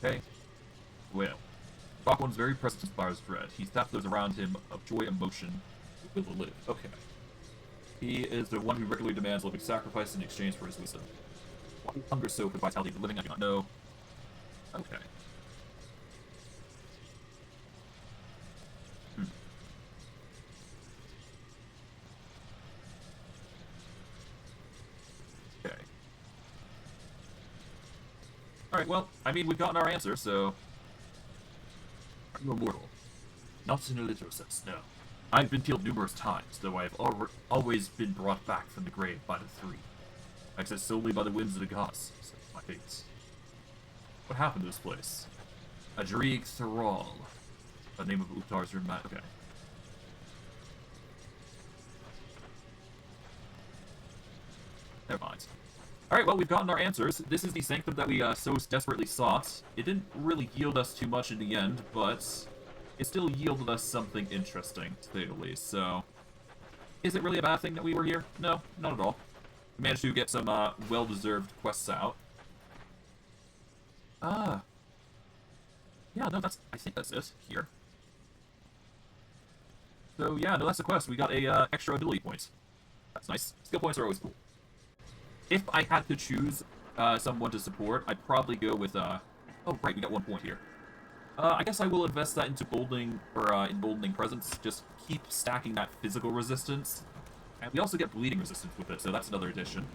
Okay. Well, Rock One's very presence inspires dread. He taps those around him of joy and motion who will live. Okay. He is the one who regularly demands living sacrifice in exchange for his wisdom. Why he hungers so for the vitality of the living, I do not know. Okay. Okay. Alright, well, I mean, we've gotten our answer, so... Are you immortal? Not in a literal sense, no. I've been killed numerous times, though I have always been brought back from the grave by the three. I exist solely by the whims of the gods, so my fate. What happened to this place? A Dreeg Thrall. The name of Uktar's room. Okay. Never mind. Alright, well, we've gotten our answers. This is the sanctum that we so desperately sought. It didn't really yield us too much in the end, but it still yielded us something interesting, to say the least, so... Is it really a bad thing that we were here? No, not at all. We managed to get some well-deserved quests out. Yeah, no, I think that's it, here. So, yeah, no, that's the quest. We got a extra ability point. That's nice. Skill points are always cool. If I had to choose someone to support, I'd probably go with, oh, right, we got 1 point here. I guess I will invest that into emboldening presence. Just keep stacking that physical resistance. And we also get bleeding resistance with it, so that's another addition.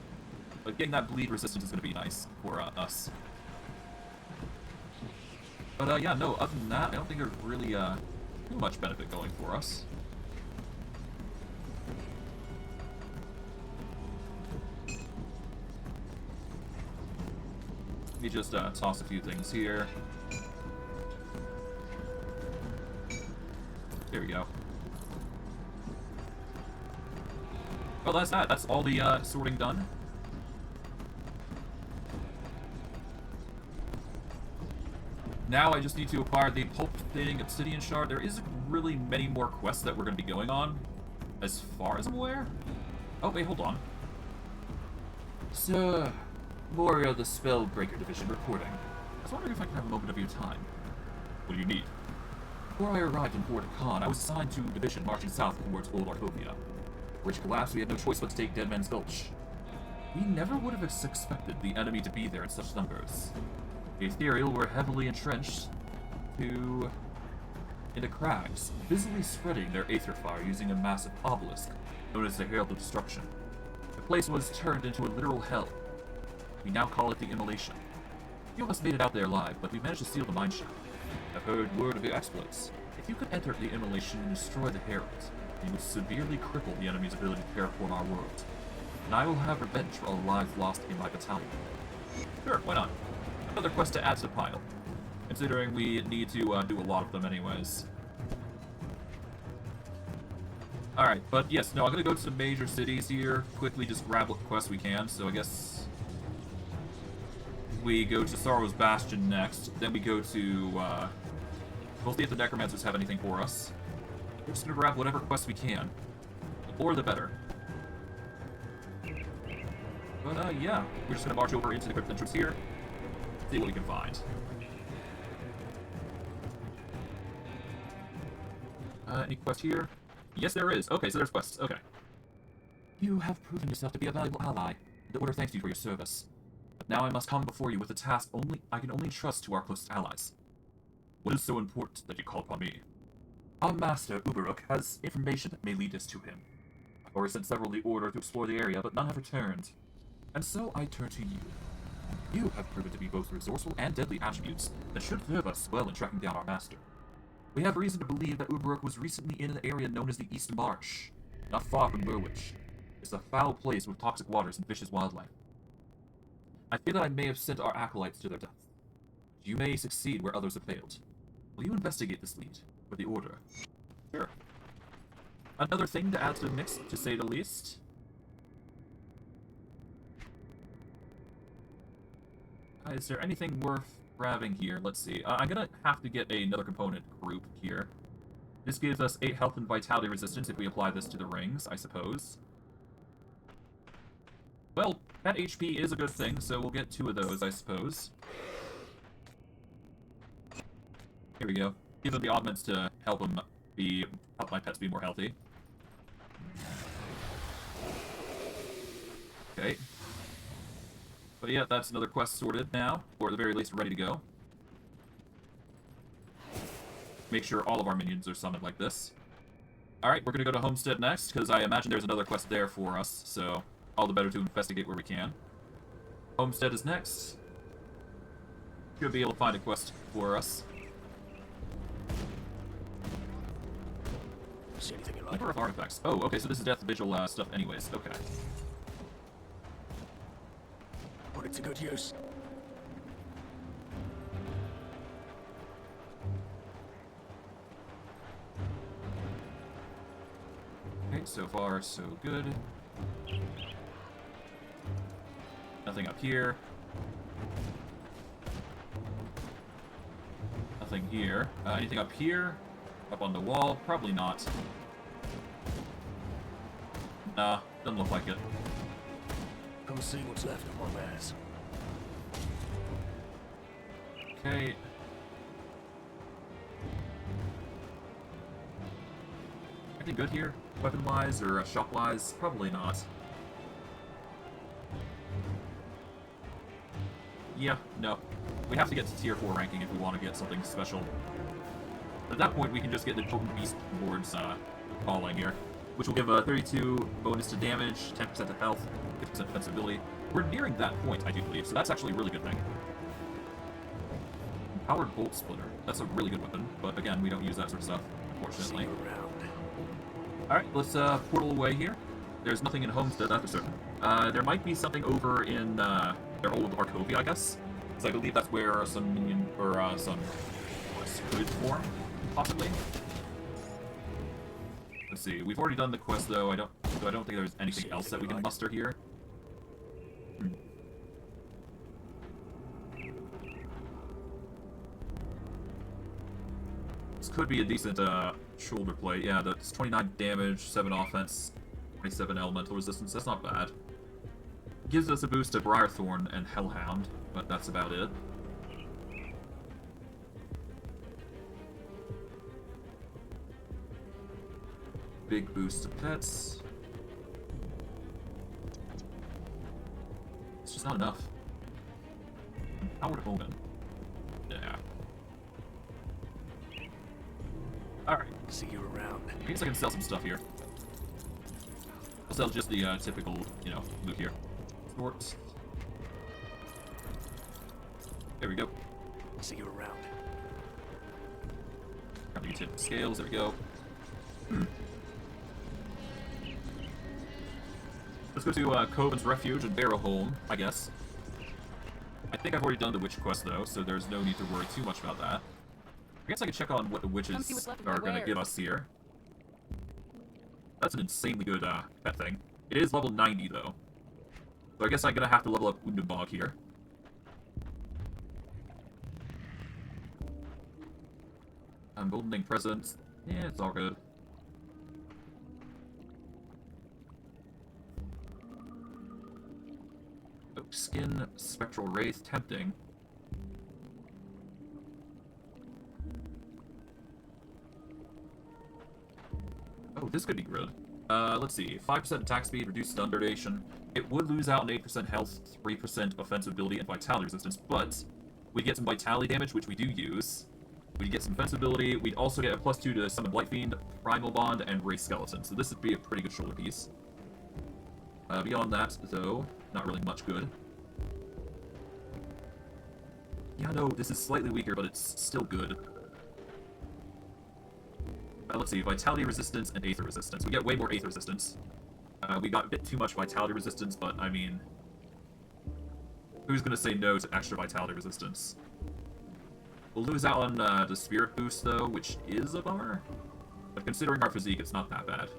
But getting that bleed resistance is going to be nice for us. But, yeah, no, other than that, I don't think there's really too much benefit going for us. Let me just toss a few things here. There we go. Well, that's that. That's all the sorting done. Now I just need to acquire the pulp-fitting obsidian shard. There isn't really many more quests that we're going to be going on, as far as I'm aware. Oh, wait, hold on. Sir, Moria the Spellbreaker Division reporting. I was wondering if I could have a moment of your time. What do you need? Before I arrived in Port Khan, I was assigned to a division marching south towards Old Arcovia. Which collapsed, we had no choice but to take Dead Man's Gulch. We never would have expected the enemy to be there in such numbers. The Aethereals were heavily entrenched in the crags, busily spreading their aether fire using a massive obelisk known as the Herald of Destruction. The place was turned into a literal hell. We now call it the Immolation. Few of us made it out there alive, but we managed to steal the mine shaft. I've heard word of your exploits. If you could enter the Immolation and destroy the Herald, you would severely cripple the enemy's ability to terraform our world. And I will have revenge for all lives lost in my battalion. Sure, why not? Another quest to add to the pile. Considering we need to do a lot of them anyways. Alright, but yes, no, I'm gonna go to some major cities here, quickly just grab what quests we can, so I guess we go to Sorrow's Bastion next, then we go to, we'll see if the Necromancers have anything for us. We're just gonna grab whatever quests we can. The more the better. But, yeah, we're just gonna march over into the crypt entrance here, see what we can find. Any quest here? Yes, there is. Okay, so there's quests. Okay. You have proven yourself to be a valuable ally. The Order thanks you for your service. But now I must come before you with a task I can only trust to our closest allies. What is so important that you call upon me? Our master, Uberuk, has information that may lead us to him. I've already sent several of the Order to explore the area, but none have returned. And so I turn to you. You have proven to be both resourceful and deadly attributes that should serve us well in tracking down our master. We have reason to believe that Uberuk was recently in an area known as the East Marsh, not far from Burwich. It's a foul place with toxic waters and vicious wildlife. I fear that I may have sent our acolytes to their death. You may succeed where others have failed. Will you investigate this lead with the Order? Sure. Another thing to add to the mix, to say the least. Is there anything worth grabbing here? Let's see. I'm gonna have to get another component group here. This gives us 8 health and vitality resistance if we apply this to the rings, I suppose. Well, that HP is a good thing, so we'll get 2 of those, I suppose. Here we go. Give them the augments to help my pets be more healthy. Okay. But yeah, that's another quest sorted now, or at the very least ready to go. Make sure all of our minions are summoned like this. Alright, we're gonna go to Homestead next, because I imagine there's another quest there for us, so all the better to investigate where we can. Homestead is next. Should be able to find a quest for us. See anything you like? Number of artifacts. Oh, okay, so this is Death Vigil stuff anyways. Okay. Put it to good use. Okay, so far so good. Nothing up here. Nothing here. Anything up here? Up on the wall? Probably not. Nah, doesn't look like it. Come see what's left of my wares. Okay. Anything good here? Weapon-wise or shop-wise? Probably not. Yeah, no. We have to get to tier 4 ranking if we want to get something special. At that point, we can just get the Potent Beast boards falling here, which will give a 32 bonus to damage, 10% to health, 50% defensibility. We're nearing that point, I do believe, so that's actually a really good thing. Powered Bolt Splitter. That's a really good weapon, but again, we don't use that sort of stuff, unfortunately. See you around. Alright, let's portal away here. There's nothing in Homestead, that's for certain. There might be something over in their old Arcovia, I guess. Because I believe that's where some minion, or some could form, possibly. Let's see, we've already done the quest though, so I don't think there's anything else that we can muster here. This could be a decent shoulder plate. Yeah, that's 29 damage, 7 offense, 27 elemental resistance. That's not bad. Gives us a boost to Briarthorn and Hellhound, but that's about it. Big boost to pets. It's just not enough. Powered Omen. Yeah. Alright. See you around. I guess I can sell some stuff here. I'll sell just the typical, you know, loot here. Snort. There we go. See you around. Probably tip scales, there we go. Let's go to Coven's Refuge and Barrowholm, I guess. I think I've already done the witch quest though, so there's no need to worry too much about that. I guess I can check on what the witches are going to give us here. That's an insanely good pet thing. It is level 90 though. So I guess I'm going to have to level up Undabog here. Goldening Present. Yeah, it's all good. Oak Skin, Spectral Wraith, tempting. Oh, this could be good. Let's see. 5% attack speed, reduced stun duration. It would lose out on 8% health, 3% offensive ability, and vitality resistance, but we get some vitality damage, which we do use. We get some defense ability. We'd also get a +2 to summon Blight Fiend, Primal Bond, and Race Skeleton. So this would be a pretty good shoulder piece. Beyond that, though, not really much good. Yeah, no, this is slightly weaker, but it's still good. Let's see, Vitality Resistance and Aether Resistance. We get way more Aether Resistance. We got a bit too much Vitality Resistance, but, I mean... who's gonna say no to extra Vitality Resistance? We'll lose out on the Spirit Boost, though, which is a bummer. But considering our physique, it's not that bad.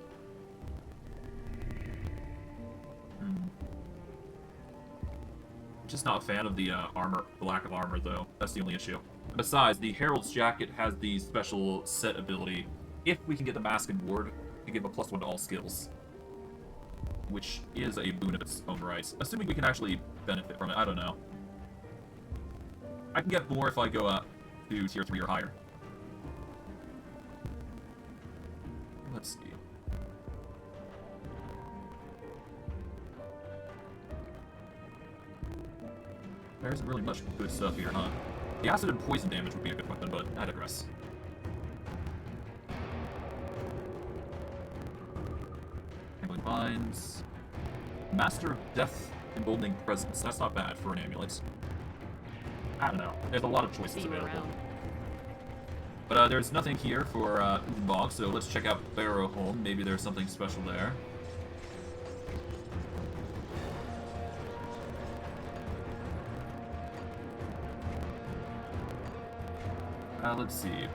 Just not a fan of the armor, the lack of armor, though. That's the only issue. Besides, the Herald's Jacket has the special set ability. If we can get the Mask and Ward, to give a +1 to all skills. Which is a boon of its own right. Assuming we can actually benefit from it, I don't know. I can get more if I go up to tier 3 or higher. let's see. There isn't really much good stuff here, huh? The acid and poison damage would be a good weapon, but I digress. Handling Vines. Master of Death Emboldening Presence. That's not bad for an amulet. I don't know. There's a lot of choices available. But there's nothing here for Bog, so let's check out Barrowholm. Maybe there's something special there. Let's see.